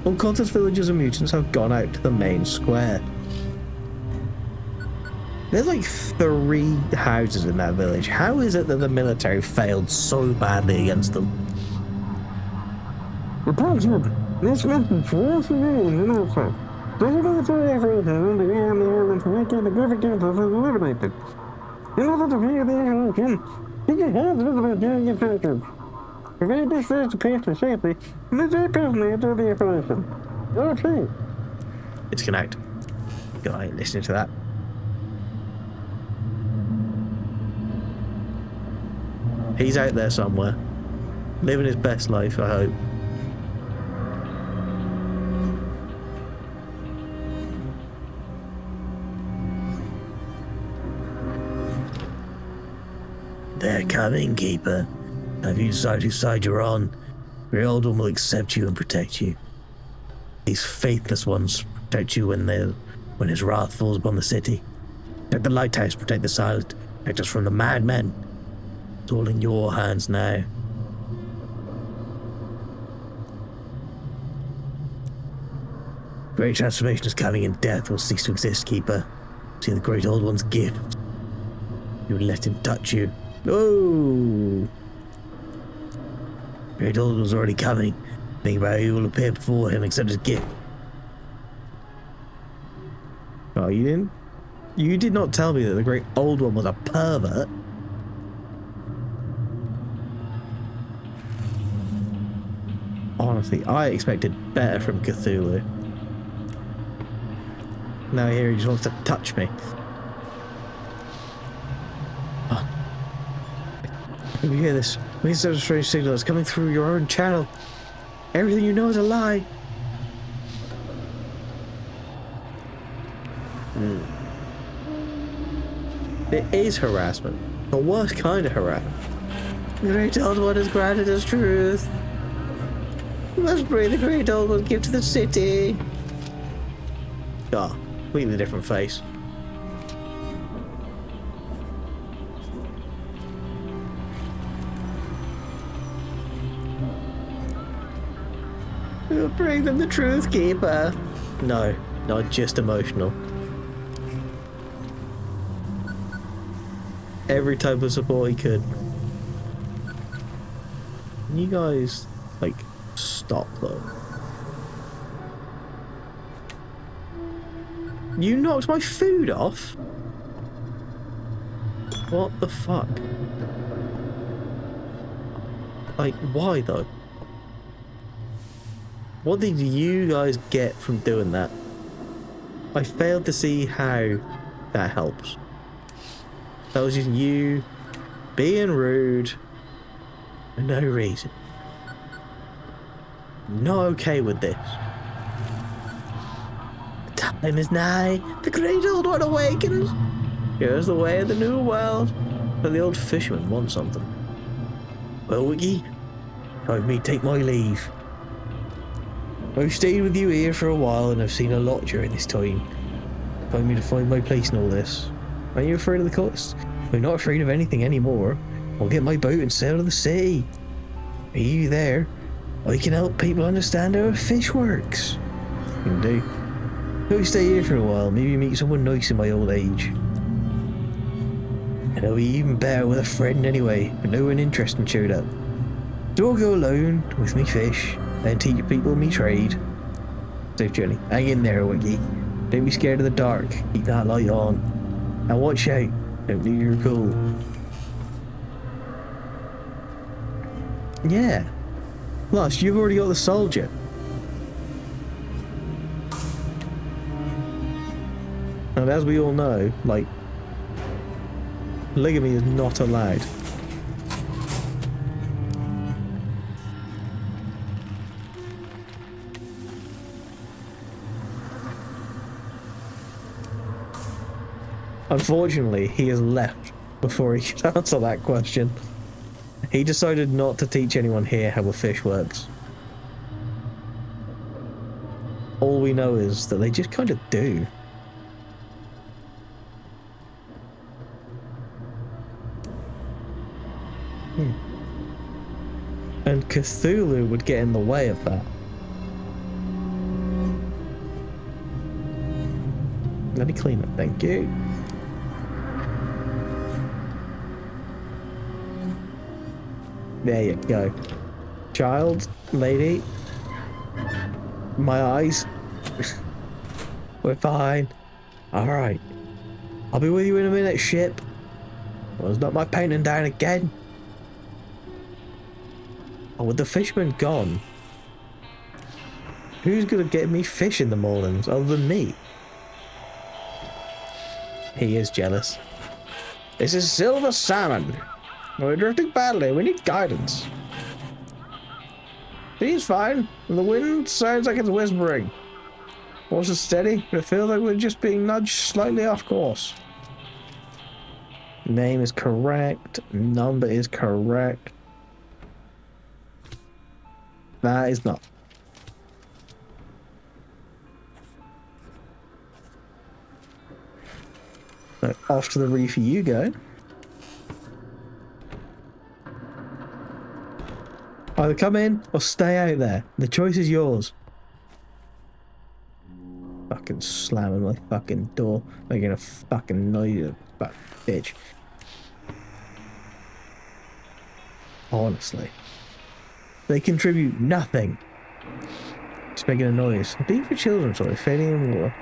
All contest villagers and mutants have gone out to the main square. There's like 3 houses in that village. How is it that the military failed so badly against them? Attention! This message for all civilians in Alpha. Those military operations underground the island to make it the good against us is eliminated. In order to view the evolution, you can have visible during your package. Provide this first to pass for safety, and this air personally into the operation. Okay. Disconnect. God, I ain't listening to that. He's out there somewhere. Living his best life, I hope. They're coming, Keeper. Have you decided whose side you're on? Your old one will accept you and protect you. These faithless ones protect you when his wrath falls upon the city. Protect the Lighthouse, protect the silent, protect us from the madmen. It's all in your hands now. Great transformation is coming and death will cease to exist, Keeper. See the great old one's gift. You would let him touch you. Oh! Great old one's already coming. Think about who will appear before him except his gift. Oh, you didn't? You did not tell me that the great old one was a pervert. Honestly, I expected better from Cthulhu. Now here he just wants to touch me. Oh. You hear this? We hear a strange signal that's coming through your own channel. Everything you know is a lie. It is harassment. The worst kind of harassment. The great old one has granted us truth. We must bring the great old one gift to the city. Ah, completely different face. We'll bring them the truth, keeper. No, not just emotional. Every type of support he could. Can you guys, like, stop though? You knocked my food off? What the fuck? Like, why though? What did you guys get from doing that? I failed to see how that helps. That was just you being rude for no reason. Not okay with this. The time is nigh. The great old one awakens. Here's the way of the new world. But the old fisherman wants something. Well, Wiki, have me take my leave. I've stayed with you here for a while and I've seen a lot during this time. Find me to find my place in all this. Aren't you afraid of the coast? I'm not afraid of anything anymore. I'll get my boat and sail to the sea. Are you there? I can help people understand how a fish works. You can do. I'll stay here for a while, maybe meet someone nice in my old age. And I'll be even better with a friend anyway, but no one interesting showed up. So I'll go alone with me fish, and teach people me trade. Safe journey. Hang in there, Wiki. Don't be scared of the dark. Keep that light on. And watch out. Don't lose your cool. Yeah. Plus, you've already got the soldier. And as we all know, like, polygamy is not allowed. Unfortunately, he has left before he could answer that question. He decided not to teach anyone here how a fish works. All we know is that they just kind of do. And Cthulhu would get in the way of that. Let me clean it, thank you. There you go. Child, lady, my eyes. We're fine. Alright. I'll be with you in a minute, ship. Well, it's not my painting down again. Oh, with the fisherman gone, who's gonna get me fish in the mornings other than me? He is jealous. This is silver salmon. We're drifting badly. We need guidance. He's fine. The wind sounds like it's whispering. Course is steady, but it feels like we're just being nudged slightly off course. Name is correct. Number is correct. That is not. So off to the reef you go. Either come in or stay out there. The choice is yours. Fucking slamming my fucking door, making a fucking noise, but bitch. Honestly, they contribute nothing. Just making a noise. A beat for children, sort of fading in water.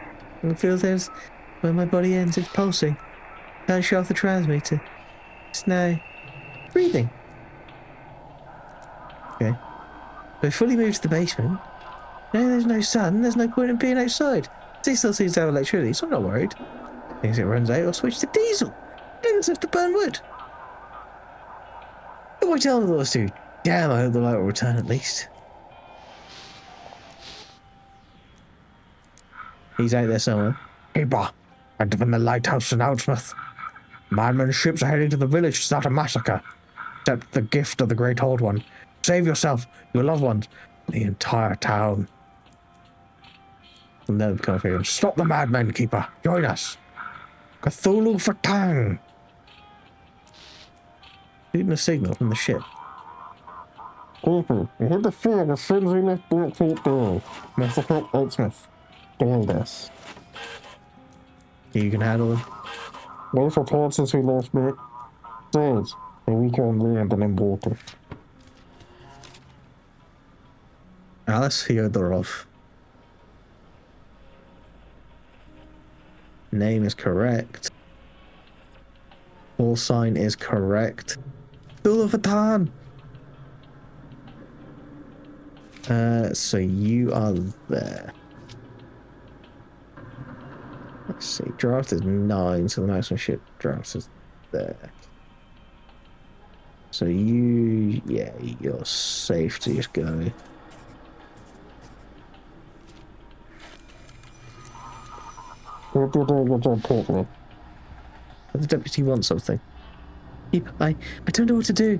And it feels there's where my body ends. It's pulsing. Can't shut off the transmitter. It's now breathing. Okay. But fully moved to the basement. No, there's no sun. There's no point in being outside. He still seems to have electricity, so I'm not worried. As it runs out, I'll switch to diesel. Don't have to burn wood. What am I telling those two? Damn, I hope the light will return at least. He's out there somewhere. Keeper, I from the Lighthouse announcement. Madman ships are heading to the village to start a massacre. Accept the gift of the Great Old One. Save yourself, your loved ones, the entire town. And then kind of figure, stop the madmen, Keeper. Join us. Cthulhu for Tang. Shooting a signal from the ship. Keeper, we hit the field as soon as we left Blackfeet down. Master Pat Eidsmith. Guide us. You can handle them. Those are time since we last met. Says, and we can land and in water. Alice Fyodorov. Name is correct. Call sign is correct. Dulafatan. So you are there. Let's see. Draft is 9, so the maximum ship draft is there. So you, yeah, you're safe to just go. You're doing a good job, Courtney. The deputy wants something. I don't know what to do.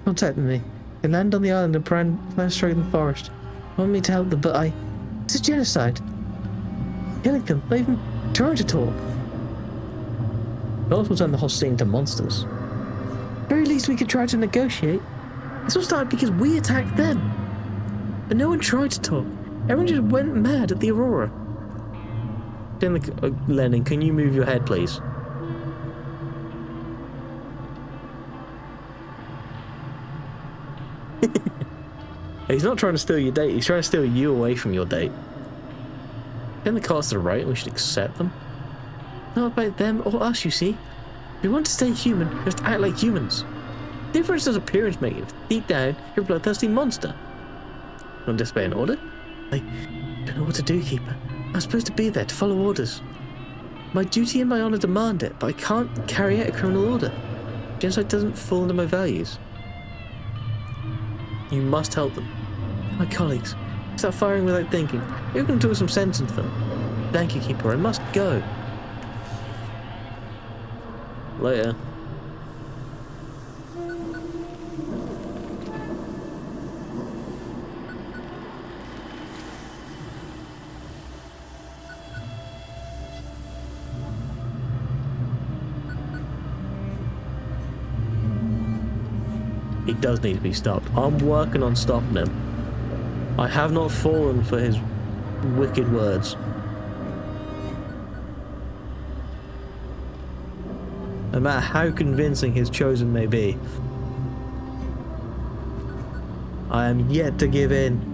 Contact me. They land on the island and plan straight in the forest. Want me to help them, but it's a genocide. Killing them, not even trying to talk. Both will turn the whole scene to monsters. Very least we could try to negotiate. This all started because we attacked them. But no one tried to talk. Everyone just went mad at the Aurora. Lennon, can you move your head, please? He's not trying to steal your date, he's trying to steal you away from your date. Then the cards are right and we should accept them. Not about them or us, you see. If we want to stay human, we have to act like humans. The difference does appearance make it. Deep down, you're a bloodthirsty monster. Want to disobey an order? I don't know what to do, Keeper. I'm supposed to be there to follow orders. My duty and my honor demand it, but I can't carry out a criminal order. Genocide doesn't fall under my values. You must help them. My colleagues. Start firing without thinking. You can talk some sense into them. Thank you, Keeper. I must go. Later. He does need to be stopped. I'm working on stopping him. I have not fallen for his wicked words. No matter how convincing his chosen may be, I am yet to give in.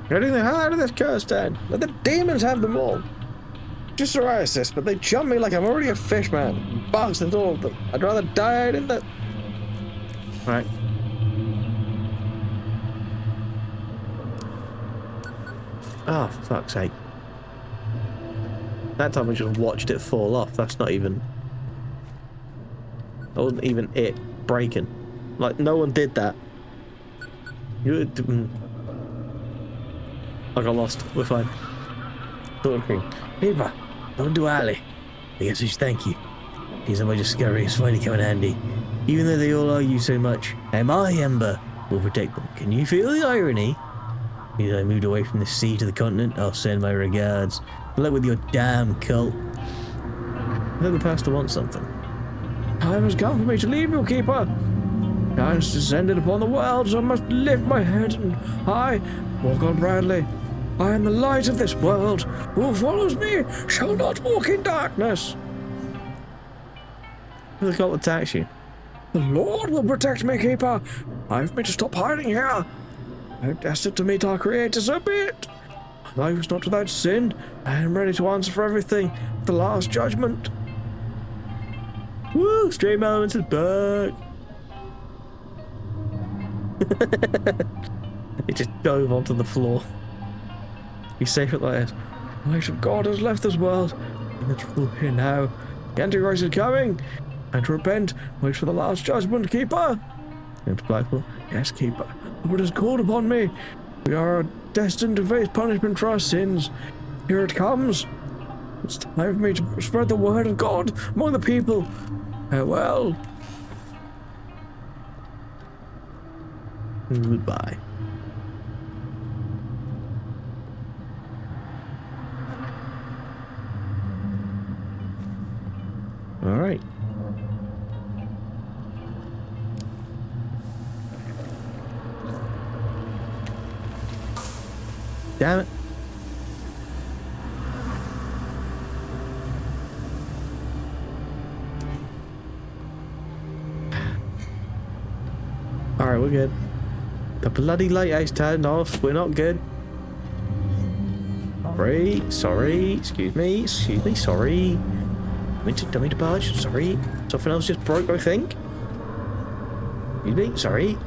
Getting the hell out of this curse den. Let the demons have them all. Just psoriasis, but they jump me like I'm already a fish man. Bastards, all of them. I'd rather die out in the... Right. Oh, for fuck's sake. That time I just watched it fall off. That's not even... That wasn't even it breaking. Like, no one did that. I got lost. We're fine. Keeper, don't do Ali. I guess I should thank you. These are my discoveries finally come in handy. Even though they all owe you so much, and my Ember will protect them. Can you feel the irony? Because I moved away from the sea to the continent, I'll send my regards. Good luck with your damn cult. I think the pastor wants something. Time has come for me to leave you, Keeper. Time has descended upon the world, so I must lift my head and I walk on proudly. I am the light of this world. Who follows me shall not walk in darkness. The cult attacks you. The Lord will protect me, Keeper. I've made to stop hiding here. I'm destined to meet our Creator, so be it. I was not without sin. I am ready to answer for everything. The Last Judgment. Woo! Stream Elements is back. It just dove onto the floor. Be safe at last. The light of God has left this world. And it's rule here now. The Antichrist is coming. And to repent, wait for the Last Judgment, Keeper. And Blackpool, yes, Keeper. The Lord has called upon me. We are destined to face punishment for our sins. Here it comes. It's time for me to spread the word of God among the people. Farewell. Goodbye. All right. Damn it. Alright, we're good. The bloody lighthouse turned off. We're not good. Sorry. Excuse me, sorry. Don't mean to barge. Sorry. Something else just broke, I think. Excuse me, sorry.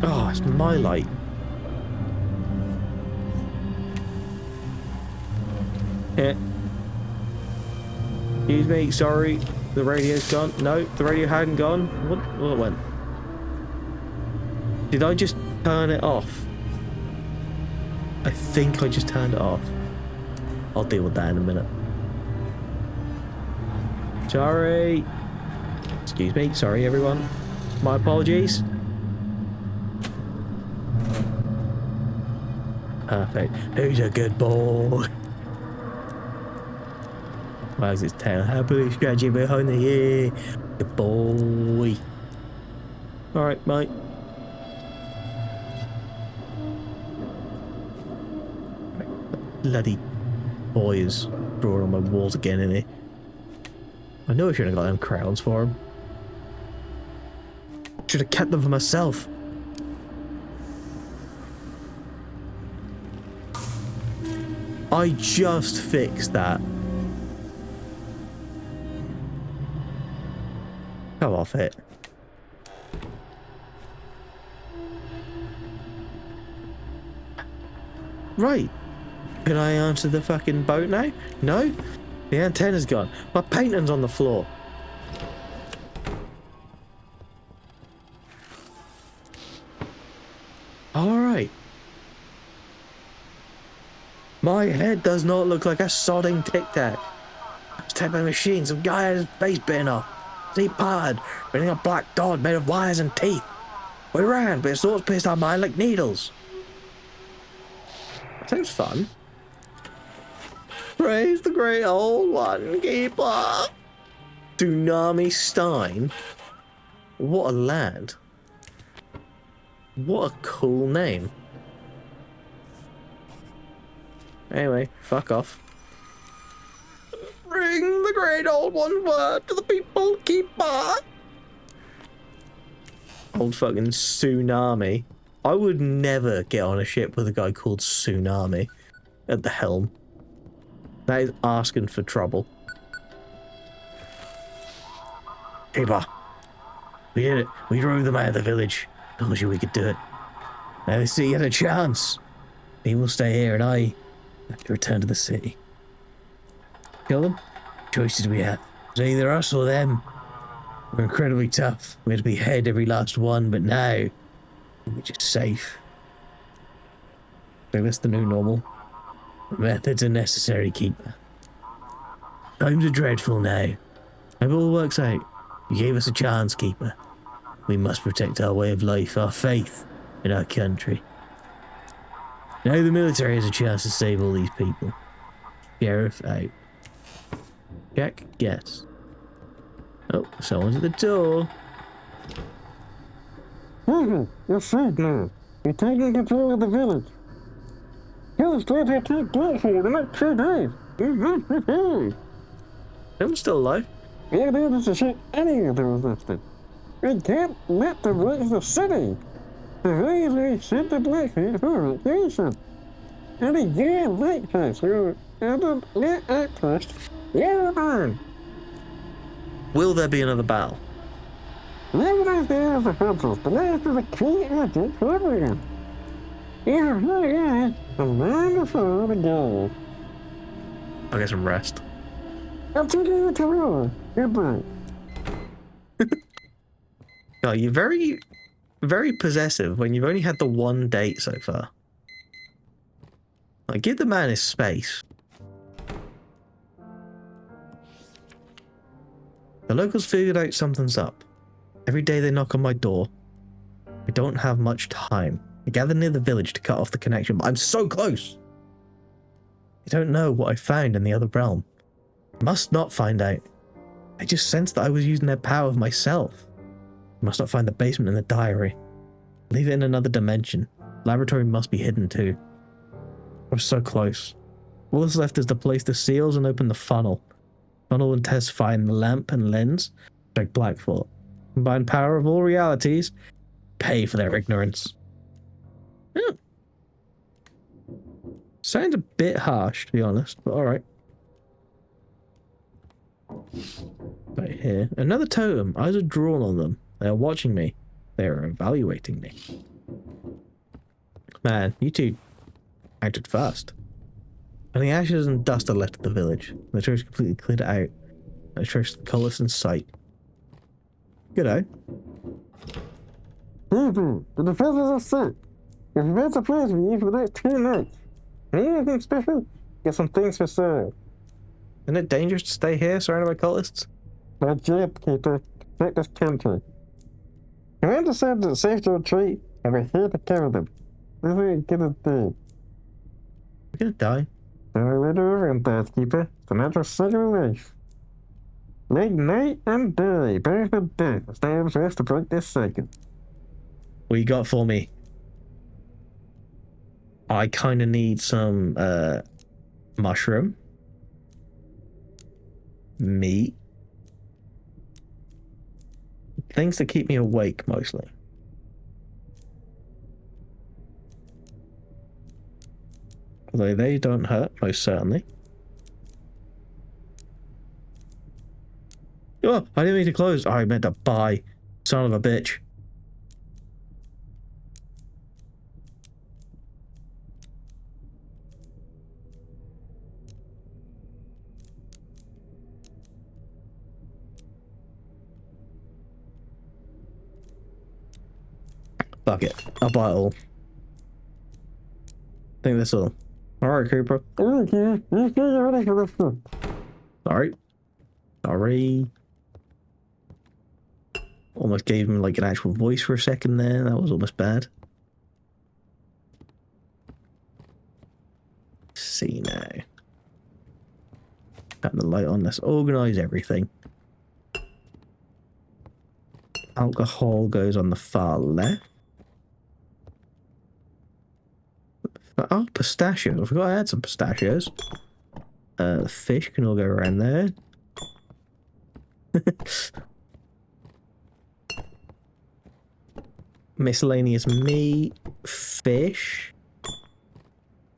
Oh, it's my light. Yeah. Excuse me, sorry. The radio's gone. No, the radio hadn't gone. What went? Did I just turn it off? I think I just turned it off. I'll deal with that in a minute. Sorry. Excuse me. Sorry, everyone. My apologies. Perfect. Who's a good boy? Wags its tail happily, scratching behind the ear. Good boy. Alright, mate. Bloody boy is drawing on my walls again, isn't he? I know I should have got them crowns for him. Should have kept them for myself. I just fixed that. Come off it. Right. Can I answer the fucking boat now? No? The antenna's gone. My painting's on the floor. Alright. My head does not look like a sodding tic-tac. It's tapped by a machine. Some guy had his face bitten off. He parted, bringing a black dog made of wires and teeth. We ran, but his thoughts pierced our mind like needles. That sounds fun. Praise the great old one keeper. Tsunami Stein. What a lad. What a cool name. Anyway, fuck off. Bring the great old one word to the people keeper. Old fucking Tsunami. I would never get on a ship with a guy called Tsunami at the helm. That is asking for trouble. Keeper. We did it. We drove them out of the village. Told you we could do it. Now they see you had a chance. He will stay here and I have to return to the city. Kill them? Choices we have. It's either us or them. We're incredibly tough. We had to behead every last one, but now we're just safe. So that's the new normal. Methods are necessary, keeper. Times are dreadful now. Hope it all works out. You gave us a chance, keeper. We must protect our way of life, our faith, in our country. Now the military has a chance to save all these people. Sheriff out. Check, guess. Oh, someone's at the door. You're free now. You're taking control of the village. You'll start to take Blackford the next 2 days. I'm still alive. You're able to shake any of the resistance. We can't let them reach the city. The villagers sent the Blackford for recreation. And again, Lighthouse, who ended their outpost, you're on. Will there be another battle? Never as there is a hunters, but last is a key agent for everyone. You're here, a man before the goal. I'll get some rest. Up to you to roll. Goodbye. Oh, you're very, very possessive when you've only had the one date so far. Like, give the man his space. The locals figured out something's up. Every day they knock on my door, I don't have much time. I gather near the village to cut off the connection, but I'm so close! I don't know what I found in the other realm. I must not find out. I just sensed that I was using their power of myself. I must not find the basement in the diary. Leave it in another dimension. Laboratory must be hidden too. I was so close. All that's left is to place the seals and open the funnel. Funnel and test find the lamp and lens, like Blackfoot. Combined power of all realities, pay for their ignorance. Yeah. Sounds a bit harsh, to be honest, but alright. Right here. Another totem. Eyes are drawn on them. They are watching me. They are evaluating me. Man, you two acted fast. And the ashes and dust are left at the village. The church completely cleared it out. I traced the colours in sight. Good eye. People, the defenses are set. If events are planned to be used for the next 2 nights, anything special? Get some things for sale. Isn't it dangerous to stay here surrounded by cultists? My job, Keeper, protect this country. Commander said that it's safe to retreat, and we're here to cover them. This ain't gonna do. We're gonna die. Don't let over and Keeper. It's a matter of second life. Make night and day, both are death. It's time for us to break this cycle. What you got for me? I kind of need some mushroom, meat, things that keep me awake mostly. Although they don't hurt, most certainly. Oh, I didn't mean to close. I meant to buy. Son of a bitch. Fuck it. I'll buy it all. I think that's all. Alright, Cooper. Okay, you get ready for this one. Sorry. Sorry. Almost gave him like an actual voice for a second there. That was almost bad. Let's see now. Got the light on. Let's organize everything. Alcohol goes on the far left. Oh, pistachio. I forgot I had some pistachios. The fish can all go around there. Miscellaneous meat. Fish.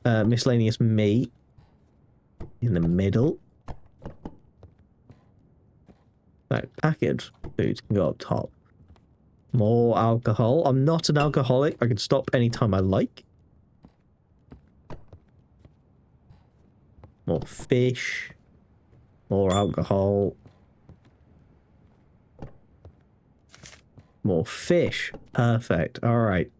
Miscellaneous meat. In the middle. Right, packaged foods can go up top. More alcohol. I'm not an alcoholic. I can stop anytime I like. More fish. More alcohol. More fish. Perfect. Alright.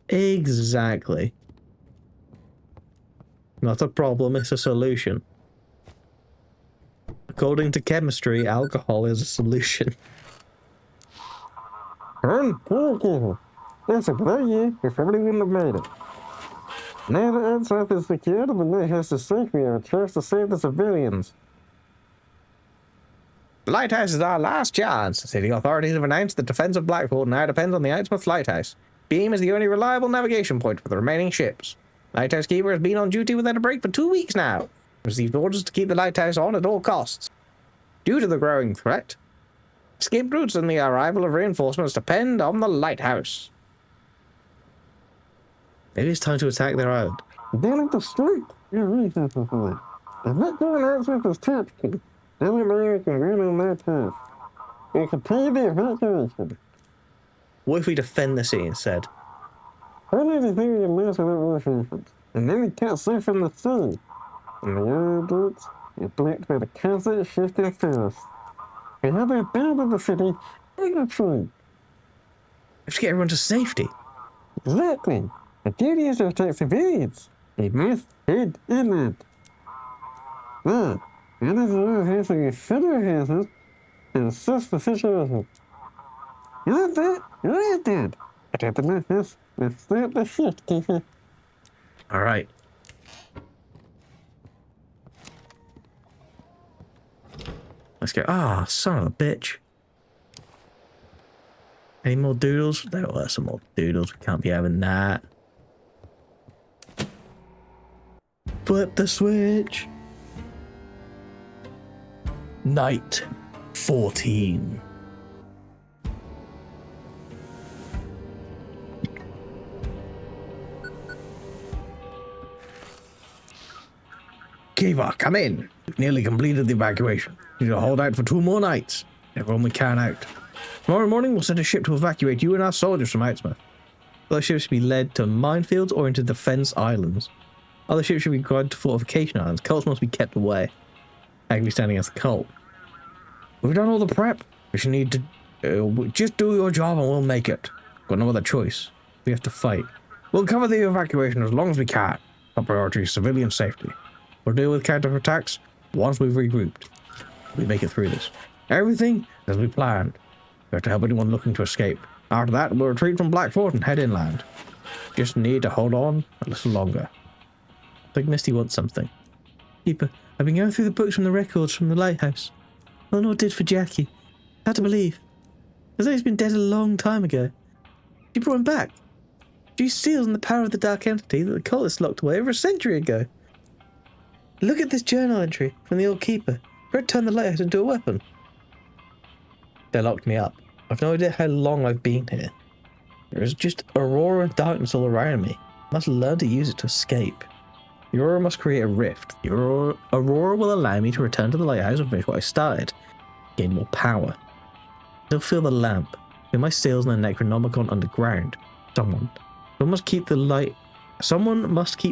Exactly. Not a problem, it's a solution. According to chemistry, alcohol is a solution. That's a good idea. We probably wouldn't have made it. Now that Earth's is secured and the lighthouse is safe, we have a chance to save the civilians. The lighthouse is our last chance. The city authorities have announced the defense of Blackpool now depends on the Outmouth Lighthouse. Beam is the only reliable navigation point for the remaining ships. Lighthouse Keeper has been on duty without a break for 2 weeks now. Received orders to keep the lighthouse on at all costs. Due to the growing threat, escape routes and the arrival of reinforcements depend on the lighthouse. Maybe it's time to attack their island. Down at the street, you're really thankful for it. If not going out with this tactical, then we can run on that path. We continue the evacuation. What if we defend the city instead? Only the thing you lose with evacuations, and then we can't safe from the sea. And the other boats, you're blocked by the constant shifting force. We have to abandon the city in a tree. We have to get everyone to safety. Exactly. The duty is to protect civilians. We must head inland. Ah, and as a has a consider and assess the situation. You like that? You like that? I got the message. Let's start the shit, Keeper. All right. Let's go. Ah, son of a bitch. Any more doodles? There were some more doodles. We can't be having that. Flip the switch. Night 14. Kiva, come in. We've nearly completed the evacuation. We need to hold out for 2 more nights. Everyone we can out. Tomorrow morning, we'll send a ship to evacuate you and our soldiers from Outsmouth. Those ships should be led to minefields or into defense islands. Other ships should be guided to fortification islands. Cults must be kept away. I can be standing against the cult. We've done all the prep. We should need to just do your job and we'll make it. Got no other choice. We have to fight. We'll cover the evacuation as long as we can. Our priority is civilian safety. We'll deal with counterattacks once we've regrouped. We make it through this. Everything as we planned. We have to help anyone looking to escape. After that, we'll retreat from Black Fort and head inland. Just need to hold on a little longer. I think Misty wants something. Keeper, I've been going through the books from the records from the Lighthouse. I don't know what it did for Jackie. Hard to believe. As though he's been dead a long time ago. You brought him back. She seals in the power of the dark entity that the cultists locked away over a century ago. Look at this journal entry from the old keeper. Fred turned the Lighthouse into a weapon. They locked me up. I've no idea how long I've been here. There is just aurora and darkness all around me. I must learn to use it to escape. The aurora must create a rift. The aurora will allow me to return to the lighthouse and finish what I started. Gain more power. Still feel the lamp. Feel my sails in the Necronomicon underground. Someone must keep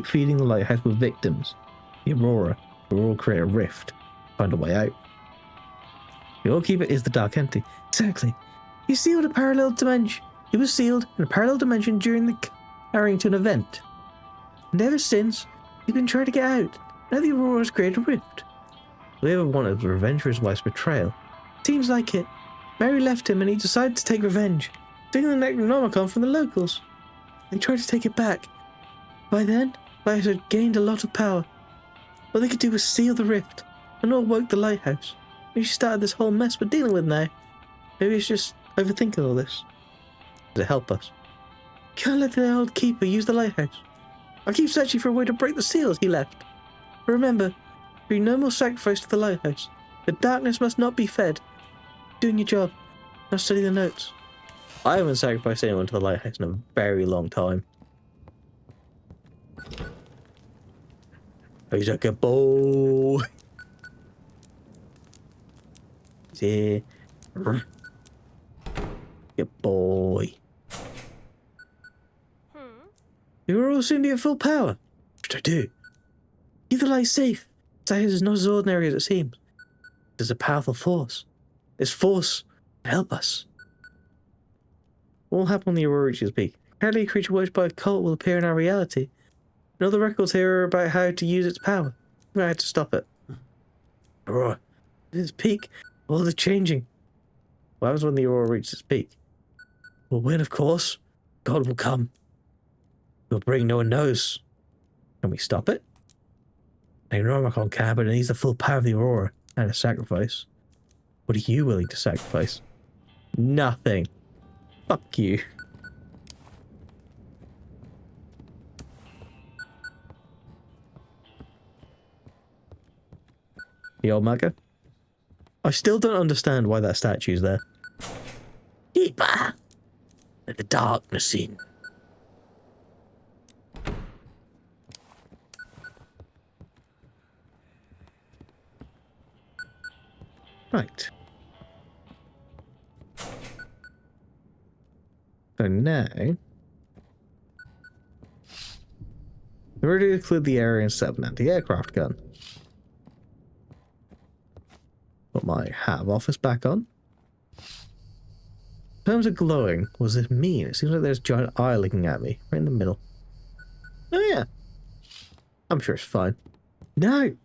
feeding the lighthouse with victims. The aurora will create a rift. Find a way out. The old keeper is the dark entity. Exactly. He sealed a parallel dimension. He was sealed in a parallel dimension during the Carrington event. And ever since, he's been trying to get out. Now the aurora has created a rift. All he ever wanted was revenge for his wife's betrayal. Seems like it. Mary left him and he decided to take revenge, stealing the Necronomicon from the locals. They tried to take it back. By then, Lighthouse had gained a lot of power. All they could do was seal the rift, and all woke the Lighthouse. Maybe she started this whole mess we're dealing with now. Maybe it's just overthinking all this. Does it help us? Can't let the old keeper use the lighthouse. I keep searching for a way to break the seals he left. But remember, there be no more sacrifice to the lighthouse. The darkness must not be fed. Doing your job. Now study the notes. I haven't sacrificed anyone to the lighthouse in a very long time. He's a good boy. Yeah. Good boy. You will all soon be at full power. What should I do? Keep the light safe. Lighthouse is not as ordinary as it seems. There's a powerful force. This force can help us. What will happen when the aurora reaches peak? Apparently a creature worshipped by a cult will appear in our reality. And all the records here are about how to use its power. We might have to stop it. Aurora. At its peak, all is changing. What happens when the aurora reaches its peak? We'll win, of course. God will come. We'll bring no one knows. Can we stop it? Necronomicon can, but it needs the full power of the aurora and a sacrifice. What are you willing to sacrifice? Nothing. Fuck you. The old mugger? I still don't understand why that statue's there. Keeper, let the darkness in. Right. So now, we've already cleared the area and set up an anti-aircraft gun. Put my hat of office back on. In terms of glowing, what does this mean? It seems like there's a giant eye looking at me, right in the middle. Oh yeah. I'm sure it's fine. No!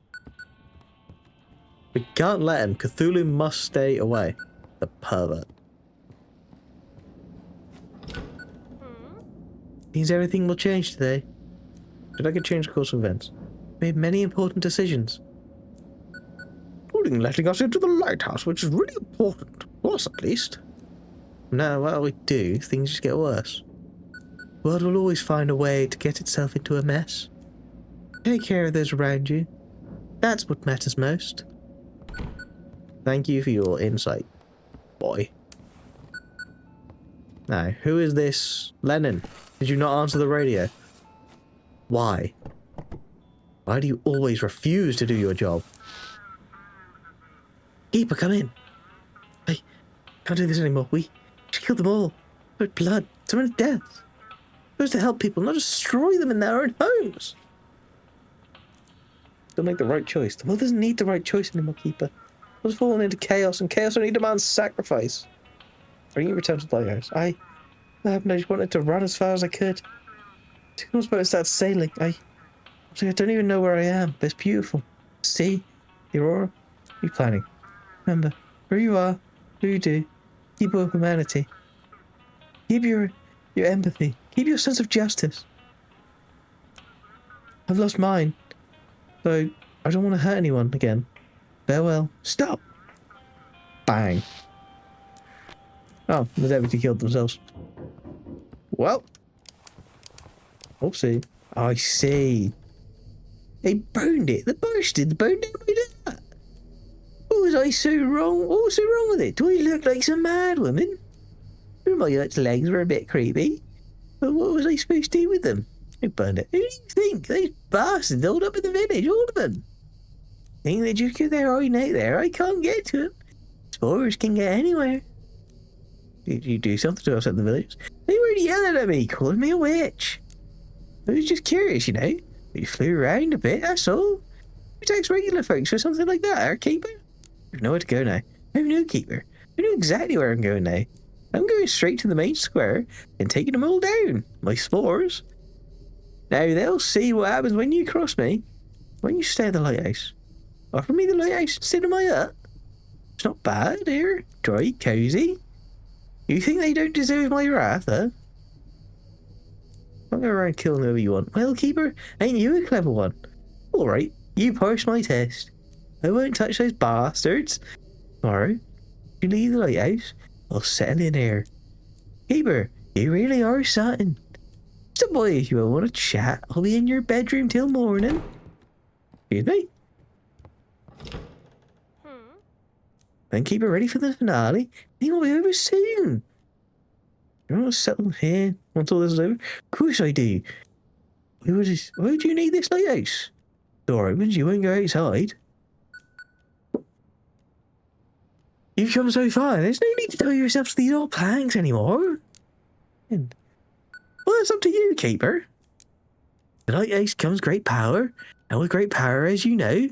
We can't let him. Cthulhu must stay away. The pervert. Means everything will change today. But I could change the course of events. Made many important decisions. Including letting us into the lighthouse, which is really important. Was at least. Now, what we do, things just get worse. The world will always find a way to get itself into a mess. Take care of those around you. That's what matters most. Thank you for your insight, boy. Now, who is this Lennon? Did you not answer the radio? Why? Why do you always refuse to do your job? Keeper, come in. I can't do this anymore. We killed them all. With blood. So many deaths. We're supposed to help people, not destroy them in their own homes. Don't make the right choice. The world doesn't need the right choice anymore, Keeper. It's fallen into chaos, and chaos only demands sacrifice. Bring you return to the lighthouse. I just wanted to run as far as I could. I was about to start sailing. I don't even know where I am, but it's beautiful. See? The aurora? What are you planning? Remember, where you are, who you do, keep your humanity. Keep your empathy. Keep your sense of justice. I've lost mine, so I don't want to hurt anyone again. Farewell. Stop! Bang. Oh, the deputy killed themselves. Well. Oopsie. I see. They burned it. They burst it. They burned it with that. What was I so wrong? What was so wrong with it? Do I look like some mad woman? My legs were a bit creepy. But what was I supposed to do with them? Who burned it? Who do you think? Those bastards all up in the village, all of them. Think they just get their eye out there? I can't get to them. Explorers can get anywhere. Did you do something to upset the villagers? They were yelling at me, calling me a witch. I was just curious, you know. We flew around a bit, that's all. Who takes regular folks for something like that, our Keeper? There's nowhere to go now. No, no, Keeper. I know exactly where I'm going now. I'm going straight to the main square and taking them all down. My spores. Now, they'll see what happens when you cross me. When you stay at the lighthouse. Offer me the lighthouse instead of my hut. It's not bad here. Dry, cosy. You think they don't deserve my wrath, huh? I'll go around killing whoever you want. Well, Keeper, ain't you a clever one? Alright, you pass my test. I won't touch those bastards. Tomorrow, you leave the lighthouse, I'll settle in here. Keeper, you really are something. So boy, if you want to chat, I'll be in your bedroom till morning. Excuse me? Then Keeper ready for the finale. It will be over soon. You want to settle here once all this is over? Of course I do. Why do you need this lighthouse? Door opens, you won't go outside. You've come so far, there's no need to tie yourself to these old planks anymore. Well, it's up to you, Keeper. The lighthouse comes great power, and with great power, as you know,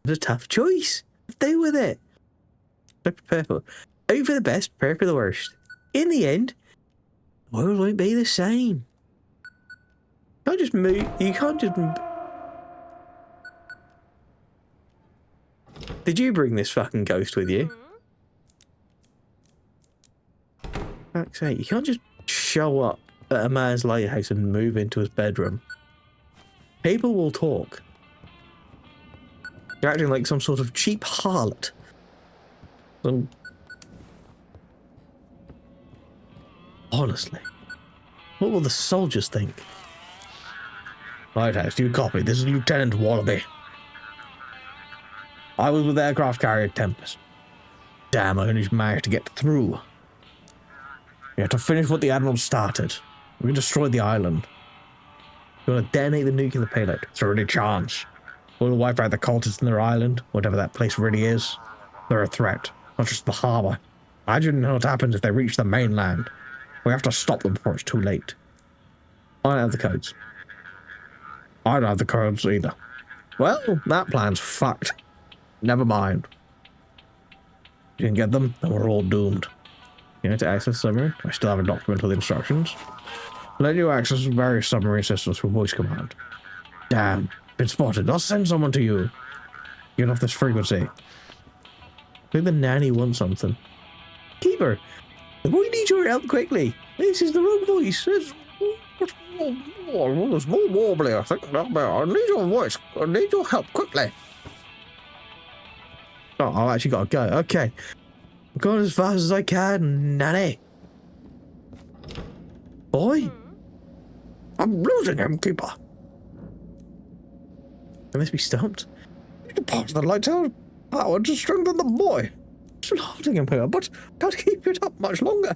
it's a tough choice. Stay with it. Prepare for hope for the best, prepare for the worst. In the end, the world won't be the same. You can't just move. You can't just. Did you bring this fucking ghost with you? Fuck's sake, you can't just show up at a man's lighthouse and move into his bedroom. People will talk. You're acting like some sort of cheap harlot. Honestly, what will the soldiers think? Lighthouse, do you copy? This is Lieutenant Wallaby. I was with aircraft carrier Tempest. Damn, I only managed to get through. We have to finish what the Admiral started. We destroyed the island. We want to detonate the nuclear payload. It's a really chance. We'll wipe out the cultists in their island, whatever that place really is. They're a threat. Not just the harbour. Imagine what happens if they reach the mainland. We have to stop them before it's too late. I don't have the codes. I don't have the codes either. Well, that plan's fucked. Never mind. You can get them, then we're all doomed. You need to access the submarine? I still have a document with instructions. Let you access various submarine systems through voice command. Damn, been spotted. I'll send someone to you. Get off this frequency. think the nanny wants something. Keeper, the boy needs your help quickly. This is the wrong voice. It's more wobbly, I think. I need your voice. I need your help quickly. Oh, I've actually got to go. Okay. I'm going as fast as I can, nanny. Boy? I'm losing him, Keeper. I must be stumped. The part of the lighthouse power to strengthen the boy. Still holding him here, but can't keep it up much longer.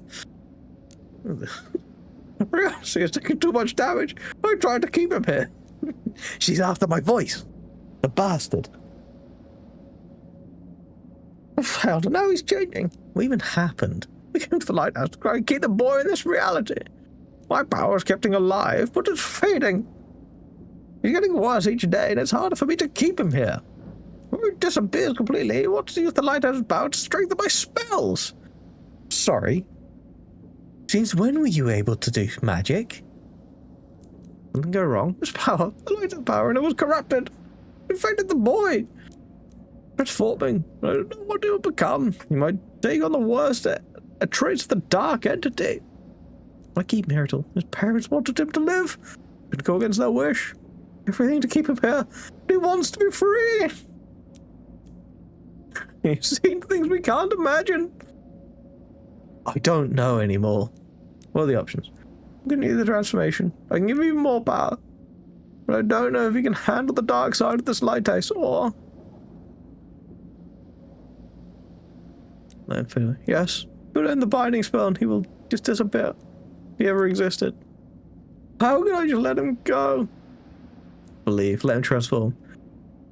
Reality is taking too much damage. I tried to keep him here. She's after my voice. The bastard. I failed, and now he's changing. What even happened? We came to the lighthouse to try and keep the boy in this reality. My power's kept him alive, but it's fading. He's getting worse each day, and it's harder for me to keep him here. When he disappears completely, he wants to use the lighthouse's power to strengthen my spells. Sorry. Since when were you able to do magic? Something go wrong. His power, the lighthouse power, and it was corrupted. It infected the boy. Transforming. I don't know what it will become. He might take on the worst traits of the dark entity. Why keep him here till his parents wanted him to live. Could go against their wish. Everything to keep him here. He wants to be free. He's seen things we can't imagine. I don't know anymore. What are the options? I'm going to need the transformation. I can give him even more power. But I don't know if he can handle the dark side of this lighthouse or... Yes. Put in the binding spell and he will just disappear. If he ever existed. How can I just let him go? Believe. Let him transform.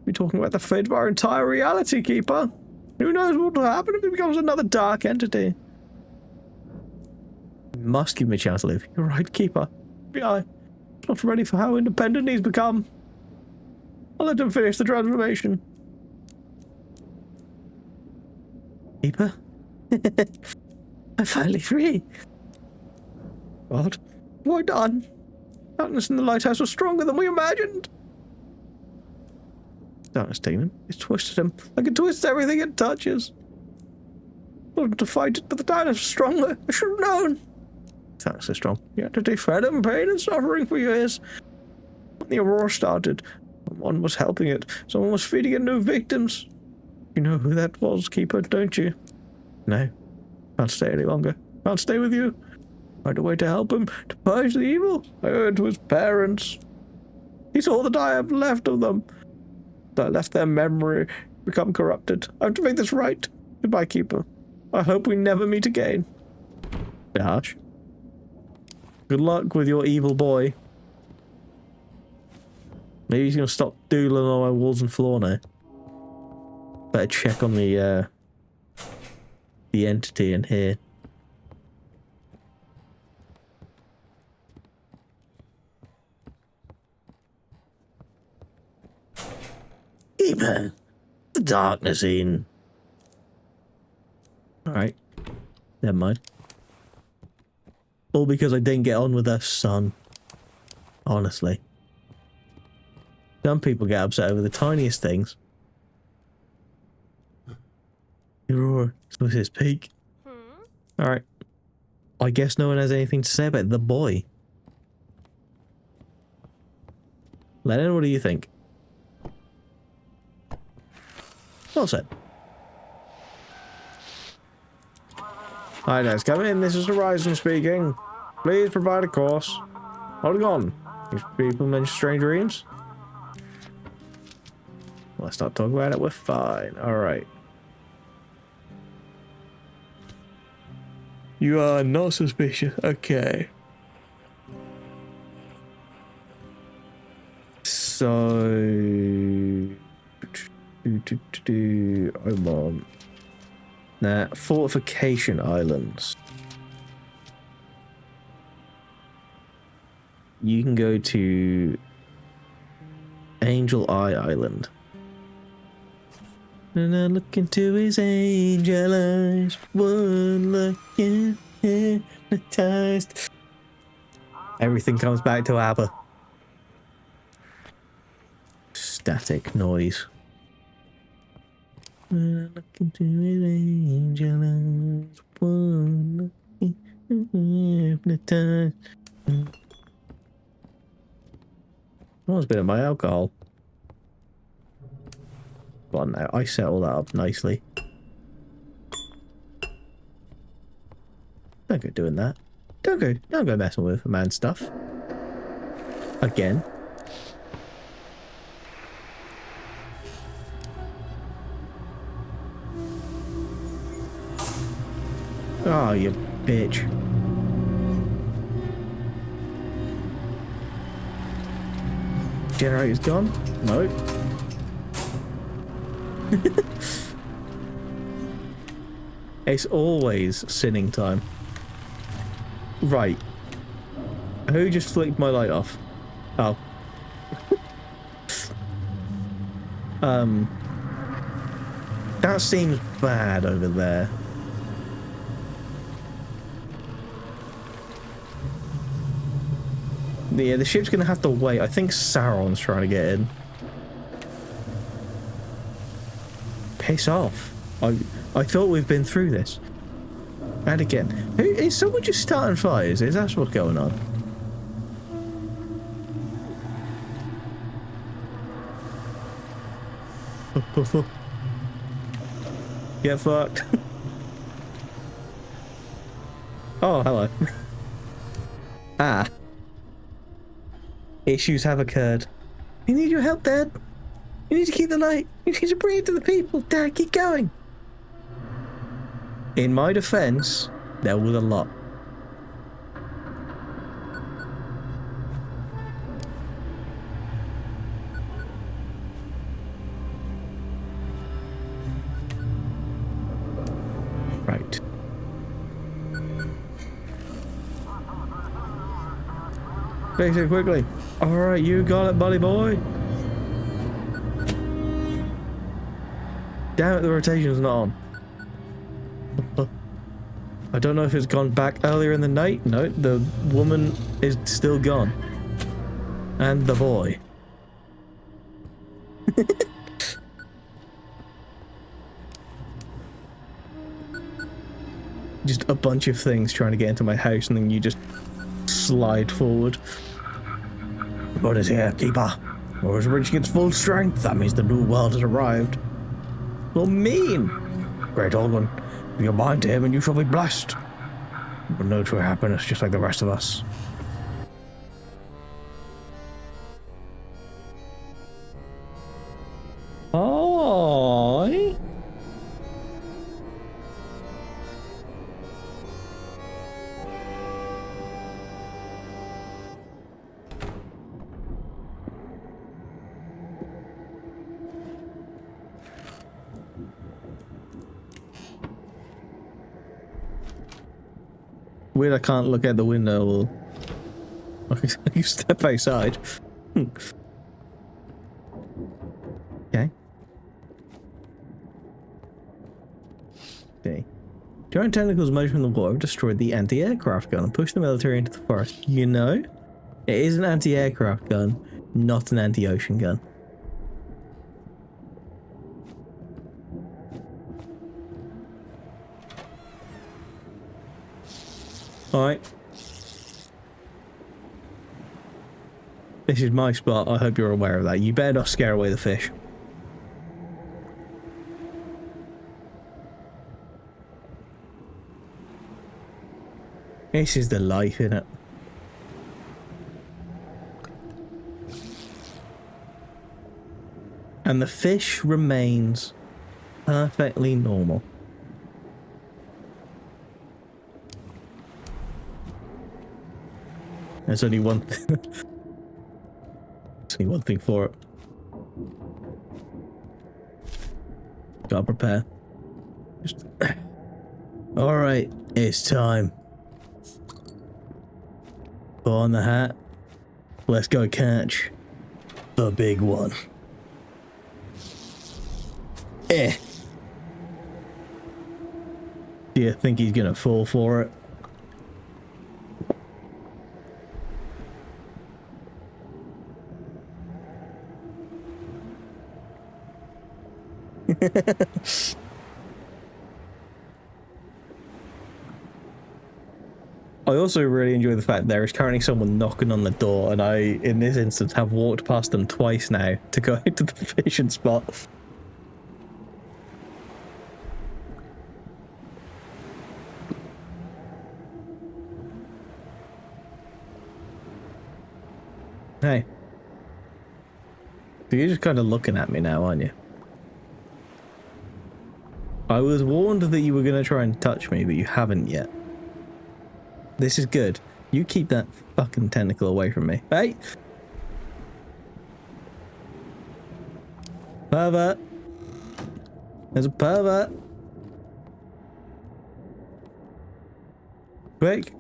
We're talking about the fate of our entire reality, Keeper. Who knows what will happen if he becomes another dark entity? You must give him a chance to live. You're right, Keeper. I'm not ready for how independent he's become. I'll let him finish the transformation. Keeper? I'm finally free. What? What have I done? Darkness in the lighthouse was stronger than we imagined. Darkness taken him. It's twisted him. Like it twists everything it touches. I wanted to fight it, but the darkness was stronger. I should have known. Darkness is strong. You had to defend him in pain and suffering for years. When the aurora started, someone was helping it. Someone was feeding it new victims. You know who that was, Keeper, don't you? No. Can't stay any longer. Can't stay with you. Find a way to help him, to purge the evil. I owe it to his parents. He's all that I have left of them. I left their memory become corrupted. I have to make this right. Goodbye, Keeper. I hope we never meet again. Gosh. Good luck with your evil boy. Maybe he's going to stop doodling on my walls and floor now. Better check on the entity in here. Keeper, the darkness in. Alright. Never mind. All because I didn't get on with her son. Honestly. Some people get upset over the tiniest things. Roar. So this is peak. Alright. I guess no one has anything to say about the boy. Lennon, what do you think? Well said. Hi, guys, come in. This is Horizon speaking. Please provide a course. Hold on. These people mention strange dreams. Let's not talk about it. We're fine. Alright. You are not suspicious. Okay. So... I'm on. Now, Fortification Islands. You can go to Angel Eye Island. And I look into his angel eyes, one look hypnotized. Everything comes back to ABBA. Static noise. When I look into his angel eyes, one hypnotized. Someone's been at my alcohol. Go on now, I set all that up nicely. Don't go doing that. Don't go messing with man's stuff. Again. Oh, you bitch. Generator's gone? No. It's always sinning time. Right. Who just flicked my light off? Oh. That seems bad over there. Yeah, the ship's gonna have to wait. I think Sauron's trying to get in. Piss off. I thought we've been through this. And again. Is someone just starting fires? Is that what's going on? Get fucked. Oh, hello. Ah. Issues have occurred. We need your help, Dad. You need to keep the light. You need to bring it to the people. Dad, keep going. In my defense, there was a lot. Right. Fix it quickly. Alright, you got it, buddy boy. Damn it, the rotation's not on. I don't know if it's gone back earlier in the night. No, the woman is still gone. And the boy. Just a bunch of things trying to get into my house and then you just slide forward. What is here, keeper? Or is reaching its full strength? That means the new world has arrived. Well, mean. Great old one. Give your mind to him and you shall be blessed. But no true happiness, just like the rest of us. Oh. Weird I can't look out the window or I can step outside. Okay. Okay. Giant tentacles emerged from the water, destroyed the anti-aircraft gun and pushed the military into the forest. You know, it is an anti-aircraft gun, not an anti-ocean gun. Alright. This is my spot. I hope you're aware of that. You better not scare away the fish. This is the life, innit? And the fish remains perfectly normal. There's only one thing. There's only one thing for it. Gotta prepare. Just... Alright, it's time. Put on the hat. Let's go catch the big one. Eh. Do you think he's gonna fall for it? I also really enjoy the fact there is currently someone knocking on the door, and I, in this instance, have walked past them twice now to go to the fishing spot. Hey. You're just kind of looking at me now, aren't you? I was warned that you were going to try and touch me, but you haven't yet. This is good. You keep that fucking tentacle away from me. Hey! Pervert! There's a pervert! Quick!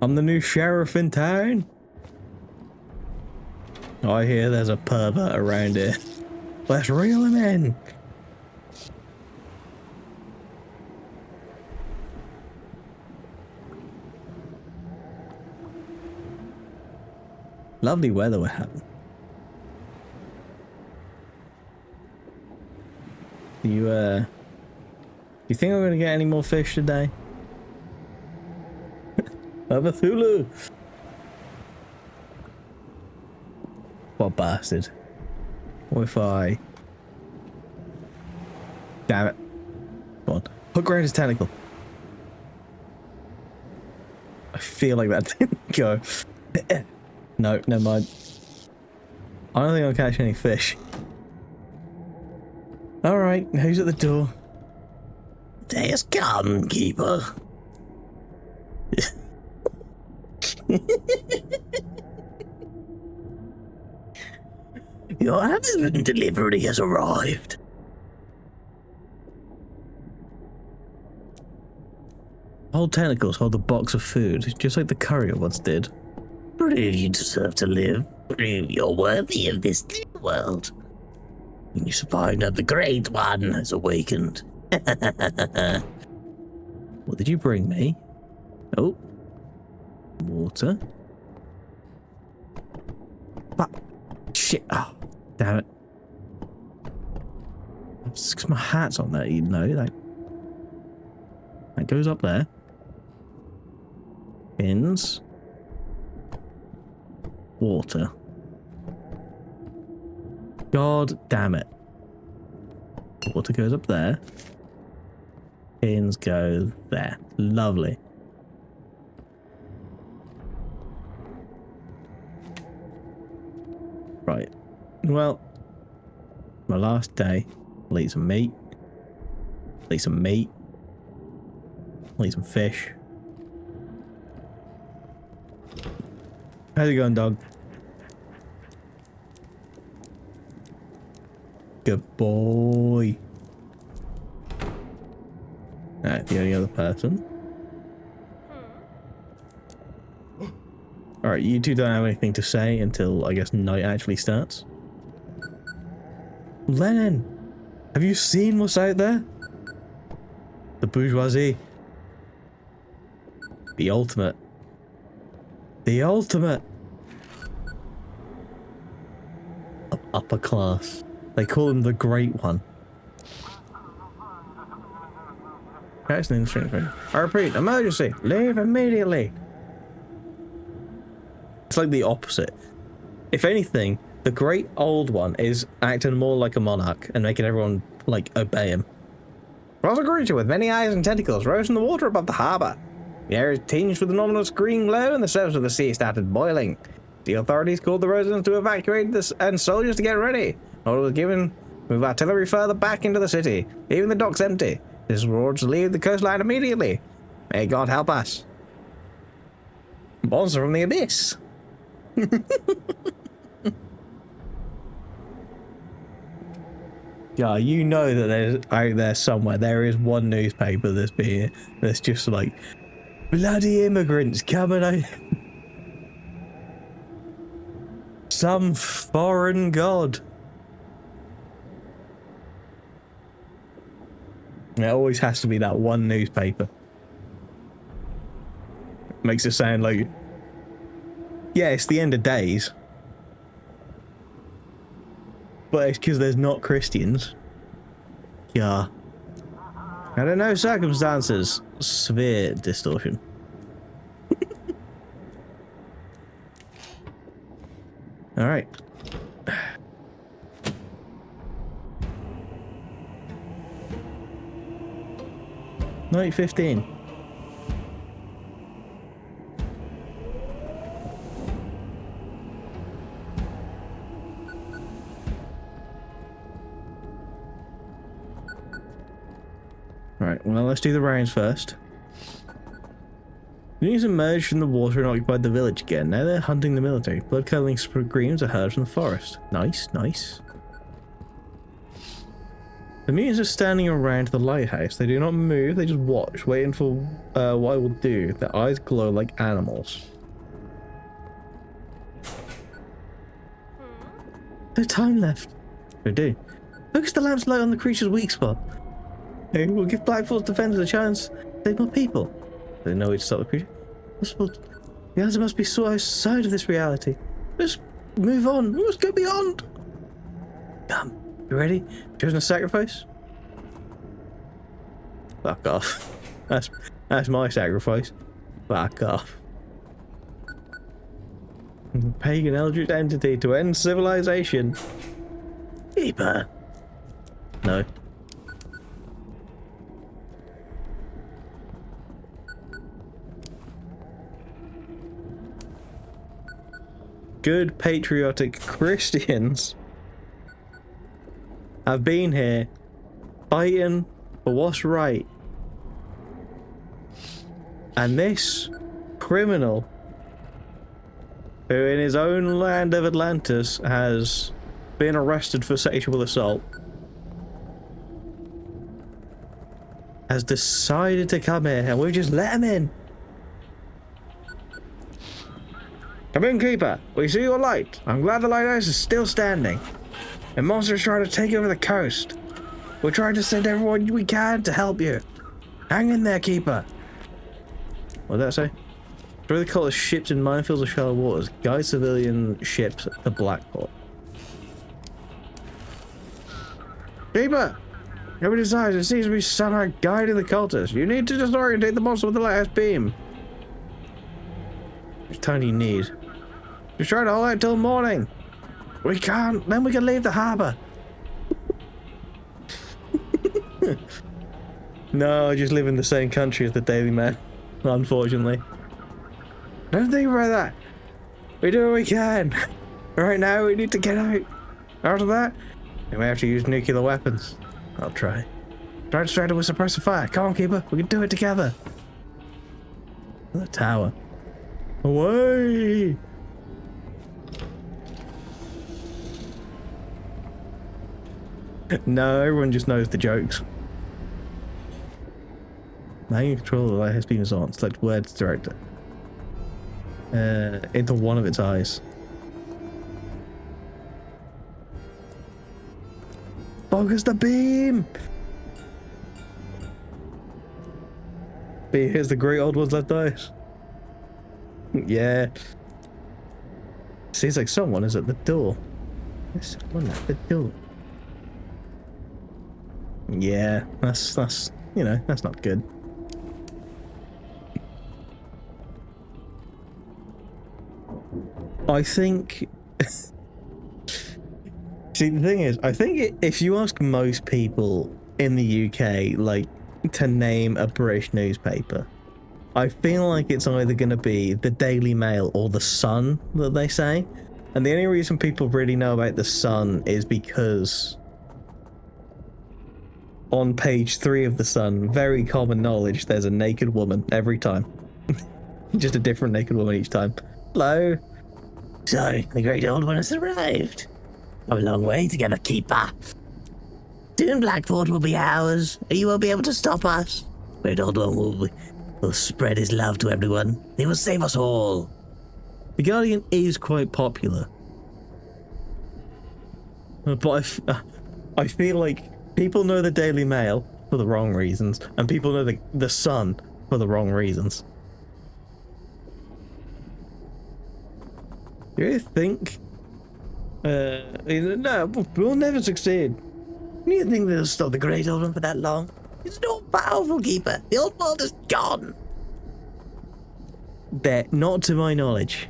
I'm the new sheriff in town! I hear there's a pervert around here. Let's reel him in! Lovely weather we're having. You think I'm gonna get any more fish today? Have a Thulu! What bastard. What if I... Damn it. Come on. Hook around his tentacle. I feel like that didn't go. No, never mind. I don't think I'll catch any fish. Alright, who's at the door? Day has come, keeper. Your Amazon delivery has arrived. Hold tentacles, hold the box of food, just like the courier once did. Prove you deserve to live. Prove you're worthy of this new world. And you should find out the Great One has awakened. What did you bring me? Oh. Water. Ah, shit. Oh, damn it. It's 'cause my hat's on there, you know. That goes up there. Pins. Water. God damn it. Water goes up there. Pins go there. Lovely. Right. Well, my last day. I'll eat some meat. I'll eat some meat. I'll eat some fish. How's it going, dog? Good boy. Alright, the only other person. Alright, you two don't have anything to say until, I guess, night actually starts. Lennon! Have you seen what's out there? The bourgeoisie. The ultimate. The ultimate. Upper class. They call him the Great One. That's an interesting thing. I repeat, emergency. Leave immediately. It's like the opposite. If anything, the Great Old One is acting more like a monarch and making everyone, like, obey him. Was a creature with many eyes and tentacles rose in the water above the harbour. The air is tinged with an ominous green glow, and the surface of the sea started boiling. The authorities called the residents to evacuate this and soldiers to get ready. Order was given to move artillery further back into the city, leaving the docks empty. This was ordered to leave the coastline immediately. May God help us. Monster from the abyss. Yeah, you know that there's out there somewhere, there is one newspaper that's just like, bloody immigrants coming out. Some foreign god. There always has to be that one newspaper. Makes it sound like, yeah, it's the end of days. But it's because there's not Christians. car. Under no circumstances, severe distortion. All right. Night 15. Right, well, let's do the rounds first. The news emerged from the water and occupied the village again. Now they're hunting the military. Blood-curdling screams are heard from the forest. Nice, nice. The mutants are standing around the lighthouse. They do not move, they just watch, waiting for what I will do. Their eyes glow like animals. No time left. We do. Focus the lamp's light on the creature's weak spot. It will give Blackfall's defenders a chance to save more people. They know which stop the creature. Possible. The answer must be sought outside of this reality. Just move on. We must go beyond. Come. You ready? Chosen a sacrifice? Fuck off. That's my sacrifice. Fuck off. Pagan eldritch entity to end civilization. Keeper. No. Good patriotic Christians have been here fighting for what's right. And this criminal, who in his own land of Atlantis has been arrested for sexual assault, has decided to come here, and we've just let him in. Come in, Keeper. We see your light. I'm glad the lighthouse is still standing. The monsters trying to take over the coast. We're trying to send everyone we can to help you. Hang in there, Keeper. What did that say? Throw the cultist ships in minefields of shallow waters. Guide civilian ships to Blackport. Keeper! Nobody decides. It seems to be somehow guiding the cultists. You need to disorientate the monster with the lighthouse beam. Which time do you need? Just try to hold out till morning. We can't. Then we can leave the harbour. No, I just live in the same country as the Daily Mail, unfortunately. Don't think about that. We do what we can. Right now, we need to get out. After that, we may have to use nuclear weapons. I'll try. Try to distract it with suppressive fire. Come on, Keeper. We can do it together. The tower. Away! No, everyone just knows the jokes. Manual control of the lighthouse beam is on. Select where to direct it. Into one of its eyes. Focus the beam! Here's the great old one's left eyes. Yeah. Seems like someone is at the door. There's someone at the door. Yeah, that's you know, that's not good. I think see, the thing is, I think if you ask most people in the UK, like, to name a British newspaper, I feel like it's either going to be the Daily Mail or the Sun that they say. And the only reason people really know about the Sun is because on page 3 of the Sun, very common knowledge, there's a naked woman every time. Just a different naked woman each time. Hello. So, the great old one has arrived. Come a long way together, Keeper. Soon Blackford will be ours, and you won't be able to stop us. Great old one will spread his love to everyone. He will save us all. The Guardian is quite popular. But I feel like people know the Daily Mail for the wrong reasons, and people know the Sun for the wrong reasons. Do you think? No, we'll never succeed. You think they'll stop the Great Old One for that long? It's not powerful, Keeper. The old world is gone. They're not to my knowledge.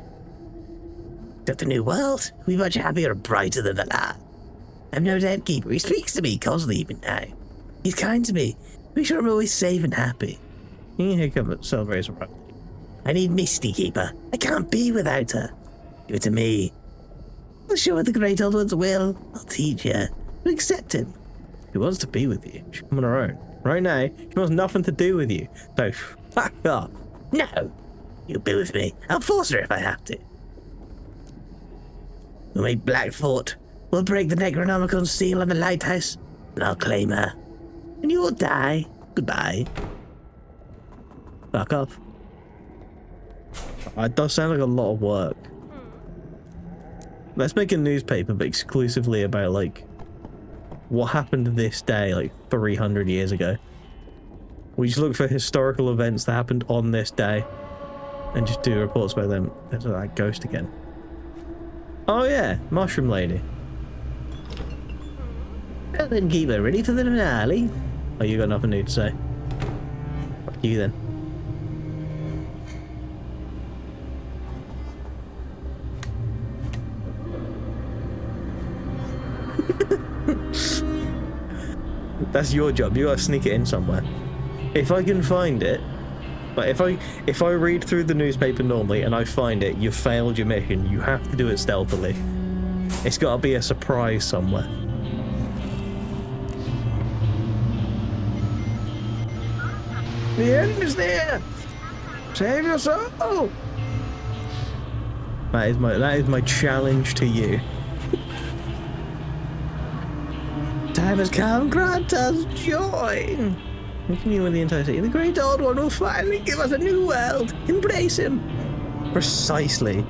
But the new world will be much happier and brighter than the last. I'm no dead Keeper. He speaks to me constantly even now. He's kind to me. Make sure I'm always safe and happy. Here comes celebration. I need Misty, Keeper. I can't be without her. Give it to me. I'll show her the Great Old One's will. I'll teach her. But accept him. She wants to be with you. She's on her own. Right now, she wants nothing to do with you. So, fuck off. No. You'll be with me. I'll force her if I have to. We'll make Black Fort. We'll break the Necronomicon seal on the Lighthouse, and I'll claim her. And you'll die. Goodbye. Fuck off. It does sound like a lot of work. Let's make a newspaper, but exclusively about, like, what happened this day, like, 300 years ago. We just look for historical events that happened on this day, and just do reports about them. There's that ghost again. Oh yeah, Mushroom Lady. Well then, Keeper, ready for the finale? Oh, you got nothing new to say. Fuck you then. That's your job. You gotta sneak it in somewhere. If I can find it, like if I read through the newspaper normally and I find it, you've failed your mission. You have to do it stealthily. It's gotta be a surprise somewhere. The end is there. Save your soul. That is my challenge to you. Time has come. Grant us joy. We commune with the entire city. The Great Old One will finally give us a new world. Embrace him. Precisely.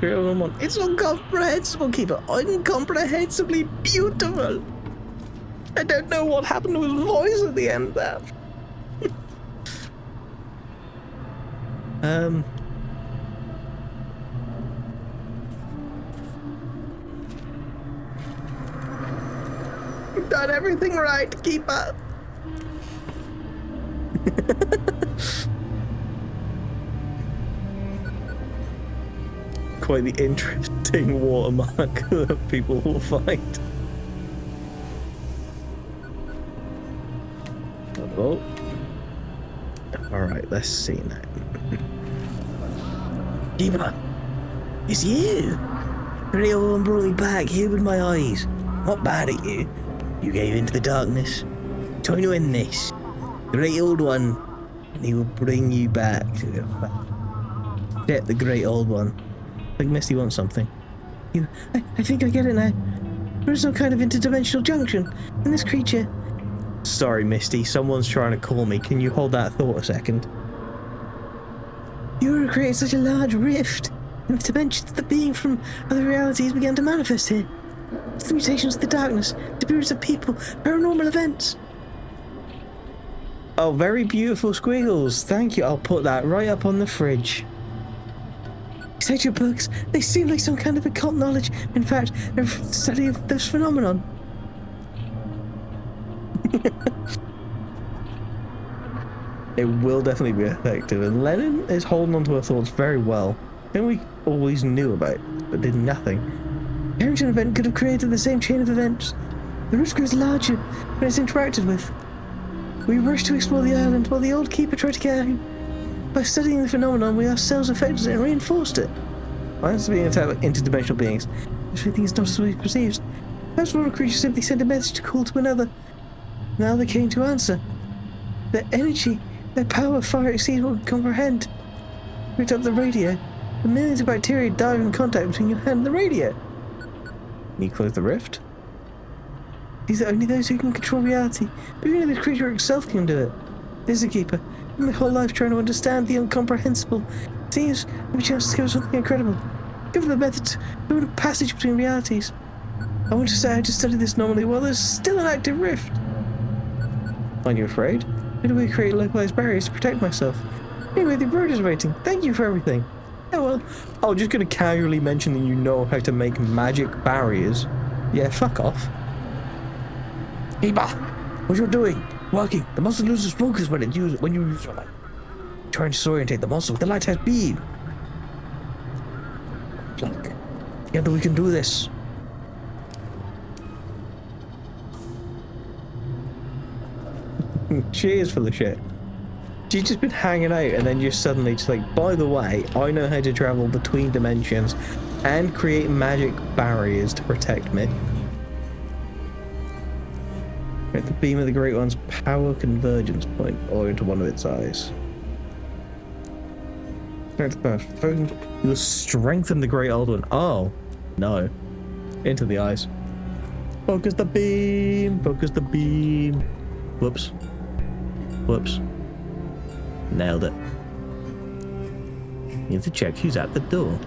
It's incomprehensible, Keeper. Incomprehensibly beautiful. I don't know what happened to his voice at the end there. You've done everything right, Keeper. Quite the interesting watermark that people will find. Oh. Alright, let's see now. Keeper, it's you. Great Old One brought me back here with my eyes. Not bad at you. You gave into the darkness. Time to end this. Great Old One, and he will bring you back to the fact. Get the Great Old One. Like Misty wants something. I think I get it now. There is some kind of interdimensional junction, and this creature... Sorry, Misty, someone's trying to call me. Can you hold that thought a second? You were created such a large rift in the dimensions that being from other realities began to manifest here. It's the mutations of the darkness, the spirits of people, paranormal events. Oh, very beautiful squiggles. Thank you. I'll put that right up on the fridge. Besides your books, they seem like some kind of occult knowledge. In fact, they're a study of this phenomenon. It will definitely be effective, and Lennon is holding on to her thoughts very well. Thing we always knew about, but did nothing. The Harrington event could have created the same chain of events. The rift grows larger when it's interacted with. We rushed to explore the island while the old keeper tried to get out. By studying the phenomenon, we ourselves affected it and reinforced it. Mine's being attacked by interdimensional beings. Everything is not as we perceived. Perhaps one creature simply sent a message to call to another. Now they came to answer. Their energy, their power far exceeds what we can comprehend. We picked up the radio. The millions of bacteria died in contact between your hand and the radio. Can you close the rift? These are only those who can control reality, but even the creature itself can do it. This is a keeper. My whole life trying to understand the incomprehensible. It seems we have a chance to discover something incredible. Given the method to open a passage between realities. I want to say how to study this normally while there's still an active rift. Aren't you afraid? How do we create localized barriers to protect myself? Anyway, the road is waiting. Thank you for everything. Yeah, well, I'm just going to casually mention that you know how to make magic barriers. Yeah, fuck off. Keeper, what you're doing? Working. The monster loses focus when you use your light. Trying to disorientate the monster with the lighthouse beam. Look, together we can do this. Cheers for the shit. You've just been hanging out and then you're suddenly just like, by the way, I know how to travel between dimensions and create magic barriers to protect me. At the beam of the Great One's power convergence point or into one of its eyes. You'll strengthen the Great Old One. Oh, no. Into the eyes. Focus the beam. Focus the beam. Whoops. Whoops. Nailed it. Need to check who's at the door.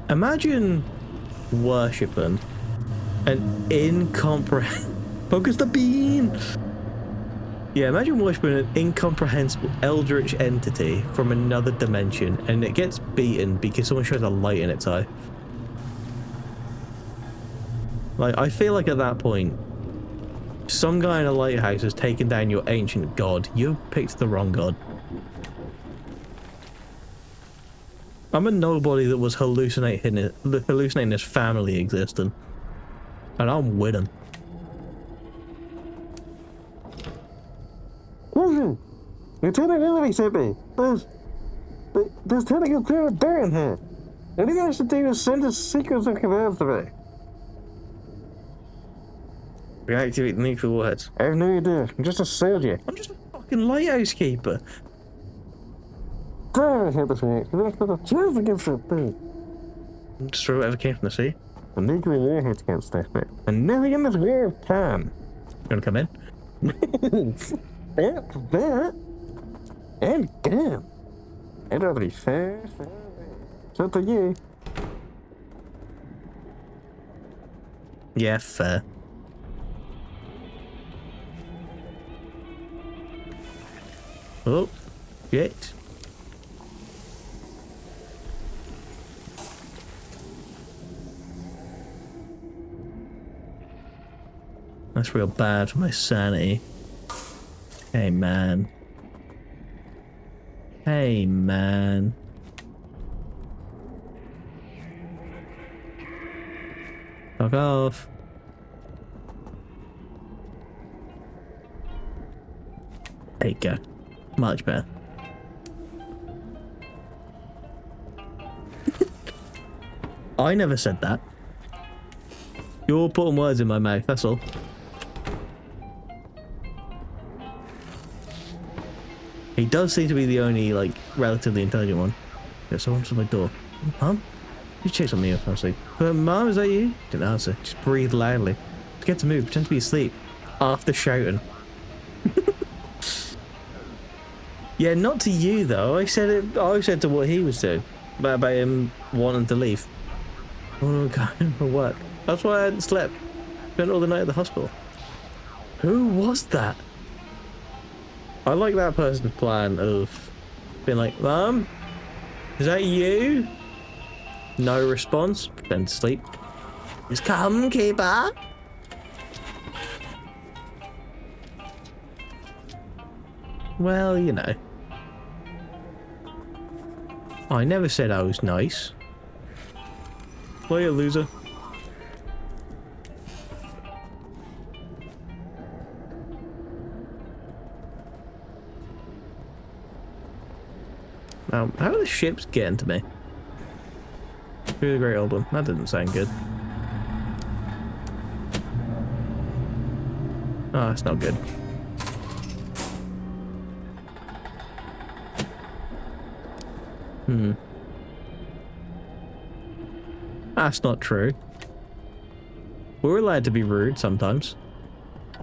Imagine worshipping an incomprehensible... Focus the beam! Yeah, imagine worshipping an incomprehensible eldritch entity from another dimension and it gets beaten because someone shows a light in its eye. Like, I feel like at that point, some guy in a lighthouse has taken down your ancient god. You've picked the wrong god. I'm a nobody that was hallucinating his family existing. And I'm with him. Listen, Lieutenant Emily sent me. There's telling us through a bear in here. All you guys should do is send us secrets and commands to me. Reactivate the nuclear warheads. I have no idea. I'm just a soldier. I'm just a fucking lighthouse keeper. Damn, I hate this thing. There's not a chance against that thing. Just throw whatever came from the sea. The nuclear warheads can't stop it. And nothing in this world can. You wanna come in? That's that. And damn. I'd rather be fast. So to you. Yeah, fair. Oh, shit. That's real bad for my sanity. Hey, man. Hey, man. Fuck off. There you go. Much better. I never said that. You're putting words in my mouth, that's all. He does seem to be the only, like, relatively intelligent one. There's someone at my door. Mom? You check something else, I was like, Mom, is that you? Didn't answer. Just breathe loudly. Forget to move, pretend to be asleep. After shouting. Yeah, not to you though. I said to what he was doing. About him wanting to leave. Oh, going for work. That's why I hadn't slept. Spent all the night at the hospital. Who was that? I like that person's plan of being like, Mom, is that you? No response. Then sleep. Just come, keeper. Well, you know. I never said I was nice. Well, you loser. How are the ships getting to me? Through the Great Old One. That didn't sound good. Oh, that's not good. That's not true. We're allowed to be rude sometimes.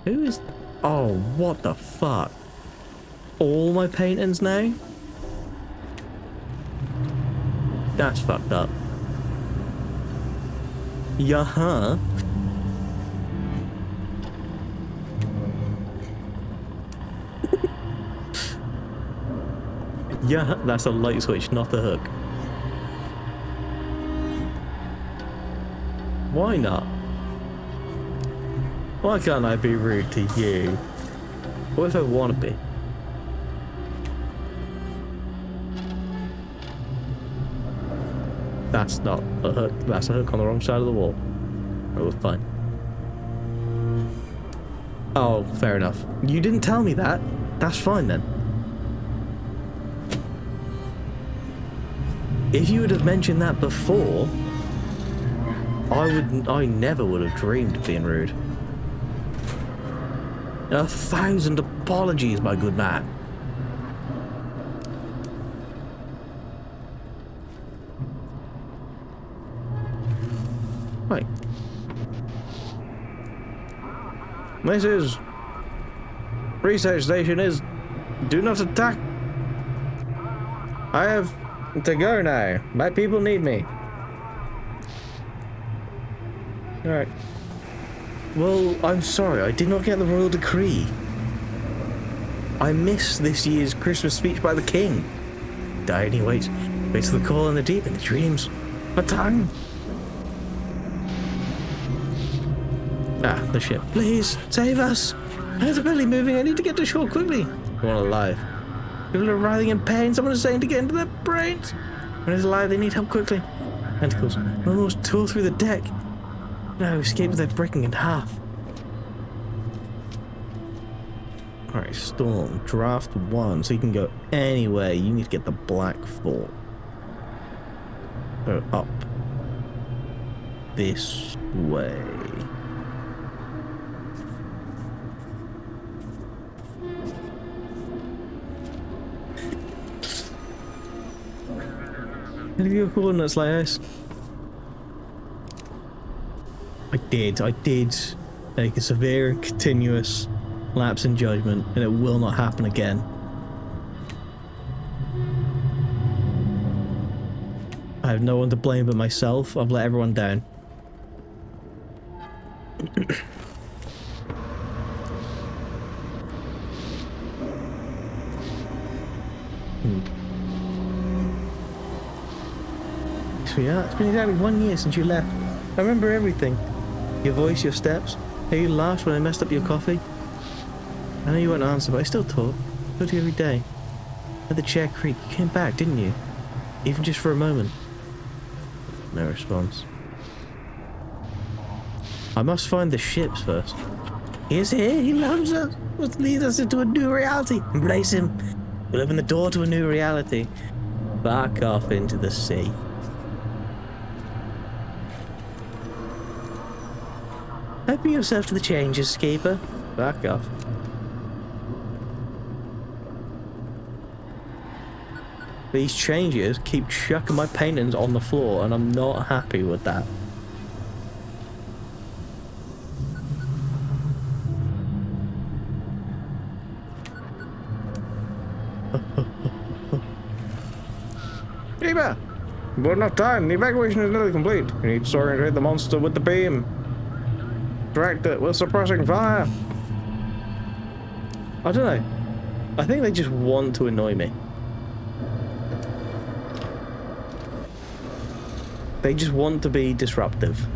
Who is... Oh, what the fuck? All my paintings now? That's fucked up. Yeah-huh. Yeah, that's a light switch, not the hook. Why not? Why can't I be rude to you? What if I want to be? That's not a hook. That's a hook on the wrong side of the wall. It was fine. Oh, fair enough. You didn't tell me that. That's fine then. If you would have mentioned that before, I never would have dreamed of being rude. 1,000 apologies, my good man. Right. This is... research station is... do not attack. I have to go now. My people need me. Alright. Well, I'm sorry, I did not get the royal decree. I missed this year's Christmas speech by the king. Died waits for the call in the deep, in the dreams. My time. Ah, the ship. Please, save us. There's barely moving, I need to get to shore quickly. I want alive. People are writhing in pain, someone is saying to get into their brains. When it's alive, they need help quickly. Tentacles, almost tore through the deck. No, escape without breaking in half. Alright, Storm, draft 1, so you can go anywhere. You need to get the Black Fort. So up. This way. Did you go coordinates, Lighthouse? I did make a severe and continuous lapse in judgment, and it will not happen again. I have no one to blame but myself. I've let everyone down. So yeah, it's been exactly 1 year since you left. I remember everything. Your voice, your steps, how you laughed when I messed up your coffee. I know you won't answer, but I still talk. I talk to you every day. At the chair creak, you came back, didn't you? Even just for a moment. No response. I must find the ships first. He is here, he loves us. Must lead us into a new reality. Embrace him. We'll open the door to a new reality. Back off into the sea. Open yourself to the changes, Skipper. Back off. These changes keep chucking my paintings on the floor, and I'm not happy with that. Skipper! We're not time. The evacuation is nearly complete. You need to orientate the monster with the beam. Direct it with suppressing fire. I don't know. I think they just want to annoy me. They just want to be disruptive.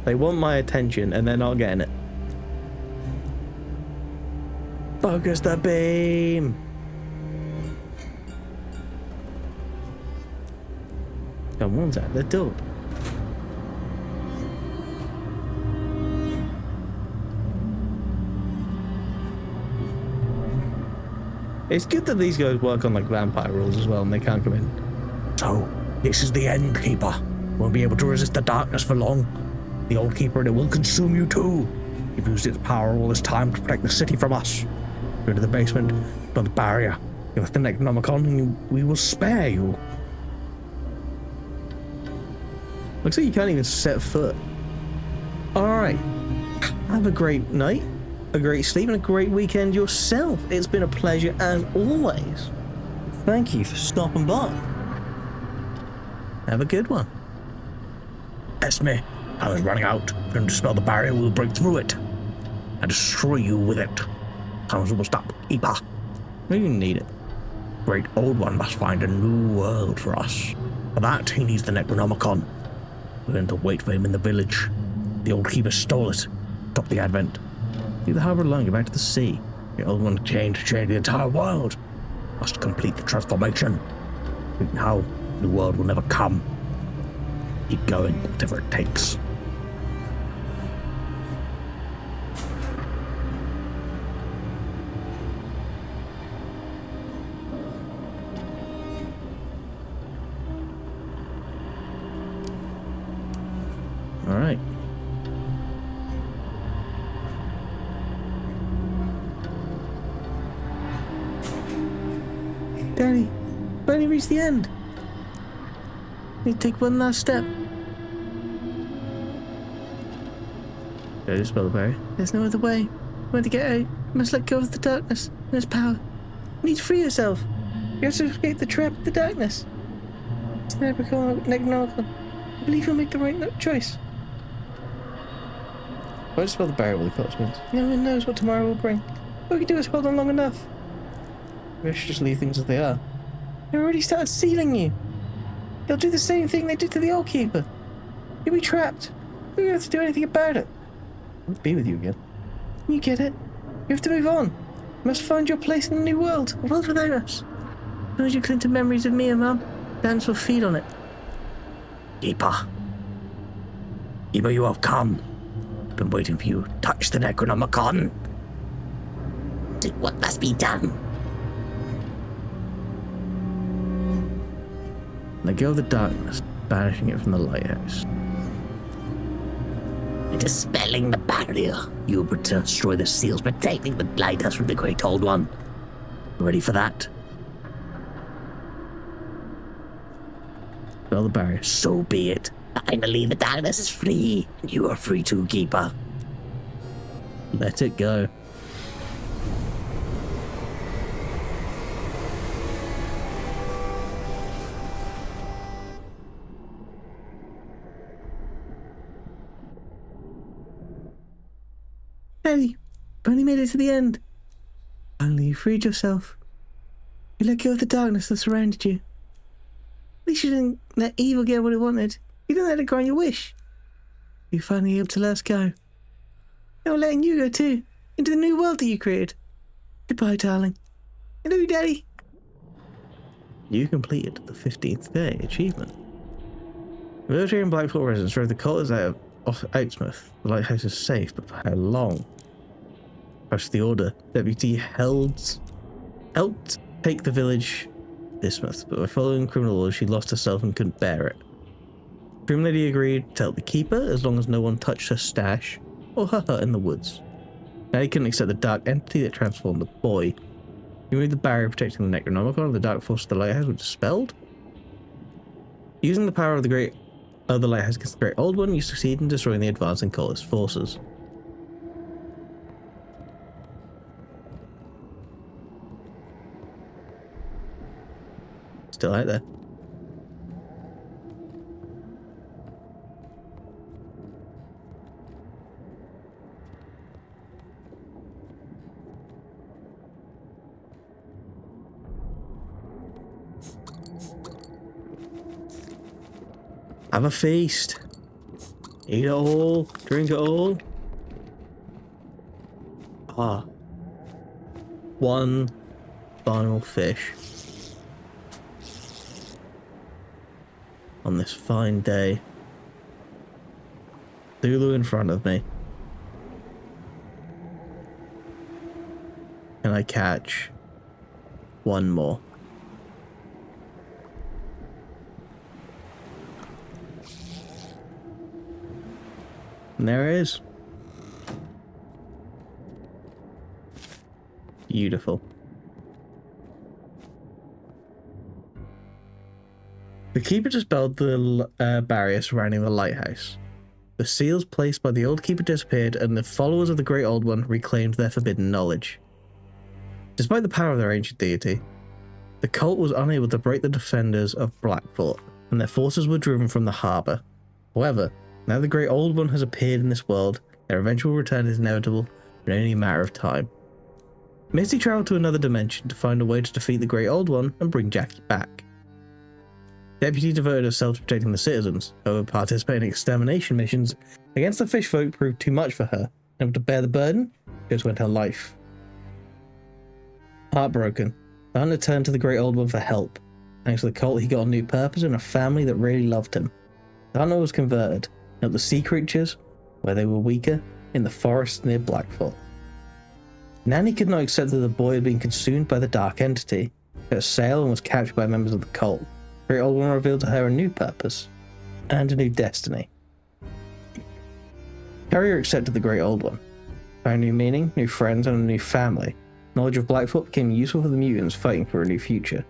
They want my attention and they're not getting it. Focus the beam. Come on, Zach, they're dope. It's good that these guys work on like vampire rules as well and they can't come in. So, this is the end, Keeper. Won't be able to resist the darkness for long. The old Keeper, and it will consume you too. You've used its power all this time to protect the city from us. Go to the basement, build a barrier. Give us the Necronomicon and we will spare you. Looks like you can't even set foot. Alright. Have a great night, a great sleep, and a great weekend yourself. It's been a pleasure as always. Thank you for stopping by. Have a good one. Esme, time is running out. If you dispel the barrier, we'll break through it and destroy you with it. Time's almost up. Keeper. We didn't need it. Great Old One must find a new world for us. For that, he needs the Necronomicon. We're going to wait for him in the village. The Old Keeper stole it. Stop the Advent. Leave the harbour alone, get back to the sea. The Old One came to change the entire world. Must complete the transformation. Now, the world will never come. Keep going, whatever it takes. All right. Danny, finally reached the end. Need to take one last step. Did I just spell the berry? There's no other way. You want to get out? You must let go of the darkness and its power. You need to free yourself. You have to escape the trap of the darkness. It's never become Necronomicon. I believe you'll make the right choice. Why just spell the berry with the cutlass means? No one knows what tomorrow will bring. All we can do is hold on long enough. Maybe I should just leave things as they are. They already started sealing you. They'll do the same thing they did to the Old Keeper. You'll be trapped. You don't have to do anything about it. I'll be with you again. You get it. You have to move on. You must find your place in the new world. A world without us. As long as you cling to memories of me and Mum, Dance will feed on it. Keeper. Keeper, you have come. Been waiting for you. Touch the Necronomicon. Do what must be done. Let go of the darkness, banishing it from the lighthouse. Dispelling the barrier. You will destroy the seals protecting the lighthouse from the Great Old One. Ready for that? Spell the barrier. So be it. Finally, the darkness is free, and you are free too, Keeper. Let it go. Eddie, finally made it to the end. Finally, you freed yourself. You let go of the darkness that surrounded you. At least you didn't let evil get what it wanted. You didn't let it grant your wish. You finally able to let us go. Now we're letting you go too, into the new world that you created. Goodbye, darling. I love you, Daddy. You completed the 15th day achievement. The military and Blackpool residents drove the cultists out of Outsmouth. The lighthouse is safe, but for how long? First the order. Deputy helped take the village Isthmus, but by following criminal laws, she lost herself and couldn't bear it. Dream Lady agreed to help the keeper as long as no one touched her stash or her hut in the woods. Now he couldn't accept the dark entity that transformed the boy. He removed the barrier protecting the Necronomicon, and the dark force of the lighthouse was dispelled. Using the power of the lighthouse against the Great Old One, you succeed in destroying the advancing cultist forces. Still out there. Have a feast. Eat it all. Drink it all. Ah. One final fish. On this fine day. Zulu in front of me. Can I catch one more? And there it is. Beautiful. The keeper dispelled the barrier surrounding the lighthouse. The seals placed by the old keeper disappeared, and the followers of the Great Old One reclaimed their forbidden knowledge. Despite the power of their ancient deity, the cult was unable to break the defenders of Blackport, and their forces were driven from the harbour. However, now the Great Old One has appeared in this world, their eventual return is inevitable and only a matter of time. Misty traveled to another dimension to find a way to defeat the Great Old One and bring Jackie back. Deputy devoted herself to protecting the citizens, however participating in extermination missions against the fish folk proved too much for her. Able to bear the burden, she just went her life. Heartbroken, the hunter turned to the Great Old One for help. Thanks to the cult, he got a new purpose and a family that really loved him. The hunter was converted, helped the sea creatures, where they were weaker, in the forest near Blackfoot. Nanny could not accept that the boy had been consumed by the dark entity, set sail and was captured by members of the cult. The Great Old One revealed to her a new purpose, and a new destiny. Carrier accepted the Great Old One, found new meaning, new friends, and a new family. Knowledge of Blackfoot became useful for the mutants fighting for a new future.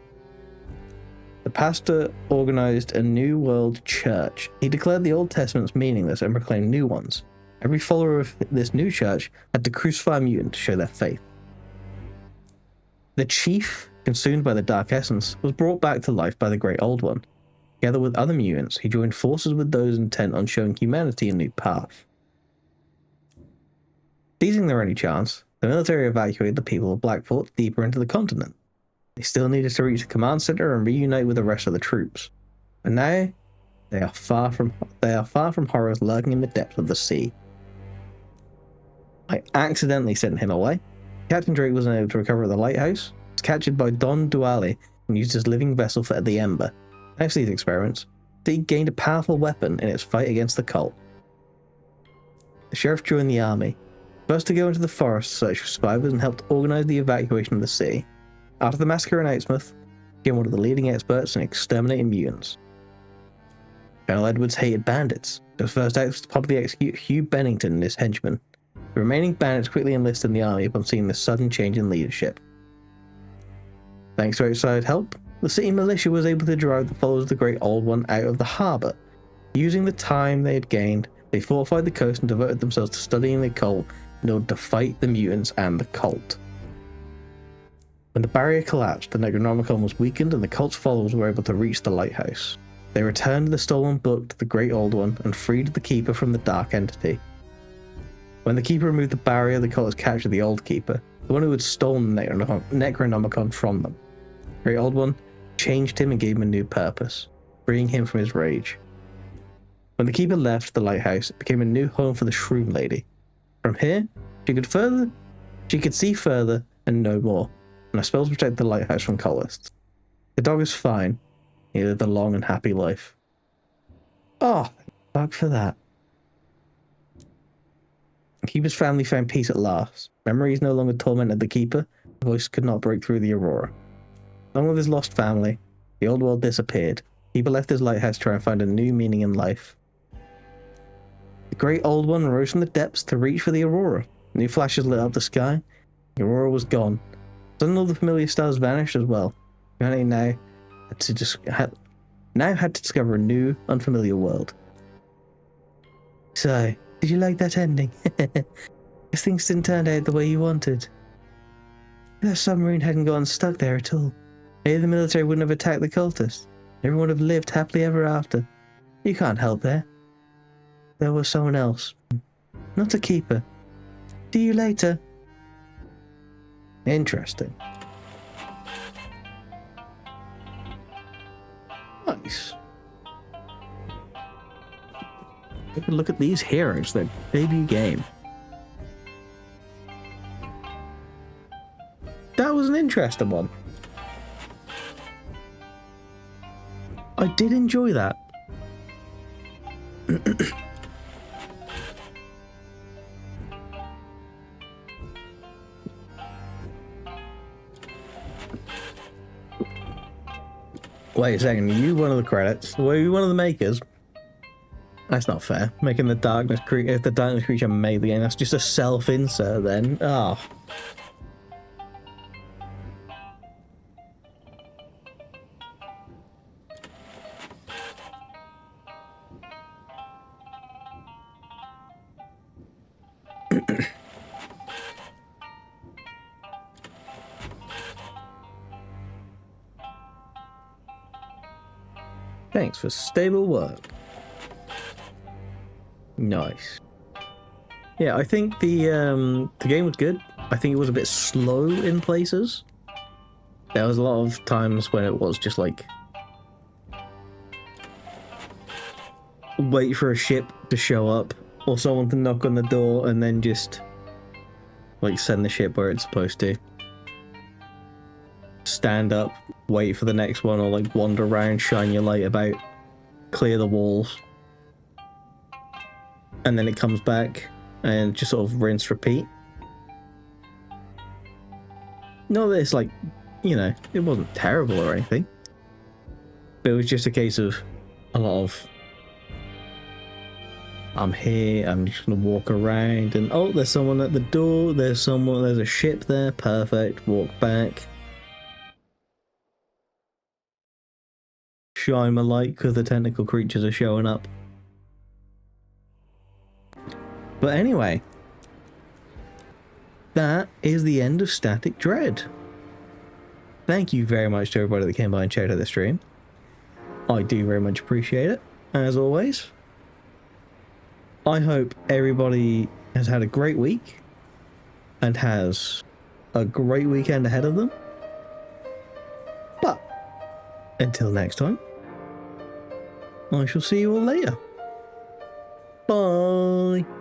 The pastor organized a New World Church. He declared the Old Testaments meaningless and proclaimed new ones. Every follower of this new church had to crucify a mutant to show their faith. The chief, consumed by the Dark Essence, was brought back to life by the Great Old One. Together with other mutants, he joined forces with those intent on showing humanity a new path. Seizing their only chance, the military evacuated the people of Blackfoot deeper into the continent. They still needed to reach the command center and reunite with the rest of the troops. But now, they are far from horrors lurking in the depths of the sea. I accidentally sent him away. Captain Drake was unable to recover at the Lighthouse. He was captured by Don Duale and used as living vessel for the Ember. Thanks to these experiments, he gained a powerful weapon in its fight against the cult. The sheriff joined the army, first to go into the forest to search for survivors and helped organize the evacuation of the city. After the massacre in Outmouth, he became one of the leading experts in exterminating mutants. Colonel Edwards hated bandits. He was first out to publicly execute Hugh Bennington and his henchmen. The remaining bandits quickly enlisted in the army upon seeing the sudden change in leadership. Thanks to outside help, the city militia was able to drive the followers of the Great Old One out of the harbour. Using the time they had gained, they fortified the coast and devoted themselves to studying the cult in order to fight the mutants and the cult. When the barrier collapsed, the Necronomicon was weakened and the cult's followers were able to reach the lighthouse. They returned the stolen book to the Great Old One and freed the Keeper from the Dark Entity. When the Keeper removed the barrier, the cultists captured the Old Keeper, the one who had stolen the Necronomicon from them. The Great Old One changed him and gave him a new purpose, freeing him from his rage. When the Keeper left the lighthouse, it became a new home for the Shroom Lady. From here, she could see further and know more, and her spells protect the lighthouse from cultists. The dog is fine. He lived a long and happy life. Oh, thank fuck for that. The Keeper's family found peace at last. Memories no longer tormented the Keeper. The voice could not break through the Aurora. Along with his lost family, the old world disappeared. The Keeper left his lighthouse to try and find a new meaning in life. The Great Old One rose from the depths to reach for the Aurora. New flashes lit up the sky. The Aurora was gone. Suddenly all the familiar stars vanished as well. Humanity now had to discover a new, unfamiliar world. So, did you like that ending? Guess things didn't turn out the way you wanted. If that submarine hadn't gotten stuck there at all, maybe the military wouldn't have attacked the cultists. Everyone would have lived happily ever after. You can't help that. There was someone else. Not a Keeper. See you later. Interesting. Nice. Take a look at these heroes, their debut game. That was an interesting one. I did enjoy that. Wait a second, are you one of the credits? Were you one of the makers? That's not fair. Making the darkness creature made the game. That's just a self-insert then. Oh. Thanks for stable work. Nice. Yeah, I think the game was good. I think it was a bit slow in places. There was a lot of times when it was just like wait for a ship to show up or someone to knock on the door and then just like send the ship where it's supposed to. Stand up, wait for the next one, or like wander around, shine your light about, clear the walls, and then it comes back and just sort of rinse, repeat. Not that it's like, you know, it wasn't terrible or anything, but it was just a case of a lot of I'm here, I'm just gonna walk around and oh, there's someone at the door, there's a ship there, perfect, walk back. Shine my light because the tentacle creatures are showing up. But anyway, that is the end of Static Dread. Thank you very much to everybody that came by and checked out the stream. I do very much appreciate it, as always. I hope everybody has had a great week and has a great weekend ahead of them. But until next time, I shall see you all later. Bye.